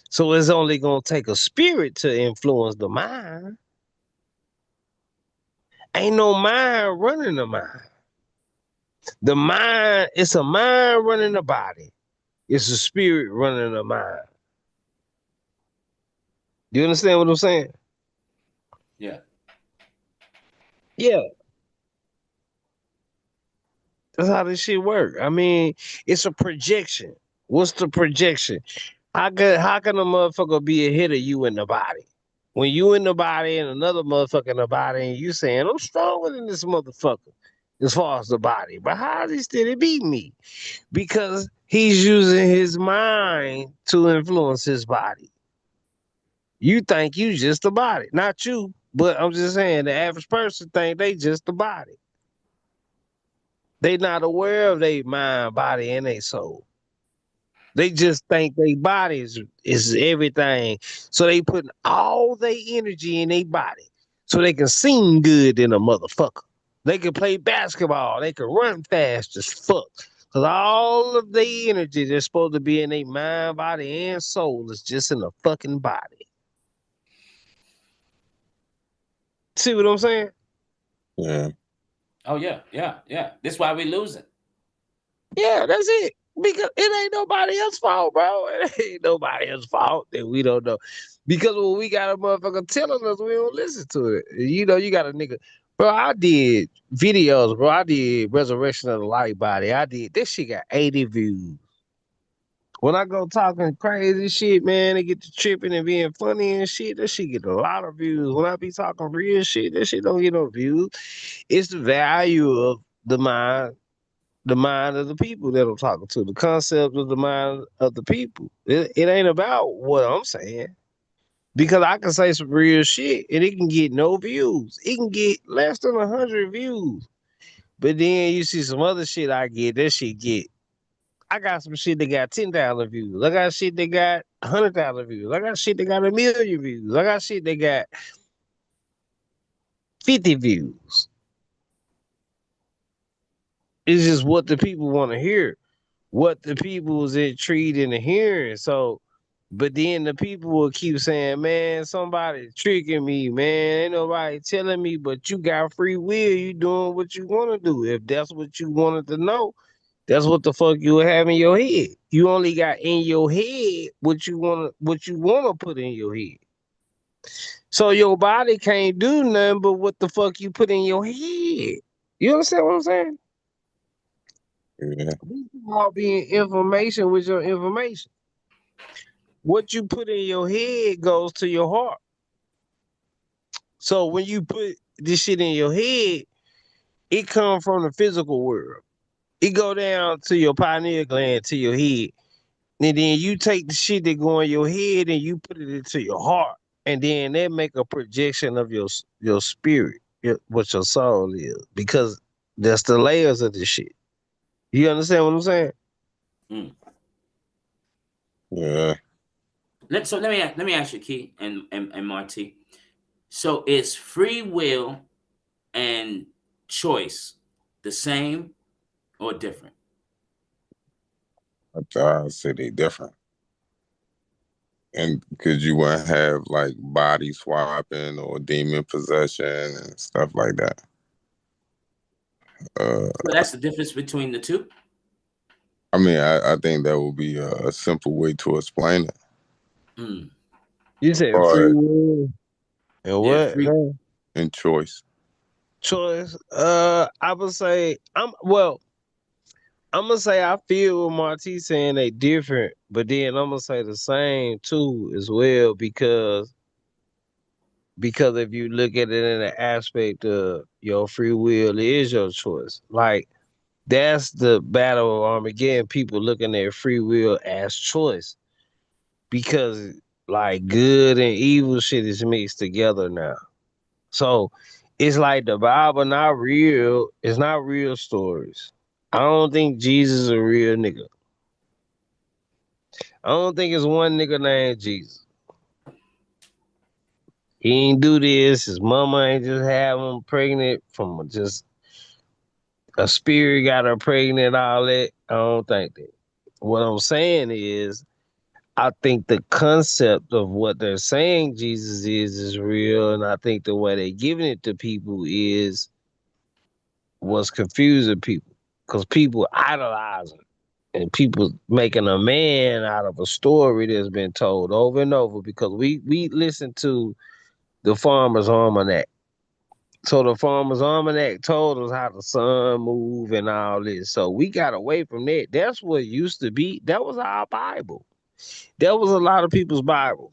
So it's only gonna take a spirit to influence the mind. Ain't no mind running the mind. The mind, it's a mind running the body. It's a spirit running the mind. Do you understand what I'm saying? Yeah. Yeah. That's how this shit work. I mean, it's a projection. What's the projection? How can a motherfucker be ahead of you in the body? When you in the body and another motherfucker in the body and you saying, I'm stronger than this motherfucker as far as the body. But how is he still beat me? Because he's using his mind to influence his body. You think you just the body. Not you, but I'm just saying the average person think they just the body. They not aware of their mind, body, and their soul. They just think their bodies is everything. So they put all their energy in their body so they can sing good in a motherfucker. They can play basketball. They can run fast as fuck. Because all of their energy that's supposed to be in their mind, body, and soul is just in the fucking body. See what I'm saying? Yeah. Oh yeah, yeah, yeah. That's why we losing. Yeah, that's it. Because it ain't nobody else's fault, bro. It ain't nobody else's fault that we don't know. Because when we got a motherfucker telling us, we don't listen to it. You know, you got a nigga. Bro, I did videos, bro. I did Resurrection of the Light Body. I did. This shit got 80 views. When I go talking crazy shit, man, they get to tripping and being funny and shit, that shit get a lot of views. When I be talking real shit, that shit don't get no views. It's the value of the mind of the people that I'm talking to, the concept of the mind of the people. It ain't about what I'm saying. Because I can say some real shit and it can get no views. It can get less than 100 views. But then you see some other shit I get, that shit get. I got some shit that got 10,000 views. I got shit that got 100,000 views. I got shit that got 1,000,000 views. I got shit that got 50 views. It's just what the people want to hear, what the people is intrigued in hearing. So, but then the people will keep saying, man, somebody tricking me, man. Ain't nobody telling me, but you got free will. You doing what you want to do. If that's what you wanted to know, that's what the fuck you have in your head. You only got in your head what you wanna put in your head. So your body can't do nothing but what the fuck you put in your head. You understand what I'm saying? Yeah. These all being information with your information. What you put in your head goes to your heart. So when you put this shit in your head, it comes from the physical world. It go down to your pineal gland, to your head. And then you take the shit that go in your head and you put it into your heart. And then that make a projection of your spirit, what your soul is. Because that's the layers of this shit. You understand what I'm saying? Mm. Yeah. Let me ask you, Key and Marty. So is free will and choice the same or different? I say they different. And because you wouldn't have like body swapping or demon possession and stuff like that. So that's the difference between the two. I mean, I think that would be a simple way to explain it. Mm. You said free Or will and Yeah, what? free. in choice. Choice. I would say I'm gonna say I feel what Marty saying they different, but then I'm gonna say the same too as well because if you look at it in the aspect of your free will is your choice. Like that's the battle of Armageddon. People looking at free will as choice because like good and evil shit is mixed together now. So it's like the Bible not real. It's not real stories. I don't think Jesus is a real nigga. I don't think it's one nigga named Jesus. He ain't do this. His mama ain't just have him pregnant from just a spirit got her pregnant, all that. I don't think that. What I'm saying is, I think the concept of what they're saying Jesus is real, and I think the way they're giving it to people is what's confusing people, because people idolize him, and people making a man out of a story that's been told over and over. Because we listen to the Farmer's Almanac. So the Farmer's Almanac told us how the sun move and all this. So we got away from that. That's what used to be. That was our Bible. That was a lot of people's Bible.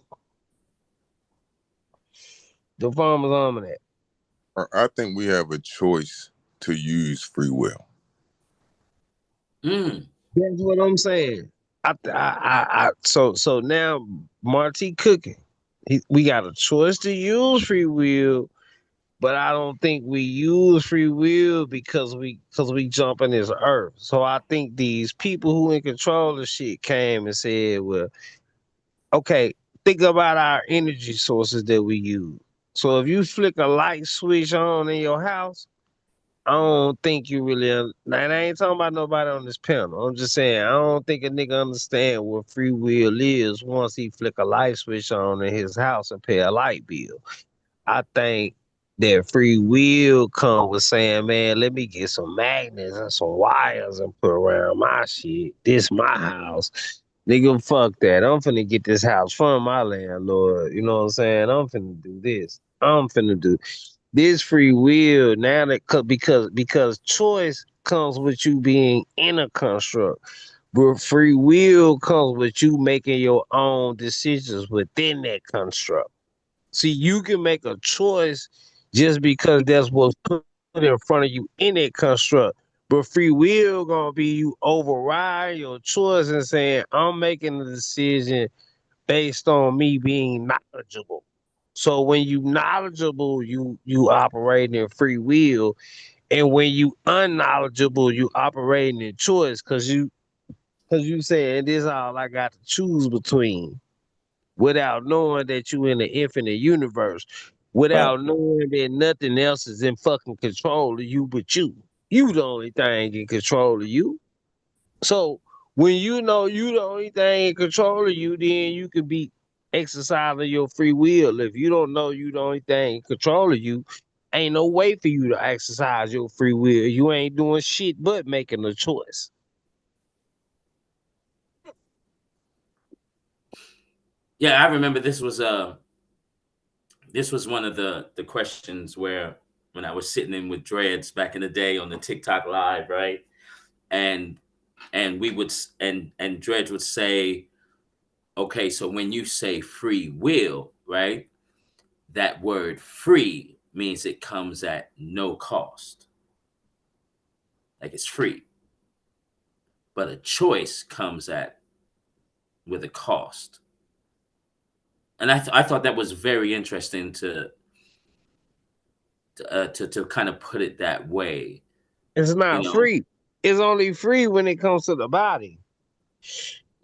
The Farmer's Almanac. I think we have a choice to use free will. Mm. That's what I'm saying. So now Marty cooking. We got a choice to use free will, but I don't think we use free will because we jump in this earth. So I think these people who in control of shit came and said, well, okay, think about our energy sources that we use. So if you flick a light switch on in your house, I don't think you really. Now, I ain't talking about nobody on this panel. I'm just saying I don't think a nigga understand what free will is once he flick a light switch on in his house and pay a light bill. I think that free will come with saying, man, let me get some magnets and some wires and put around my shit. This my house. Nigga, fuck that. I'm finna get this house from my landlord. You know what I'm saying? I'm finna do this. I'm finna do this free will now that because choice comes with you being in a construct. But free will comes with you making your own decisions within that construct. See, you can make a choice just because that's what's put in front of you in that construct. But free will gonna be you override your choice and saying, I'm making a decision based on me being knowledgeable. So when you knowledgeable, you operating in free will. And when you unknowledgeable, you operating in choice because you saying this all I got to choose between without knowing that you in the infinite universe, without knowing that nothing else is in fucking control of you but you. You the only thing in control of you. So when you know you the only thing in control of you, then you can be exercising your free will. If you don't know you the only thing in control of you, ain't no way for you to exercise your free will. You ain't doing shit but making a choice. Yeah, I remember this was one of the questions where when I was sitting in with Dreads back in the day on the TikTok live, right? And we would and Dredge would say, okay, so when you say free will, right? That word free means it comes at no cost. Like it's free. But a choice comes at with a cost. And I thought that was very interesting to kind of put it that way, It's you not know. free. It's only free when it comes to the body.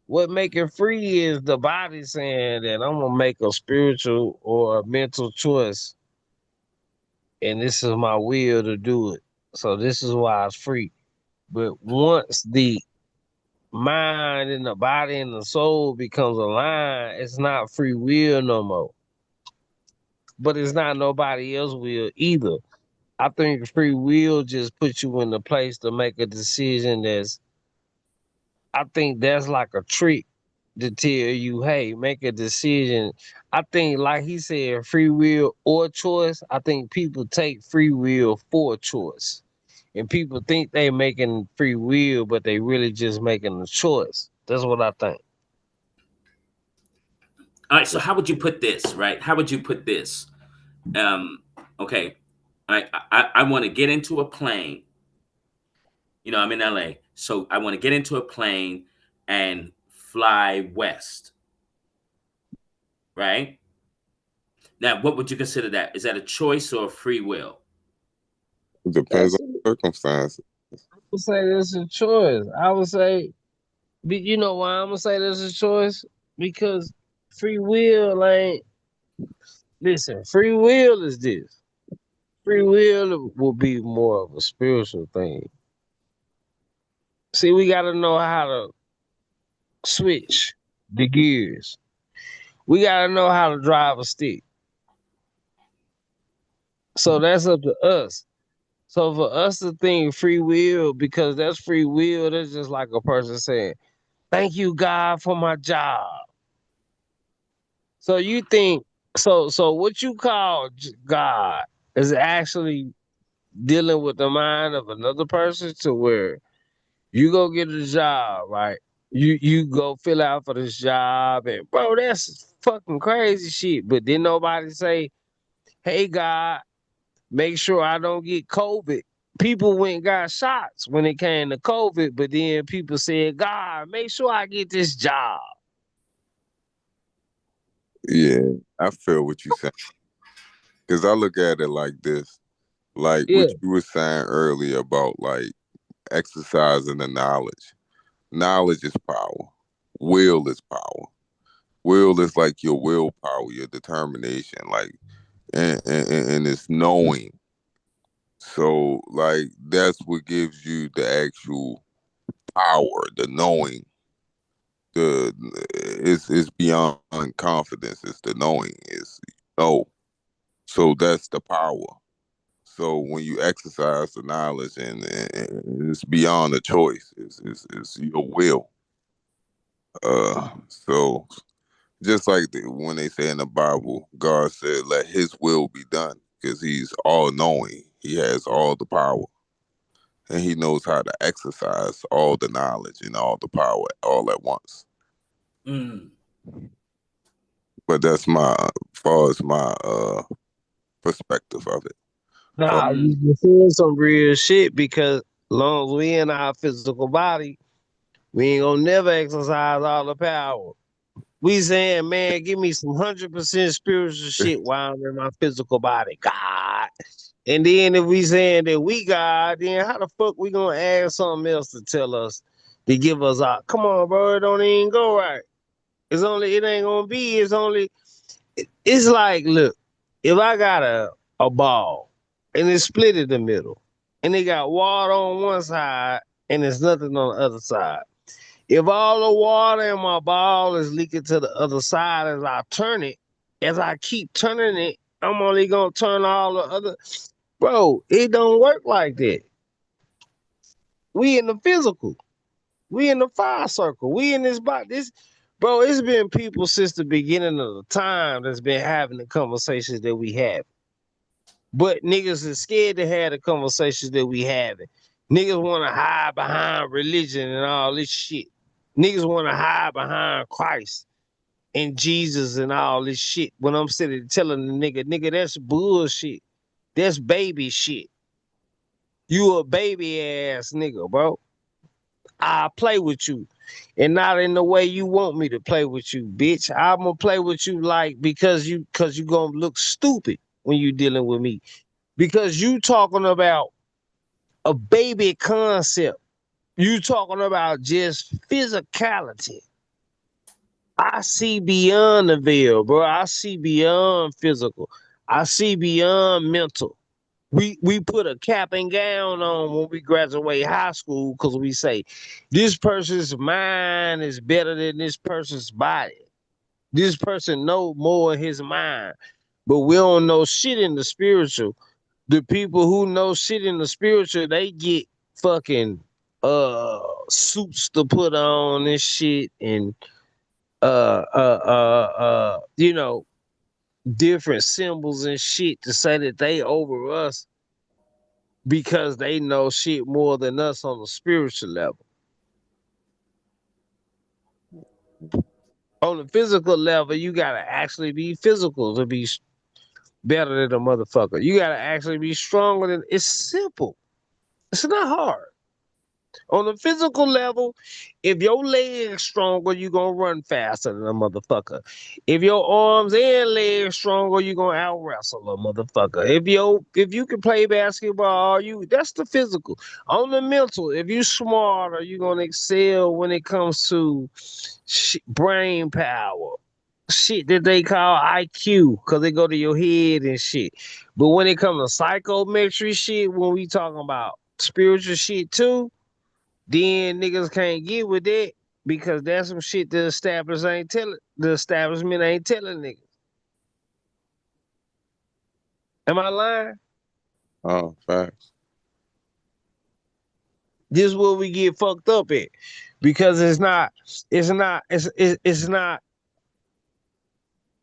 What make it free is the body saying that I'm gonna make a spiritual or a mental choice, and this is my will to do it. So this is why it's free. But once the mind and the body and the soul becomes aligned, it's not free will no more. But it's not nobody else will either. I think free will just puts you in the place to make a decision I think that's like a trick. to tell you, hey, make a decision. I think, like he said, free will or choice. I think people take free will for choice. And people think they making free will, but they really just making a choice. That's what I think. All right. So how would you put this? Right? How would you put this? Um. Okay. I want to get into a plane. I'm in LA, so I want to get into a plane and fly west. Right now, what would you consider that? Is that a choice or a free will? It depends That's on it. circumstances. I would say it's a choice. I would say, you know why I'm gonna say this is a choice? Because free will ain't. Listen, free will is this. Free will be more of a spiritual thing. See, we got to know how to switch the gears. We got to know how to drive a stick. So that's up to us. So for us to think free will, because that's free will, that's just like a person saying, "Thank you, God, for my job." So you think so what you call God is actually dealing with the mind of another person to where you go get a job, right? You go fill out for this job, and bro, that's fucking crazy shit. But then nobody say, "Hey God, make sure I don't get COVID." People went and got shots when it came to COVID, but then people said, "God, make sure I get this job." Yeah, I feel what you're saying. Because I look at it like this, like Yeah, what you were saying earlier about like exercising the knowledge. Knowledge is power. Will is power. Will is like your willpower, your determination, like, and it's knowing. So, like, that's what gives you the actual power, the knowing. The it's beyond confidence. It's the knowing. It's know. So that's the power. So when you exercise the knowledge, and it's beyond a choice, it's your will. So just like when they say in the Bible, God said, "Let His will be done," because He's all knowing. He has all the power, and He knows how to exercise all the knowledge and all the power all at once. Mm. But that's my, far as my perspective of it. For nah, Mm. you saying some real shit because long as we in our physical body, we ain't gonna never exercise all the power. We saying, man, give me some 100% spiritual shit while I'm in my physical body. God. And then if we saying that we God, then how the fuck we gonna add something else to tell us to give us out? Come on, bro, it don't even go right. It ain't gonna be, it's like, look, if I got a ball and it's split in the middle and it got water on one side and there's nothing on the other side. If all the water in my ball is leaking to the other side as I turn it, as I keep turning it, I'm only gonna turn all the other. Bro, it don't work like that. We in the physical. We in the fire circle. We in this body. Bro, it's been people since the beginning of the time that's been having the conversations that we have. But niggas is scared to have the conversations that we having. Niggas want to hide behind religion and all this shit. Niggas want to hide behind Christ and Jesus and all this shit. When I'm sitting telling the nigga, that's bullshit. That's baby shit. You a baby ass nigga, bro. I play with you. And not in the way you want me to play with you, bitch. I'm gonna play with you like because you gonna look stupid when you dealing with me. Because you talking about a baby concept. You talking about just physicality. I see beyond the veil, bro. I see beyond physical. I see beyond mental. We put a cap and gown on when we graduate high school because we say this person's mind is better than this person's body. This person know more in his mind, but we don't know shit in the spiritual. The people who know shit in the spiritual, they get fucking suits to put on and shit, and you know, different symbols and shit to say that they over us because they know shit more than us on the spiritual level. On the physical level, you gotta actually be physical to be better than a motherfucker. You gotta actually be stronger than. It's simple. It's not hard. On the physical level, if your legs stronger, you gonna run faster than a motherfucker. If your arms and legs stronger, you gonna out wrestle a motherfucker. If you can play basketball, you that's the physical. On the mental, if you smarter, you gonna excel when it comes to brain power. Shit that they call IQ, cause they go to your head and shit. But when it comes to psychometry shit, when we talking about spiritual shit too, then niggas can't get with that because that's some shit the establishment ain't telling niggas. Am I lying? Oh, facts. This is where we get fucked up at. Because it's not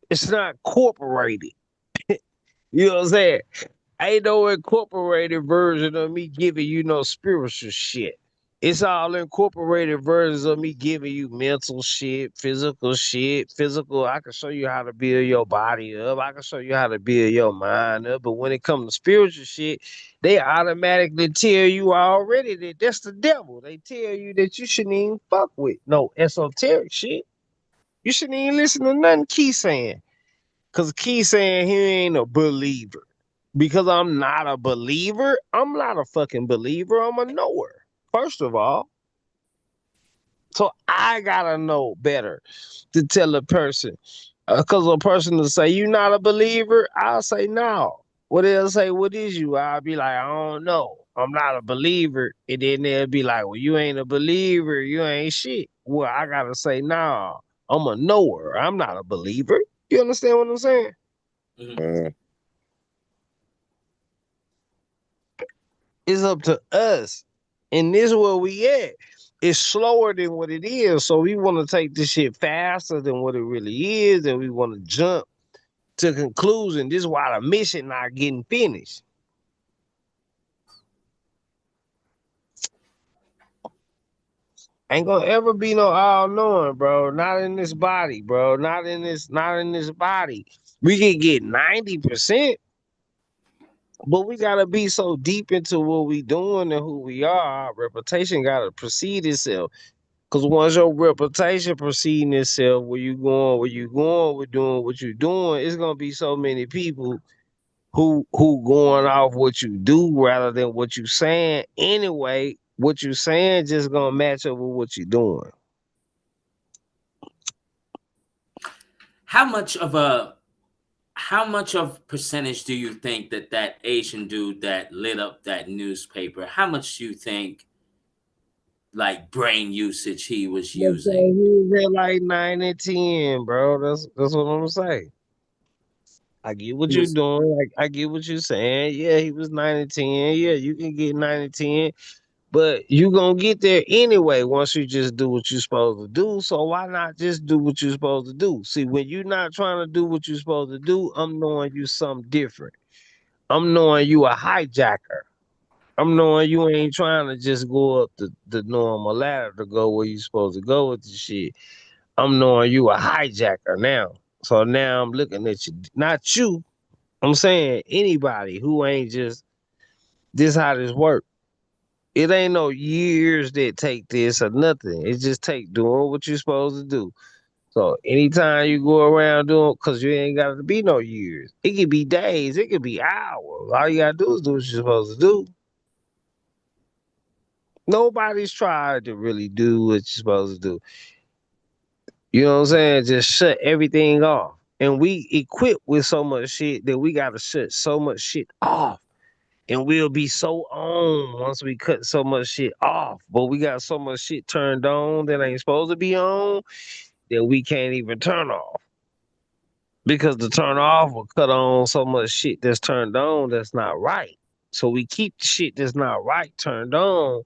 incorporated. You know what I'm saying? Ain't no incorporated version of me giving you no spiritual shit. It's all incorporated versions of me giving you mental shit, physical shit. Physical, I can show you how to build your body up. I can show you how to build your mind up. But when it comes to spiritual shit, they automatically tell you already that that's the devil. They tell you that you shouldn't even fuck with no esoteric shit. You shouldn't even listen to nothing Key saying. Because Key saying he ain't a believer. Because I'm not a believer, I'm not a fucking believer. I'm a knower, first of all. So I gotta know better to tell a person. Because a person will say, you not a believer? I'll say, no. What they'll say, what is you? I'll be like, I don't know. I'm not a believer. And then they'll be like, well, you ain't a believer. You ain't shit. Well, I gotta say, nah, I'm a knower. I'm not a believer. You understand what I'm saying? Mm-hmm. It's up to us. And this is where we at. It's slower than what it is. So we want to take this shit faster than what it really is. And we want to jump to conclusion. This is why the mission not getting finished. Ain't gonna ever be no all knowing, bro. Not in this body, bro. Not in this body. We can get 90%, but we gotta be so deep into what we doing and who we are. Our reputation gotta precede itself. Cause once your reputation preceding itself, where you going, with doing what you doing, it's gonna be so many people who going off what you do rather than what you saying. Anyway, what you saying just gonna match up with what you doing. How much of percentage do you think that Asian dude that lit up that newspaper? How much do you think like brain usage he was Let's say using? he was at like 9 and 10, bro. That's what I'm gonna say. I get what He you're was doing. I get what you're saying. Yeah, he was 9 and 10. Yeah, you can get 9 and 10. But you gonna get there anyway once you just do what you're supposed to do. So why not just do what you're supposed to do? See, when you're not trying to do what you're supposed to do, I'm knowing you something different. I'm knowing you a hijacker. I'm knowing you ain't trying to just go up the normal ladder to go where you supposed to go with the shit. I'm knowing you a hijacker now. So now I'm looking at you, not you. I'm saying anybody who ain't just this how this work. It ain't no years that take this or nothing. It just take doing what you're supposed to do. So anytime you go around doing, cause you ain't got to be no years. It could be days. It could be hours. All you gotta do is do what you're supposed to do. Nobody's tried to really do what you're supposed to do. You know what I'm saying? Just shut everything off. And we equipped with so much shit that we gotta shut so much shit off. And we'll be so on once we cut so much shit off. But we got so much shit turned on that ain't supposed to be on that we can't even turn off. Because to turn off will cut on so much shit that's turned on that's not right. So we keep the shit that's not right turned on,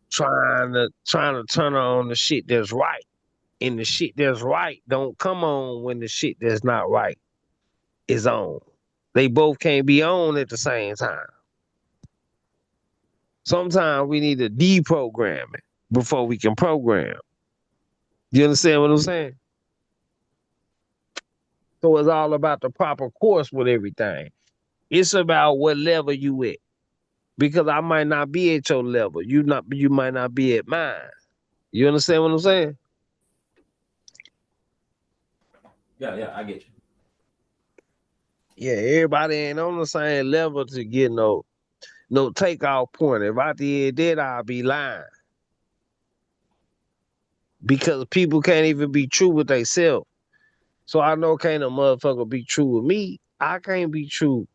trying to turn on the shit that's right. And the shit that's right don't come on when the shit that's not right is on. They both can't be on at the same time. Sometimes we need to deprogram it before we can program. You understand what I'm saying? So it's all about the proper course with everything. It's about what level you at. Because I might not be at your level. You might not be at mine. You understand what I'm saying? Yeah, I get you. Yeah, everybody ain't on the same level to get no takeoff point. If I did that, I'll be lying. Because people can't even be true with themselves. So I know can't a motherfucker be true with me. I can't be true.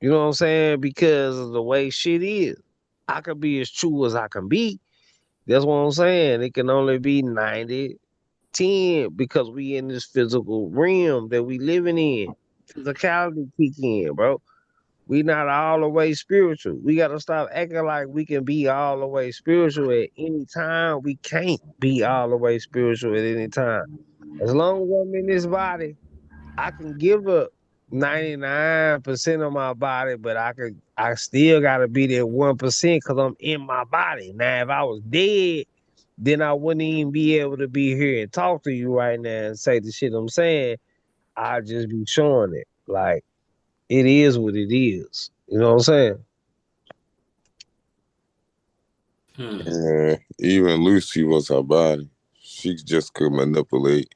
You know what I'm saying? Because of the way shit is. I can be as true as I can be. That's what I'm saying. It can only be 90-10 because we in this physical realm that we living in. Physicality kick in, bro. We not all the way spiritual. We gotta stop acting like we can be all the way spiritual at any time. We can't be all the way spiritual at any time. As long as I'm in this body, I can give up 99% of my body, but I still gotta be there 1% because I'm in my body. Now, if I was dead, then I wouldn't even be able to be here and talk to you right now and say the shit I'm saying. I'd just be showing it. Like it is what it is. You know what I'm saying? Hmm. Yeah, even Lucy was her body. She just could manipulate.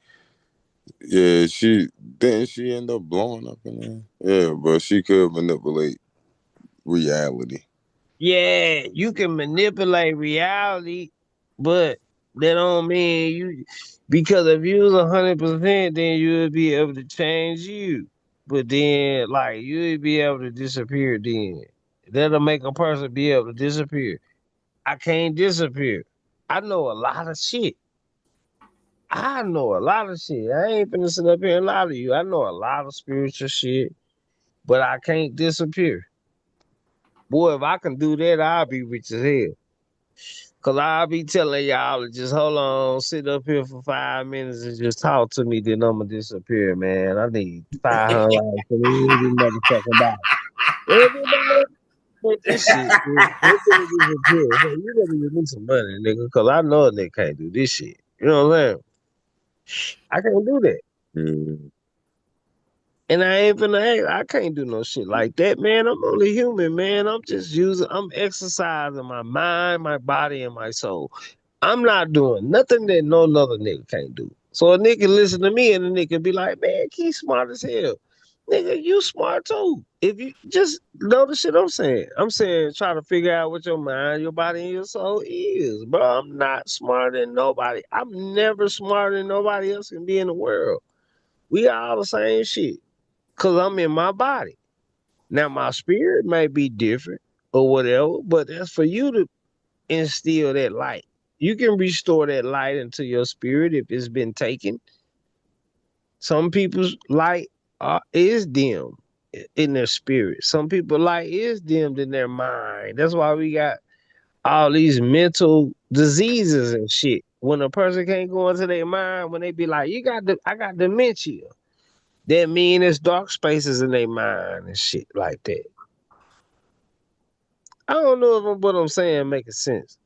Yeah, she end up blowing up in there. Yeah, but she could manipulate reality. Yeah, you can manipulate reality, but that don't mean you because if you was 100%, then you would be able to change you. But then like you would be able to disappear then. That'll make a person be able to disappear. I can't disappear. I know a lot of shit. I know a lot of shit. I ain't finna sit up here and lie to you. I know a lot of spiritual shit, but I can't disappear. Boy, if I can do that, I'll be rich as hell. Cause I'll be telling y'all to just hold on, sit up here for 5 minutes and just talk to me, then I'ma disappear, man. I need 500 for every motherfucking body. Everybody but this shit, man. They finna disappear. So you better give me some money, nigga, cause I know a nigga can't do this shit. You know what I'm saying? I can't do that. Mm. And I ain't finna act. I can't do no shit like that, man. I'm only human, man. I'm exercising my mind, my body, and my soul. I'm not doing nothing that no other nigga can't do. So a nigga listen to me and a nigga be like, man, he's smart as hell. Nigga, you smart too. If you just know the shit I'm saying try to figure out what your mind, your body, and your soul is, bro. I'm not smarter than nobody. I'm never smarter than nobody else can be in the world. We all the same shit. Cause I'm in my body. Now my spirit may be different or whatever, but that's for you to instill that light. You can restore that light into your spirit if it's been taken. Some people's light is dim in their spirit. Some people light is dimmed in their mind. That's why we got all these mental diseases and shit. When a person can't go into their mind, when they be like, I got dementia. That mean it's dark spaces in their mind and shit like that. I don't know if what I'm saying making sense.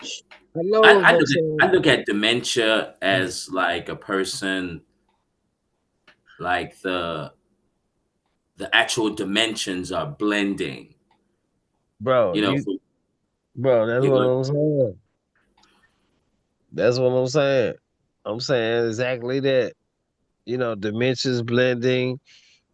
I know if I I'm look at saying I look at dementia as like a person, like the actual dimensions are blending. bro, You know, that's you what go, I'm saying. That's what I'm saying. I'm saying exactly that. Dementia's blending,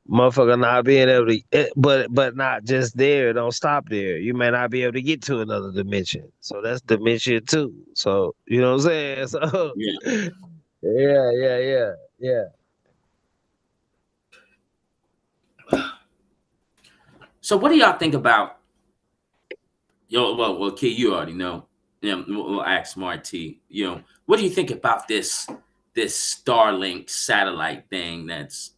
motherfucker not being able to, but not just there. Don't stop there. You may not be able to get to another dimension. So that's dementia too. So you know what I'm saying. So yeah. yeah. So what do y'all think about well, Key, you already know. Yeah, we'll ask Smart T. What do you think about this Starlink satellite thing that's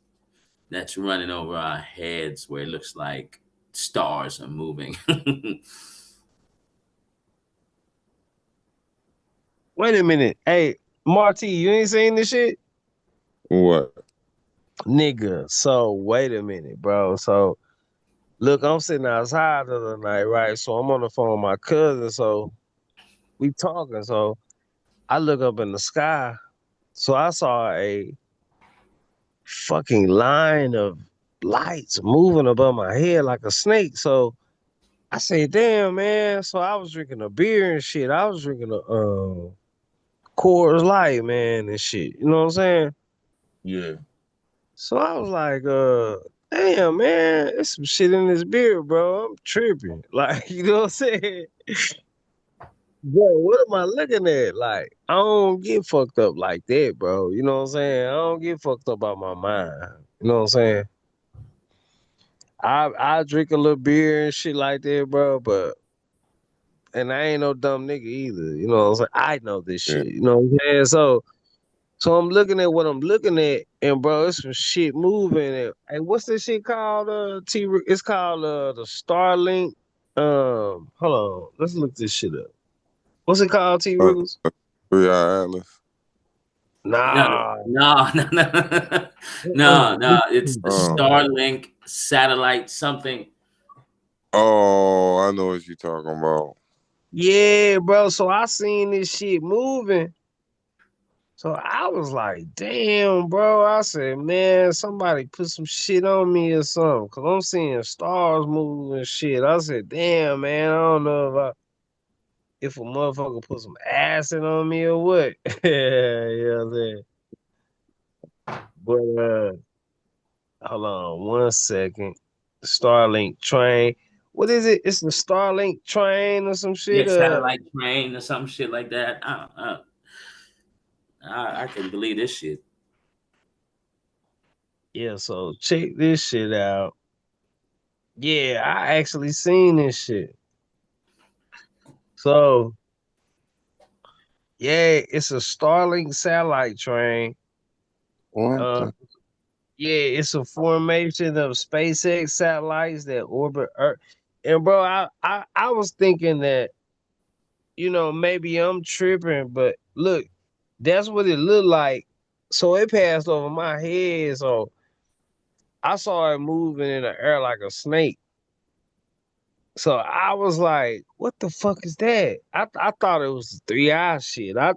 running over our heads, where it looks like stars are moving? Wait a minute. Hey, Marty, you ain't seen this shit? What? Nigga. So wait a minute, bro. So look, I'm sitting outside the other night, right? So I'm on the phone with my cousin. So we talking. So I look up in the sky. So I saw a fucking line of lights moving above my head like a snake. So I said, damn, man. So I was drinking a beer and shit. I was drinking a Coors Light, man, and shit. You know what I'm saying? Yeah. So I was like, damn, man, there's some shit in this beer, bro. I'm tripping. Like, you know what I'm saying? Bro, what am I looking at? Like, I don't get fucked up like that, bro. You know what I'm saying? I don't get fucked up out my mind. You know what I'm saying? I drink a little beer and shit like that, bro, but and I ain't no dumb nigga either. You know what I'm saying? I know this Yeah. shit. You know what I'm saying? So I'm looking at what I'm looking at, and bro, it's some shit moving. And hey, what's this shit called? It's called the Starlink. Hold on, let's look this shit up. What's it called, T Uh, Riggles? 3-Eye Atlas. No, Nah. no, no, no, no, no. It's the Starlink satellite something. Oh, I know what you're talking about. Yeah, bro. So I seen this shit moving. So I was like, damn, bro. I said, man, somebody put some shit on me or something. Cause I'm seeing stars move and shit. I said, damn, man, I don't know if a motherfucker put some acid on me or what. Yeah, you know what I'm saying? But hold on one second. Starlink train. What is it? It's the Starlink train or some Yeah, shit. satellite train or some shit like that. I couldn't believe this shit. Yeah, so check this shit out. Yeah, I actually seen this shit. So yeah, it's a Starlink satellite train. What Uh, the? yeah, it's a formation of SpaceX satellites that orbit Earth. And bro, I was thinking that maybe I'm tripping, but look, that's what it looked like. So it passed over my head, so I saw it moving in the air like a snake. So I was like, "What the fuck is that?" I thought it was 3 eye shit. I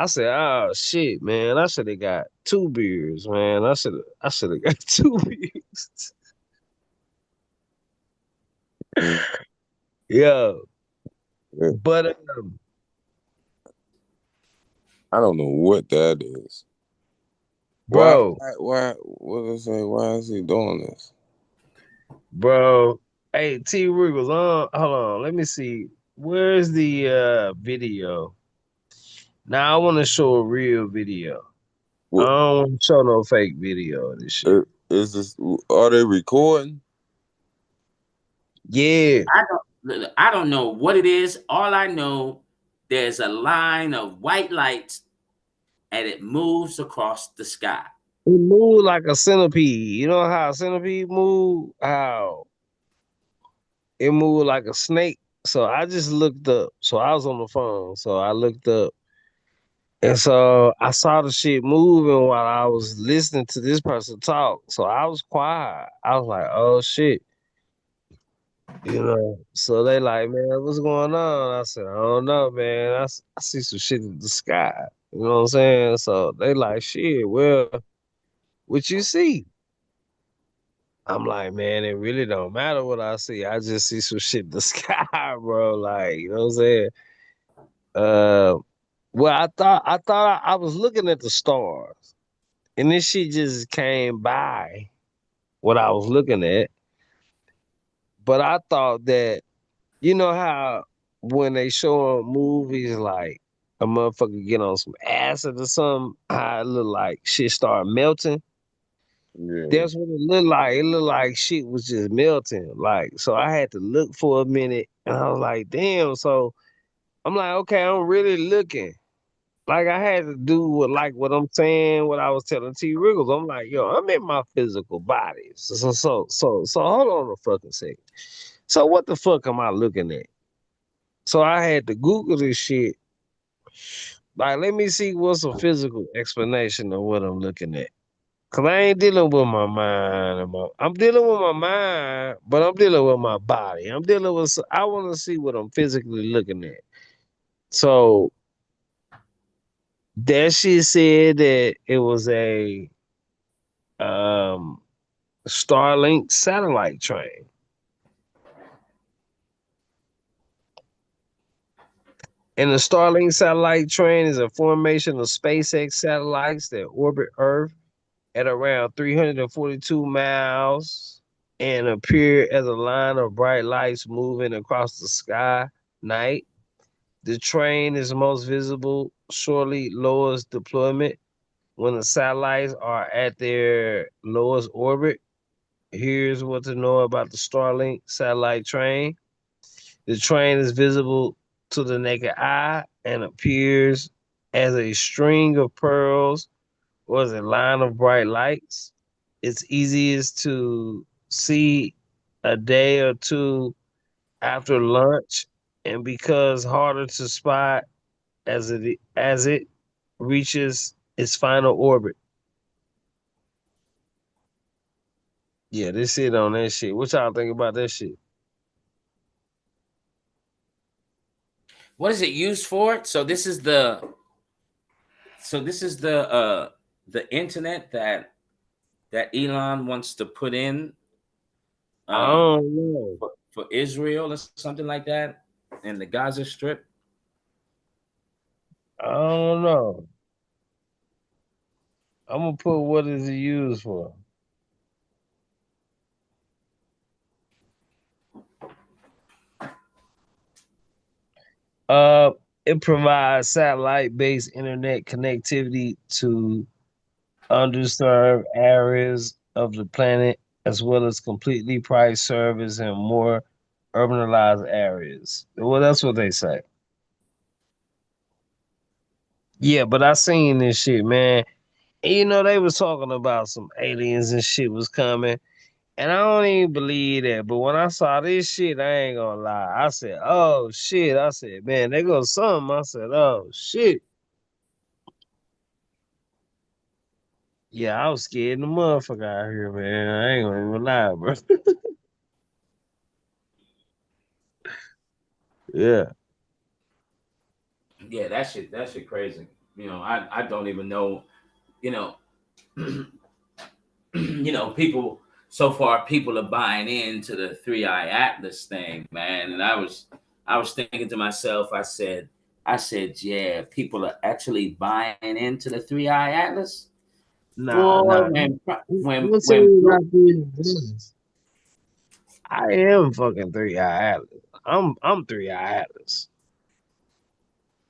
said, "Oh shit, man! I should have got 2 beers, man. I should have got 2 beers." Mm, Yeah, yeah. but I don't know what that is. Why? bro, What did I say? Why is he doing this? bro, hey T Riggles, hold on, let me see. Where's the video? Now I want to show a real video. I What don't want to show no fake video of this shit. is this? Are they recording? Yeah, I don't know what it is. All I know, there's a line of white lights and it moves across the sky. it moved like a centipede. You know how a centipede move? How it moved like a snake. So I just looked up. So I was on the phone. So I looked up. And so I saw the shit moving while I was listening to this person talk. So I was quiet. I was like, oh shit. So they like, man, what's going on? I said, I don't know, man. I see some shit in the sky. You know what I'm saying? So they like, shit, well, what you see? I'm like, man, it really don't matter what I see. I just see some shit in the sky, bro. Like, you know what I'm saying? Uh, well, I thought I was looking at the stars, and this shit just came by what I was looking at. But I thought that how when they show movies like a motherfucker get on some acid or something, how it look like shit start melting. Yeah. That's what it looked like. It looked like shit was just melting. Like, so I had to look for a minute and I was like, damn. So I'm like, okay, I'm really looking. Like I had to do what I'm saying, what I was telling T Riggles. I'm like, yo, I'm in my physical body. So hold on a fucking second. So what the fuck am I looking at? So I had to Google this shit Like, let me see what's a physical explanation of what I'm looking at. Cause I ain't dealing with my mind. I'm dealing with my mind, but I'm dealing with my body. I'm dealing with. I want to see what I'm physically looking at. So that shit said that it was a um Starlink satellite train. And the Starlink satellite train is a formation of SpaceX satellites that orbit Earth at around 342 miles and appear as a line of bright lights moving across the sky night. The train is most visible shortly lowest deployment when the satellites are at their lowest orbit. Here's what to know about the Starlink satellite train. The train is visible to the naked eye and appears as a string of pearls or as a line of bright lights. It's easiest to see a day or two after lunch and because harder to spot as it reaches its final orbit. Yeah, this shit on that shit. What y'all think about that shit? What is it used for? So this is the internet that Elon wants to put in I uh don't know. for Israel or something like that in the Gaza Strip. I don't know. I'm gonna put what is it used for? Uh, it provides satellite-based internet connectivity to underserved areas of the planet, as well as completely priced service in more urbanized areas. Well, that's what they say. Yeah, but I seen this shit, man. And they was talking about some aliens and shit was coming. And I don't even believe that. But when I saw this shit, I ain't gonna lie. I said, oh shit. I said, man, they go something. I said, oh shit. Yeah, I was scared in the motherfucker out here, man. I ain't gonna even lie, bro. Yeah. Yeah, that shit crazy. I don't even know. You know, people so far people are buying into the Three Eye Atlas thing, man. And I was thinking to myself, I said, yeah, people are actually buying into the Three Eye Atlas. Nah, Boy, nah. Let's say we got this. I am fucking Three Eye Atlas. I'm Three Eye Atlas.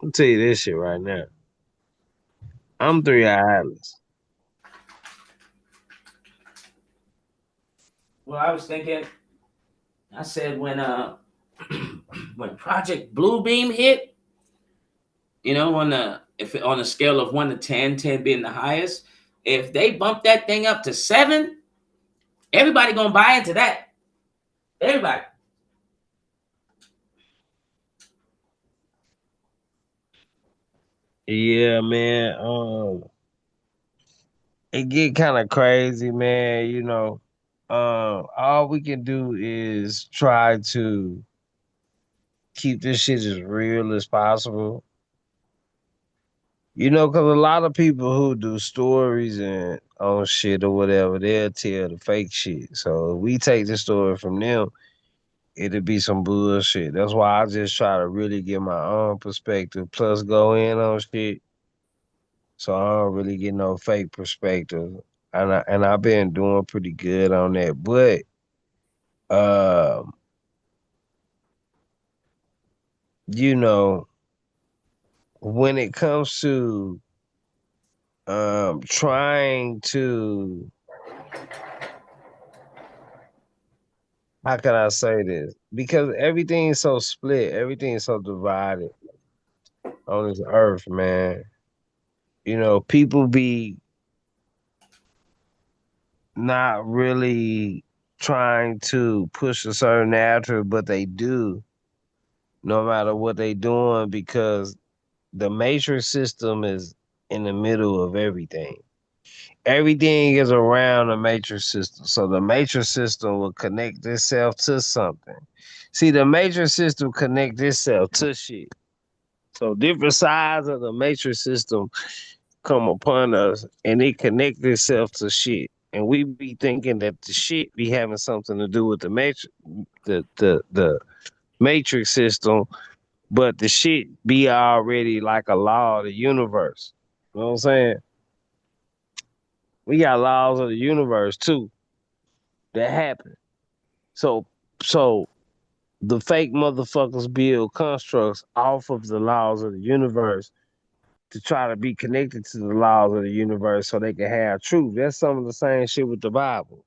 I'll tell you this shit right now. I'm Three Eye Atlas. well, I was thinking, I said when Project Bluebeam hit, on a scale of 1 to 10, 10 being the highest, if they bump that thing up to 7, everybody gonna buy into that. Everybody. Yeah, man. It get kind of crazy, man. All we can do is try to keep this shit as real as possible. Because a lot of people who do stories and on shit or whatever, they'll tell the fake shit. So if we take the story from them, it'll be some bullshit. That's why I just try to really get my own perspective, plus go in on shit. So I don't really get no fake perspective. And I've been doing pretty good on that. But um, you know, when it comes to trying to, how can I say this? Because everything's so split, everything's so divided on this earth, man. People be not really trying to push a certain narrative, but they do, no matter what they doing, because the matrix system is in the middle of everything. Everything is around the matrix system. So the matrix system will connect itself to something. See, the matrix system connect itself to shit. So different sides of the matrix system come upon us and it connect itself to shit. And we be thinking that the shit be having something to do with the matrix system, but the shit be already like a law of the universe. You know what I'm saying? We got laws of the universe too that happen. So so the fake motherfuckers build constructs off of the laws of the universe to try to be connected to the laws of the universe so they can have truth. That's some of the same shit with the Bible.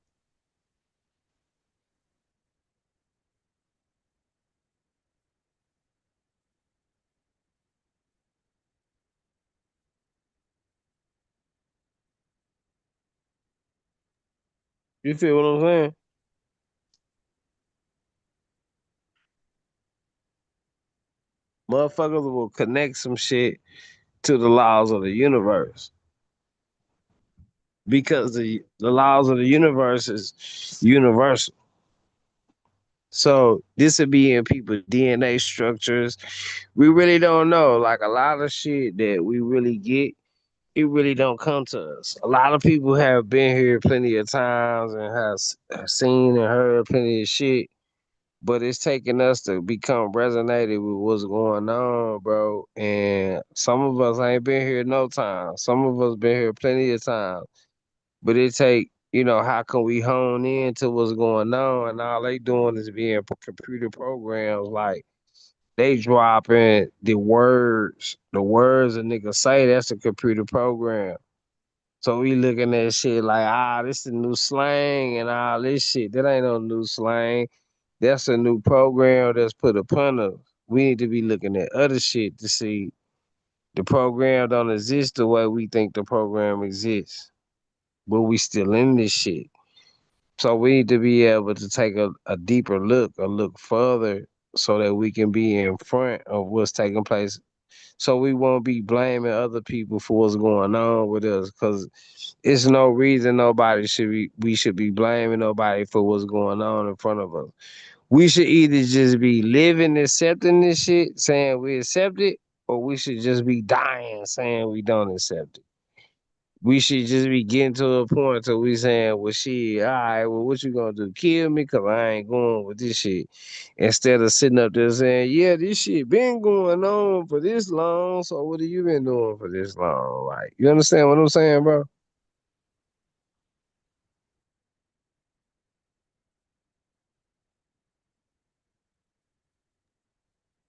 You feel what I'm saying? Motherfuckers will connect some shit to the laws of the universe because the laws of the universe is universal. So this would be in people's DNA structures. We really don't know. Like a lot of shit that we really get, it really don't come to us. A lot of people have been here plenty of times and have seen and heard plenty of shit, but it's taking us to become resonated with what's going on, bro. And some of us ain't been here no time. Some of us been here plenty of times. But it take, how can we hone in to what's going on? And all they doing is being computer programs. Like they dropping the words a nigga say. That's a computer program. So we looking at shit like, this is new slang and all this shit. That ain't no new slang. That's a new program that's put upon us. We need to be looking at other shit to see the program don't exist the way we think the program exists. But we still in this shit. So we need to be able to take a deeper look, a look further, so that we can be in front of what's taking place. So we won't be blaming other people for what's going on with us, because it's no reason we should be blaming nobody for what's going on in front of us. We should either just be living, accepting this shit, saying we accept it, or we should just be dying, saying we don't accept it. We should just be getting to a point to we saying, well, shit, all right, well, what you gonna do? Kill me? Because I ain't going with this shit. Instead of sitting up there saying, yeah, this shit been going on for this long, so what have you been doing for this long? Like, you understand what I'm saying, bro?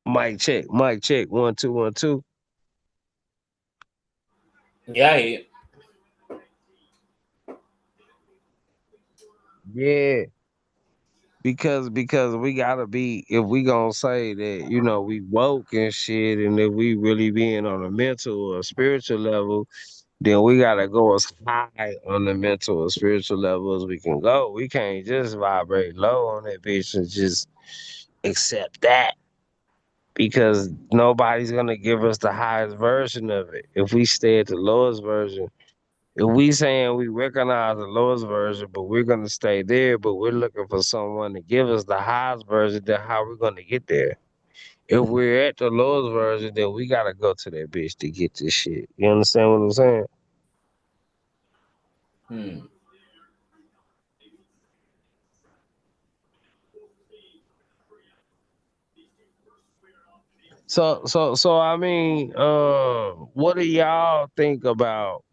Mic check, 1 2 1 2. Yeah. Yeah, because we gotta be, if we gonna say that, we woke and shit, and if we really being on a mental or spiritual level, then we gotta go as high on the mental or spiritual level as we can go. We can't just vibrate low on that bitch and just accept that, because nobody's gonna give us the highest version of it. If we stay at the lowest version, if we saying we recognize the lowest version, but we're gonna stay there, but we're looking for someone to give us the highest version, then how we gonna get there? If we're at the lowest version, then we gotta go to that bitch to get this shit. You understand what I'm saying? Hmm. So I mean, what do y'all think about?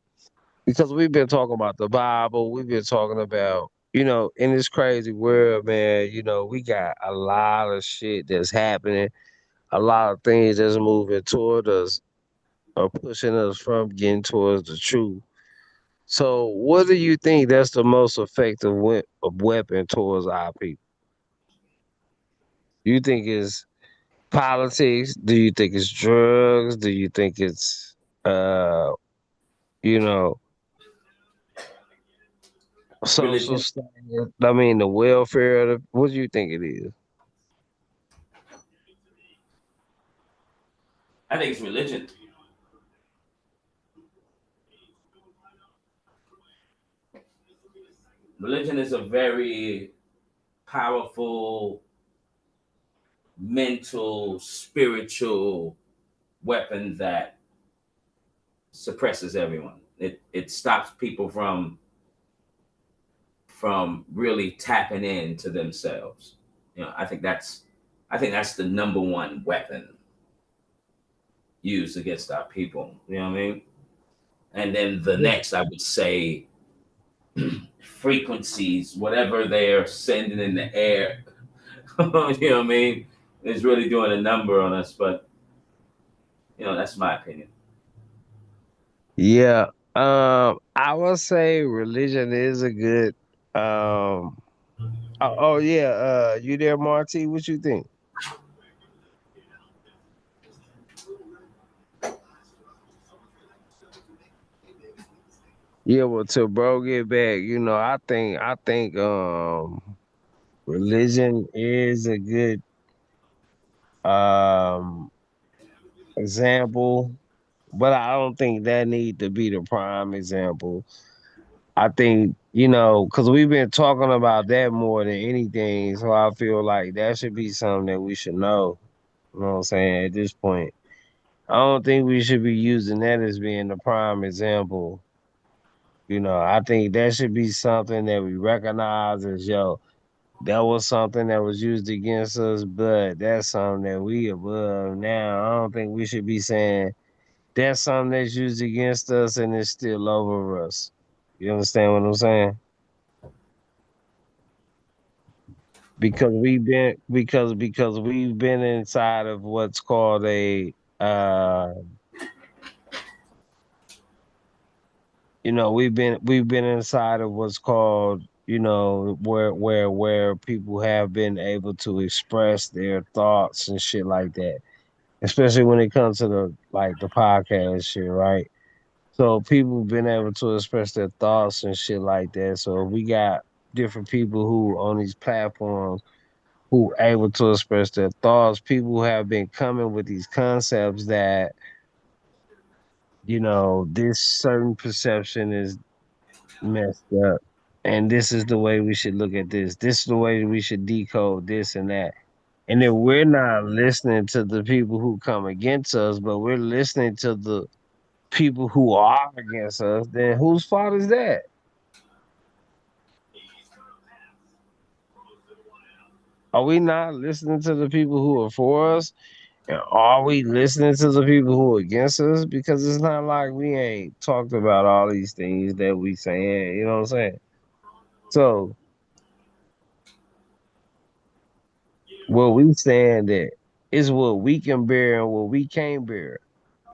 Because we've been talking about the Bible, we've been talking about, in this crazy world, man. We got a lot of shit that's happening, a lot of things that's moving toward us or pushing us from getting towards the truth. So, what do you think that's the most effective weapon towards our people? Do you think it's politics? Do you think it's drugs? Do you think it's uh you know, social Religion. status? I mean, the welfare of what do you think it is? I think it's religion. Religion is a very powerful mental, spiritual weapon that suppresses everyone. It stops people from really tapping into themselves. I think that's the number one weapon used against our people. You know what I mean? And then the Yeah. next, I would say, frequencies, whatever they're sending in the air. You know what I mean? Is really doing a number on us. But that's my opinion. Yeah. I would say religion is a good oh yeah, you there, Marty? What you think? Yeah, well, till bro get back, I think religion is a good um example, but I don't think that need to be the prime example. I think, because we've been talking about that more than anything, so I feel like that should be something that we should know. You know what I'm saying? At this point, I don't think we should be using that as being the prime example. I think that should be something that we recognize as, yo, that was something that was used against us, but that's something that we above now. I don't think we should be saying that's something that's used against us and it's still over us. You understand what I'm saying? Because we've been inside of what's called a we've been inside of what's called, where people have been able to express their thoughts and shit like that, especially when it comes to the podcast shit, right? So people have been able to express their thoughts and shit like that. So we got different people who on these platforms who able to express their thoughts. People who have been coming with these concepts that, this certain perception is messed up. And this is the way we should look at this. This is the way we should decode this and that. And if we're not listening to the people who come against us, but we're listening to the people who are against us, then whose fault is that? Are we not listening to the people who are for us? And are we listening to the people who are against us? Because it's not like we ain't talked about all these things that we saying, you know what I'm saying? So what we saying that is what we can bear and what we can't bear.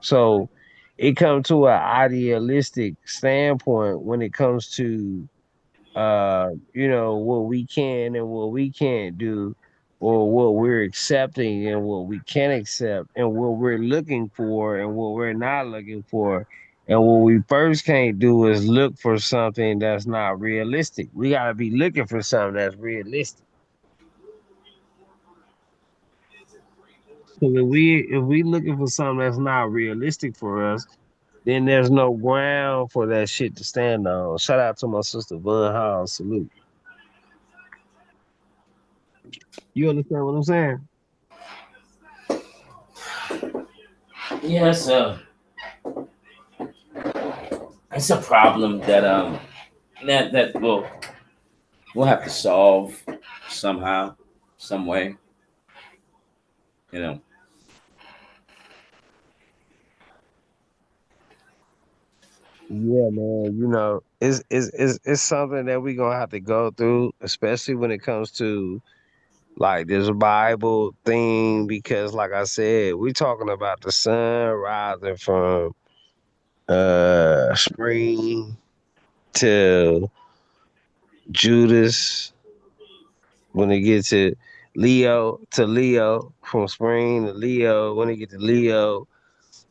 So it comes to an idealistic standpoint when it comes to what we can and what we can't do, or what we're accepting and what we can accept, and what we're looking for and what we're not looking for. And what we first can't do is look for something that's not realistic. We gotta be looking for something that's realistic. So if we looking for something that's not realistic for us, then there's no ground for that shit to stand on. Shout out to my sister Bud Hall. Salute. You understand what I'm saying? Yes, it's a problem that we'll have to solve somehow, some way. You know. Yeah, man. It's something that we're gonna have to go through, especially when it comes to like this Bible thing, because like I said, we're talking about the sun rising from spring to Judas when it gets to Leo, from spring to Leo, when it get to Leo,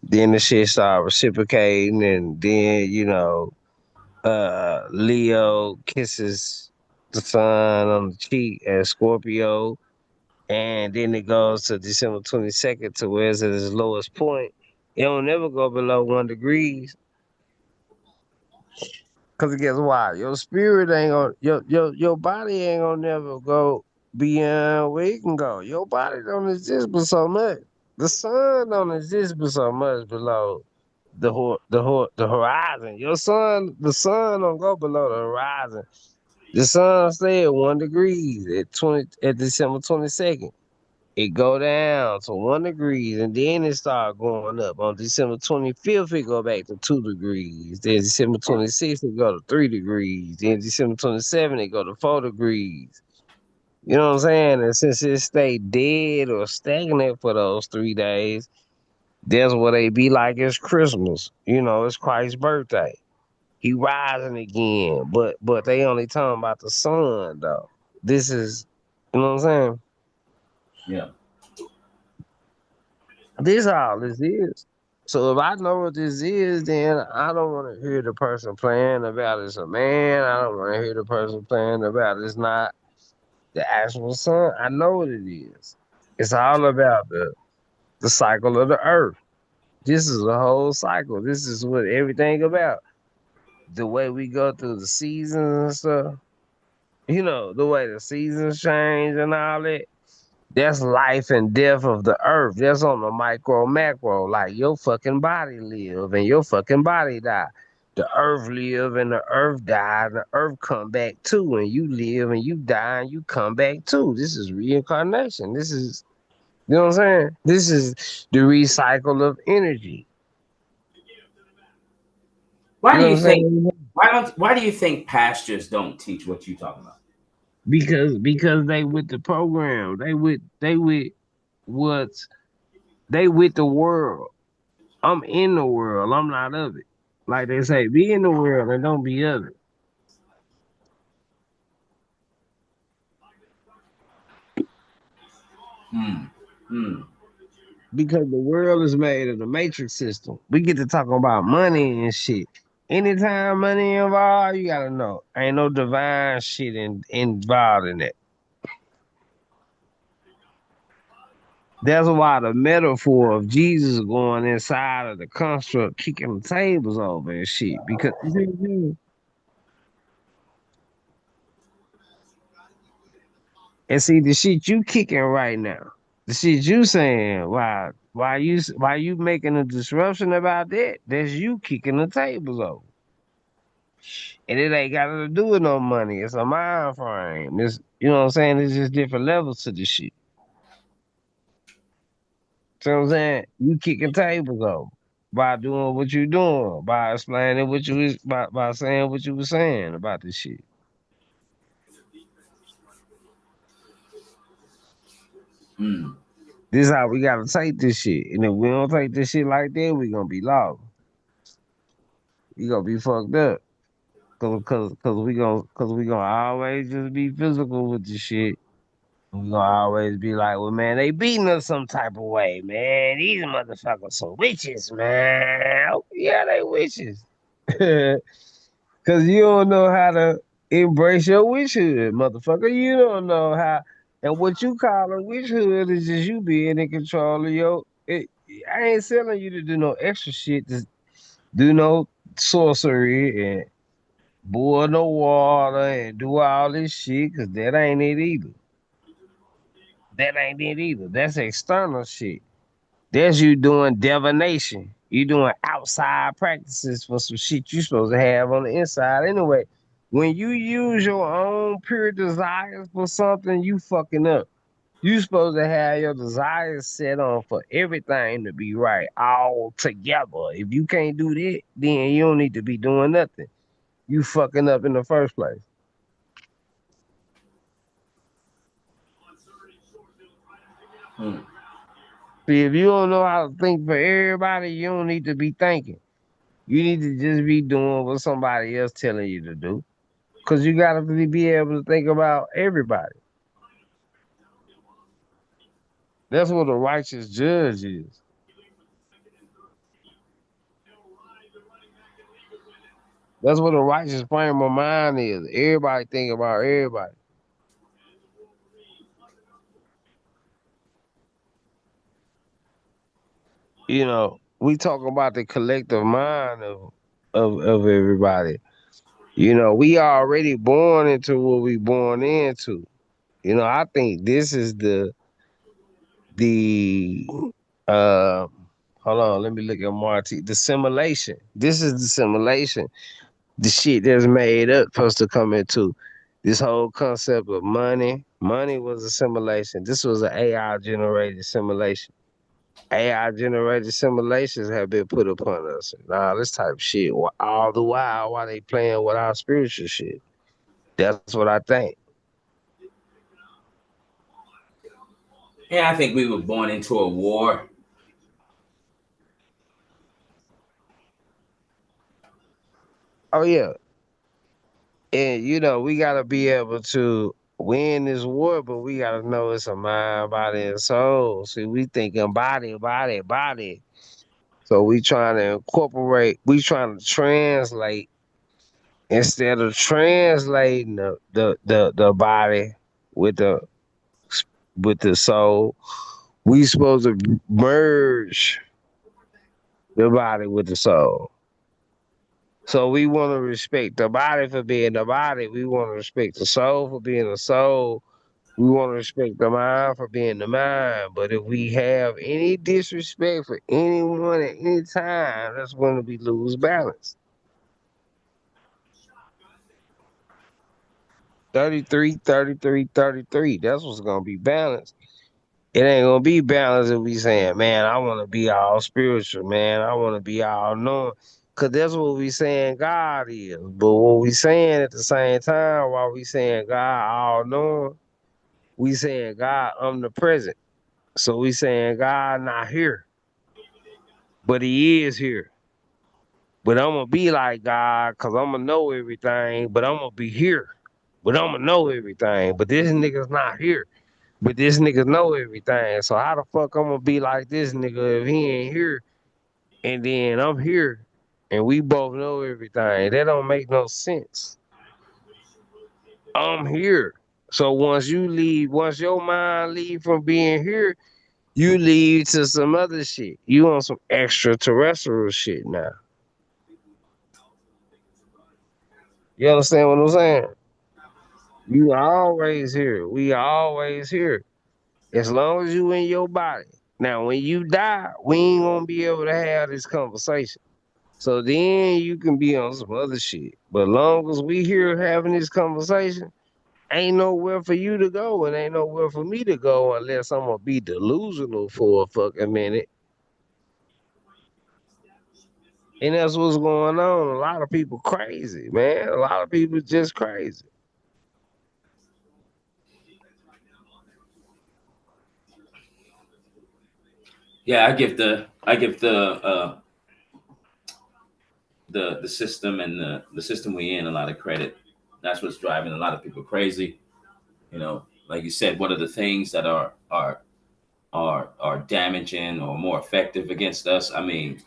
then the shit start reciprocating, and then Leo kisses the sun on the cheek as Scorpio, and then it goes to December 22nd to where it's at its lowest point. It don't never go below 1 degrees. Cause guess why? Your spirit ain't gonna your body ain't gonna never go beyond where it can go. Your body don't exist but so much. The sun don't exist but so much below the horizon. The sun don't go below the horizon. The sun stay at 1 degree at December 22nd. It go down to 1 degree and then it start going up. On December 25th, it go back to 2 degrees. Then December 26th, it go to 3 degrees. Then December 27th, it go to 4 degrees. You know what I'm saying? And since it stay dead or stagnant for those 3 days, that's what they be like. It's Christmas. You know, it's Christ's birthday. He rising again. But they only talking about the sun though. This is, you know what I'm saying? Yeah. This all this is. So if I know what this is, then I don't want to hear the person playing about it's a man. I don't want to hear the person playing about it's not the actual sun. I know what it is. It's all about the cycle of the earth. This is a whole cycle. This is what everything about. The way we go through the seasons and stuff. You know, the way the seasons change and all that. That's life and death of the earth. That's on the micro macro. Like your fucking body live and your fucking body die. The earth live and the earth die. And the earth come back too. And you live and you die and you come back too. This is reincarnation. This is, you know what I'm saying? This is the recycle of energy. Why You do know you what I'm think? saying? Why do you think pastors don't teach what you talking about? Because they with the program. They with what's they with the world. I'm in the world. I'm not of it. Like they say, be in the world and don't be of it. Hmm. Hmm. Because the world is made of the matrix system. We get to talk about money and shit. Anytime money involved, you gotta know. Ain't no divine shit involved in it. That's why the metaphor of Jesus going inside of the construct, kicking the tables over and shit. Because and see the shit you kicking right now, the shit you saying, why you making a disruption about that? That's you kicking the tables over. And it ain't got to do with no money. It's a mind frame. It's, you know what I'm saying? It's just different levels to the shit. See what I'm saying? You kicking tables over by doing what you doing, by explaining what you was by saying what you was saying about this shit. Hmm. This is how we gotta take this shit. And if we don't take this shit like that, we gonna be lost. We gonna be fucked up. Cause we gonna always just be physical with the shit. We gonna always be like, well, man, they beating us some type of way, man. These motherfuckers some witches, man. Oh, yeah, they witches. Cause you don't know how to embrace your witchhood, motherfucker. You don't know how, and what you call a witchhood is just you being in control of your. I ain't telling you to do no extra shit. To do no sorcery and boil no water and do all this shit, cause that ain't it either. That ain't it either. That's external shit. That's you doing divination. You doing outside practices for some shit you supposed to have on the inside. Anyway, when you use your own pure desires for something, you fucking up. You supposed to have your desires set on for everything to be right all together. If you can't do that, then you don't need to be doing nothing. You fucking up in the first place. Hmm. See, if you don't know how to think for everybody, you don't need to be thinking. You need to just be doing what somebody else telling you to do. Cause you gotta really be able to think about everybody. That's what a righteous judge is. That's what a righteous frame of mind is. Everybody think about everybody. You know, we talk about the collective mind of everybody. We already born into what we born into. I think this is the uh hold on, let me look at Marty. The simulation. This is the simulation. The shit that's made up for us to come into this whole concept of money. Money was a simulation. This was an AI generated simulation. AI generated simulations have been put upon us. Nah, this type of shit. All the while they playing with our spiritual shit. That's what I think. Yeah, I think we were born into a war. Oh yeah. And we gotta be able to win this war, but we gotta know it's a mind, body, and soul. See, we thinking body, body, body. So we trying to incorporate, we trying to translate instead of translating the body with the with the soul. We supposed to merge the body with the soul. So we want to respect the body for being the body. We want to respect the soul for being the soul. We want to respect the mind for being the mind. But if we have any disrespect for anyone at any time, that's when we lose balance. 33, 33, 33. That's what's gonna be balanced. It ain't gonna be balanced if we saying, man, I wanna be all spiritual, man. I wanna be all knowing. Cause that's what we saying God is. But what we saying at the same time, while we saying God all knowing, we saying God omnipresent. So we saying God not here, but he is here. But I'm gonna be like God, cause I'm gonna know everything, but I'm gonna be here. But I'm gonna know everything. But this nigga's not here. But this nigga know everything. So how the fuck I'm gonna be like this nigga if he ain't here and then I'm here and we both know everything? That don't make no sense. I'm here. So once your mind leave from being here, you leave to some other shit. You on some extraterrestrial shit now. You understand what I'm saying? You always here. We always here. As long as you in your body. Now, when you die, we ain't gonna be able to have this conversation. So then you can be on some other shit. But long as we here having this conversation, ain't nowhere for you to go and ain't nowhere for me to go unless I'm gonna be delusional for a fucking minute. And that's what's going on. A lot of people crazy, man. A lot of people just crazy. Yeah, I give the system and the system we in a lot of credit. That's what's driving a lot of people crazy. Like you said, what are the things that are damaging or more effective against us? I mean,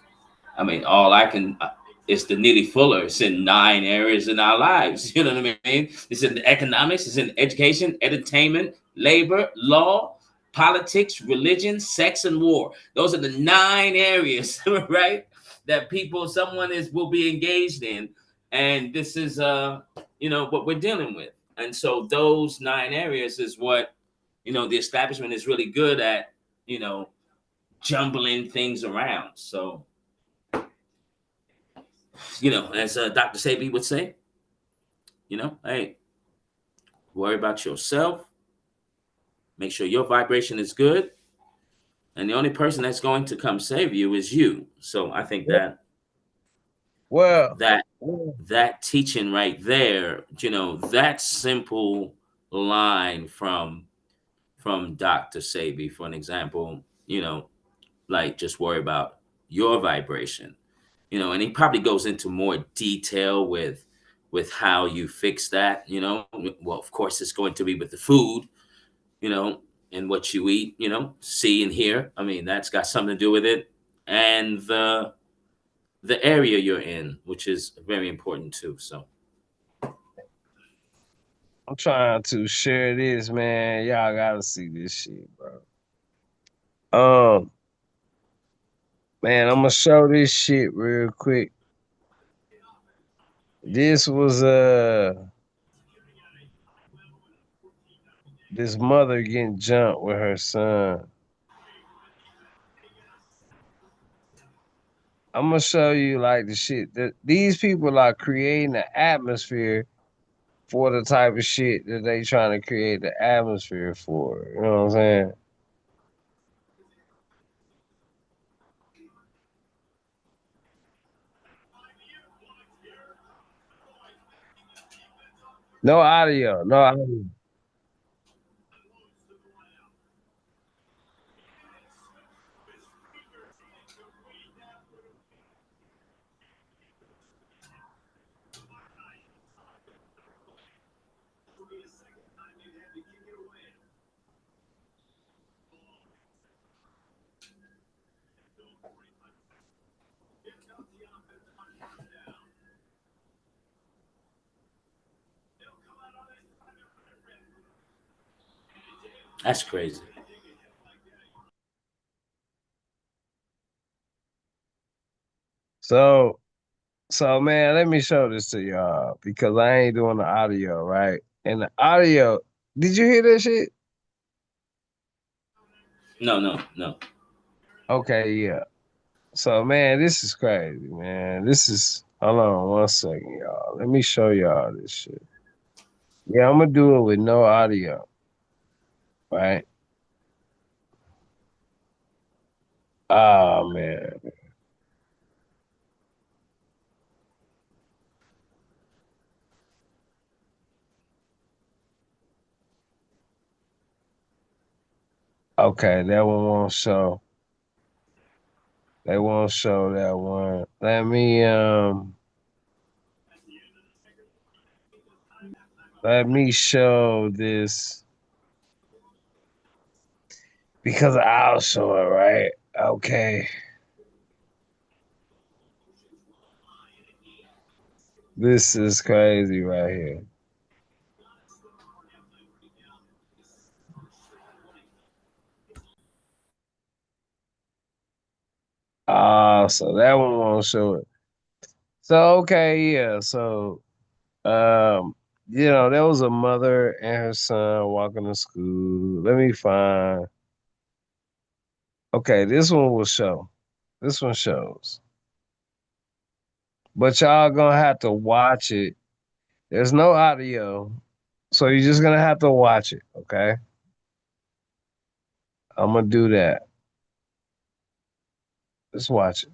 all I can it's the nitty fuller. It's in 9 areas in our lives. You know what I mean? It's in economics, it's in education, entertainment, labor, law, politics, religion, sex, and war. Those are the 9 areas, right? That someone will be engaged in, and this is what we're dealing with. And so those 9 areas is what the establishment is really good at. You know, jumbling things around. So as Dr. Sabi would say, hey, worry about yourself, make sure your vibration is good, and the only person that's going to come save you is you. So I think Well, that that teaching right there, that simple line from Dr. Sabi, for an example, like just worry about your vibration. And he probably goes into more detail with how you fix that. Well, of course it's going to be with the food, you know and what you eat, see and hear. I mean, that's got something to do with it. And the area you're in, which is very important too. So I'm trying to share this, man. Y'all gotta see this shit, bro. Um, man, I'm gonna show this shit real quick. This was this mother getting jumped with her son. I'm gonna show you like the shit that these people are creating an atmosphere for the type of shit that they trying to create the atmosphere for. You know what I'm saying? No audio, no audio. That's crazy. So so man, let me show this to y'all because I ain't doing the audio, right? And the audio, did you hear that shit? No, no, no. Okay, yeah. So man, this is crazy, man. This is hold on one second, y'all. Let me show y'all this shit. Yeah, I'm gonna do it with no audio, right? Oh man. Okay, that one won't show. They won't show that one. Let me show this because I'll show it, right? Okay. This is crazy right here. Ah, so that one won't show it. So okay, yeah. So um, there was a mother and her son walking to school. Let me find. Okay, this one will show. This one shows. But y'all gonna have to watch it. There's no audio. So you're just gonna have to watch it, okay? I'm gonna do that. Just watch it.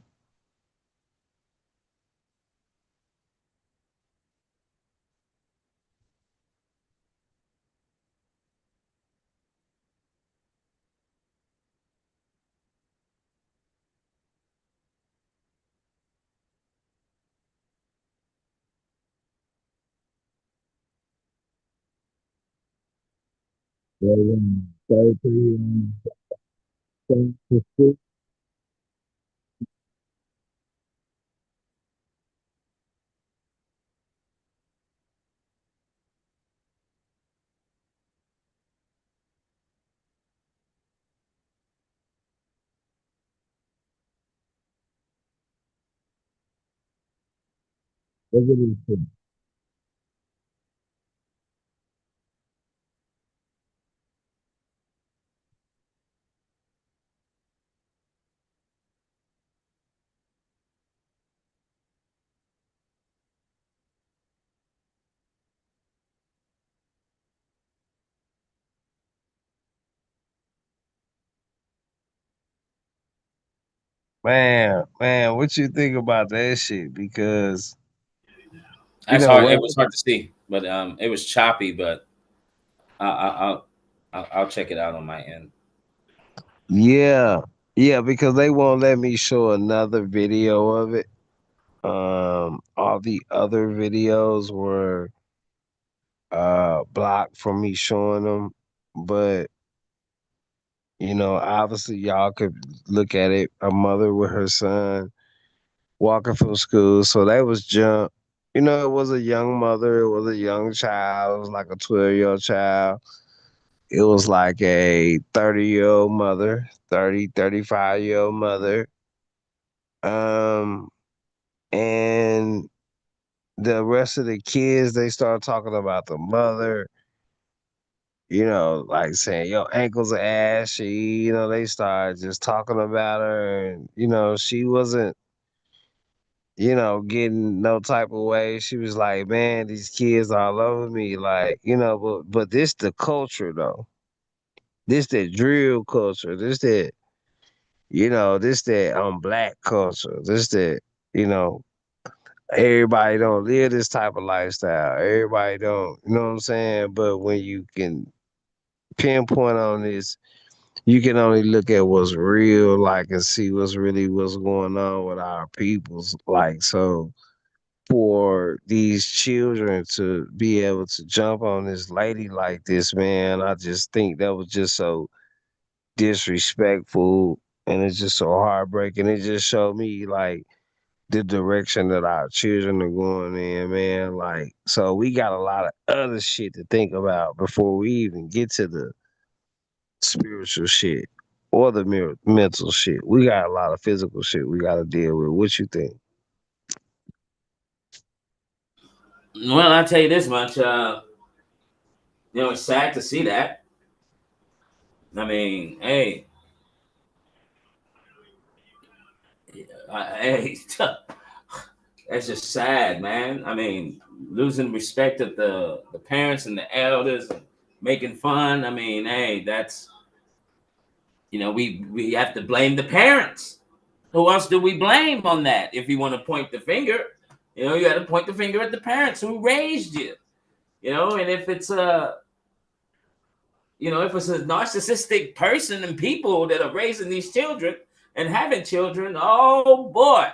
Look at this shit. Man, what you think about that shit? Because That's hard. what? It was hard to see, but it was choppy. But I, I, I'll, I'll check it out on my end. Yeah, yeah, because they won't let me show another video of it. All the other videos were blocked from me showing them, but obviously y'all could look at it. A mother with her son walking from school, so that was jump. It was a young mother. It was a young child. It was like a 12-year-old child. It was like a 30-year-old mother, 35-year-old mother. Um, and the rest of the kids, they start talking about the mother, like saying, your ankles are ashy, they start just talking about her. And, she wasn't, getting no type of way. She was like, man, these kids all over me. Like, but this the culture though. This that drill culture. This that black culture. This that, you know, everybody don't live this type of lifestyle. Everybody don't, you know what I'm saying? But when you can pinpoint on this, you can only look at what's real, like, and see what's going on with our peoples. Like, so for these children to be able to jump on this lady like this, man, I just think that was just so disrespectful, and it's just so heartbreaking. It just showed me like the direction that our children are going in, man. Like, so we got a lot of other shit to think about before we even get to the spiritual shit or the mental shit. We got a lot of physical shit we got to deal with. What you think? Well, I'll tell you this much. It's sad to see that. I mean, hey, hey, that's just sad, man. I mean, losing respect of the parents and the elders, and making fun. I mean, hey, that's we have to blame the parents. Who else do we blame on that? If you want to point the finger, you got to point the finger at the parents who raised you. And if it's if it's a narcissistic person and people that are raising these children and having children, oh boy.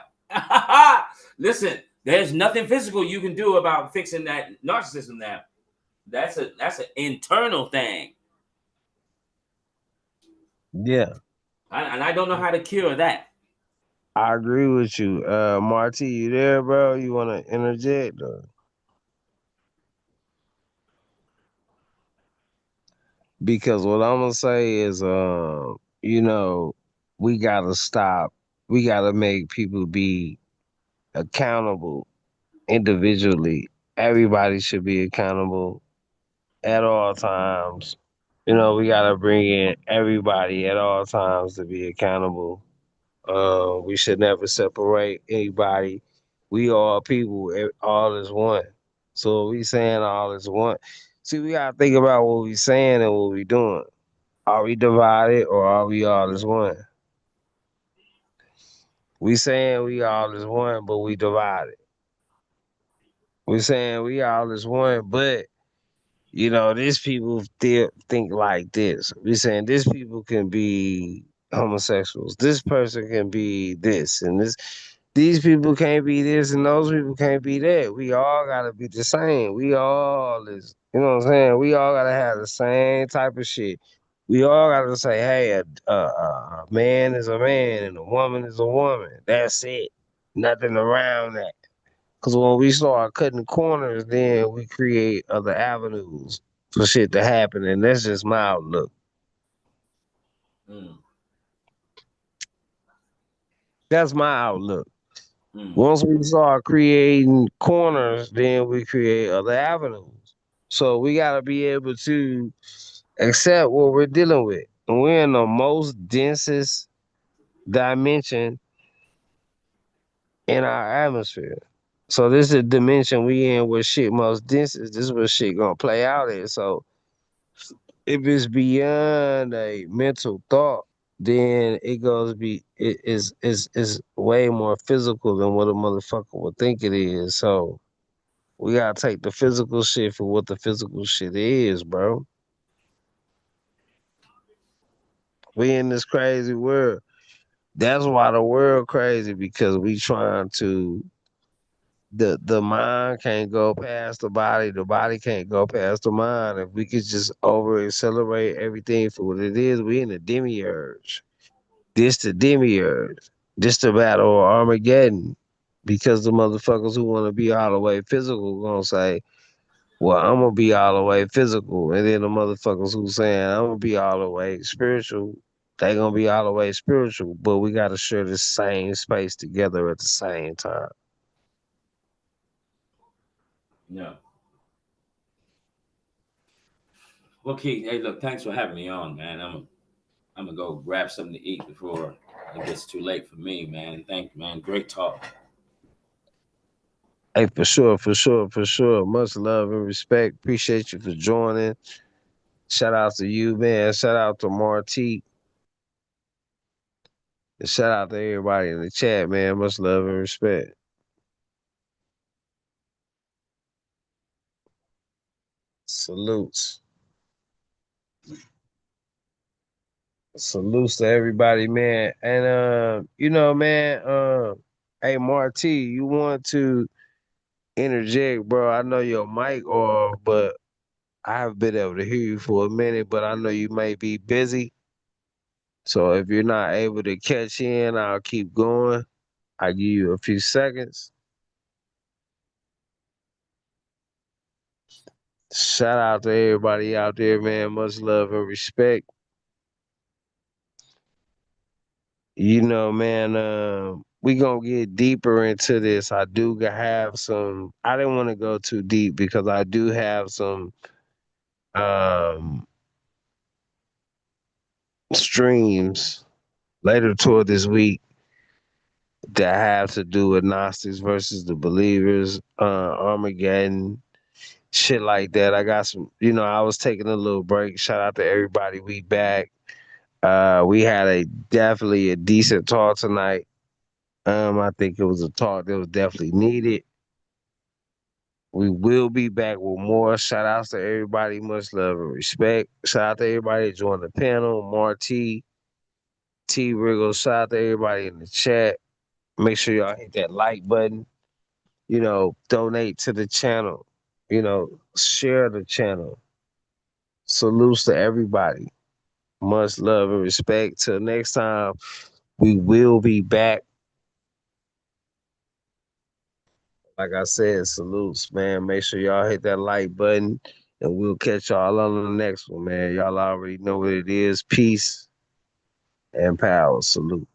Listen, there's nothing physical you can do about fixing that narcissism now. That's an internal thing. Yeah, And I don't know how to cure that. I agree with you. Marty, you there, bro? You want to interject? Or? Because what I'm gonna say is, we gotta stop. We gotta make people be accountable individually. Everybody should be accountable at all times. We gotta bring in everybody at all times to be accountable. We should never separate anybody. We all people, all is one. So we saying all is one. See, we gotta think about what we saying and what we doing. Are we divided or are we all as one? We saying we all as one, but we divided. We saying we all as one, but these people still think like this. We saying this people can be homosexuals. This person can be this, and these people can't be this, and those people can't be that. We all gotta be the same. We all is, what I'm saying? We all gotta have the same type of shit. We all gotta say, hey, a man is a man and a woman is a woman. That's it. Nothing around that. Because when we start cutting corners, then we create other avenues for shit to happen. And that's just my outlook. Mm, That's my outlook. mm. Once we start creating corners, then we create other avenues. So we got to be able to accept what we're dealing with. And we're in the most densest dimension in our atmosphere. So this is a dimension we in where shit most dense is. This is where shit gonna play out in. So if it's beyond a mental thought, then it goes be it is way more physical than what a motherfucker would think it is. So we gotta take the physical shit for what the physical shit is, bro. We in this crazy world. That's why the world crazy because we trying to the mind can't go past the body can't go past the mind. If we could just over accelerate everything for what it is, we in the demiurge. This the demiurge. This the battle of Armageddon. Because the motherfuckers who want to be all the way physical gonna say, well, I'm gonna be all the way physical. And then the motherfuckers who saying I'm gonna be all the way spiritual, they gonna be all the way spiritual. But we gotta share the same space together at the same time. Yeah. Well, Keith, hey, look, thanks for having me on, man. I'm gonna go grab something to eat before it gets too late for me, man. Thank you, man. Great talk. Hey, for sure, for sure, for sure. Much love and respect. Appreciate you for joining. Shout out to you, man. Shout out to Martique. And shout out to everybody in the chat, man. Much love and respect. Salutes. Salutes to everybody, man. And man, hey Marty, you want to interject, bro? I know your mic off, but I haven't been able to hear you for a minute, but I know you may be busy. So if you're not able to catch in, I'll keep going. I'll give you a few seconds. Shout out to everybody out there, man. Much love and respect. Man, we gonna get deeper into this. I do have some. I didn't want to go too deep because I do have some um streams later toward this week that have to do with Gnostics versus the believers, Armageddon, shit like that. I got some. I was taking a little break. Shout out to everybody. We back. We had definitely a decent talk tonight. I think it was a talk that was definitely needed. We will be back with more. Shout outs to everybody. Much love and respect. Shout out to everybody that joined the panel. Marty, T Riggles. Shout out to everybody in the chat. Make sure y'all hit that like button. Donate to the channel. Share the channel. Salutes to everybody. Much love and respect. Till next time, we will be back. Like I said, salutes, man. Make sure y'all hit that like button, and we'll catch y'all on the next one, man. Y'all already know what it is. Peace and power. Salute.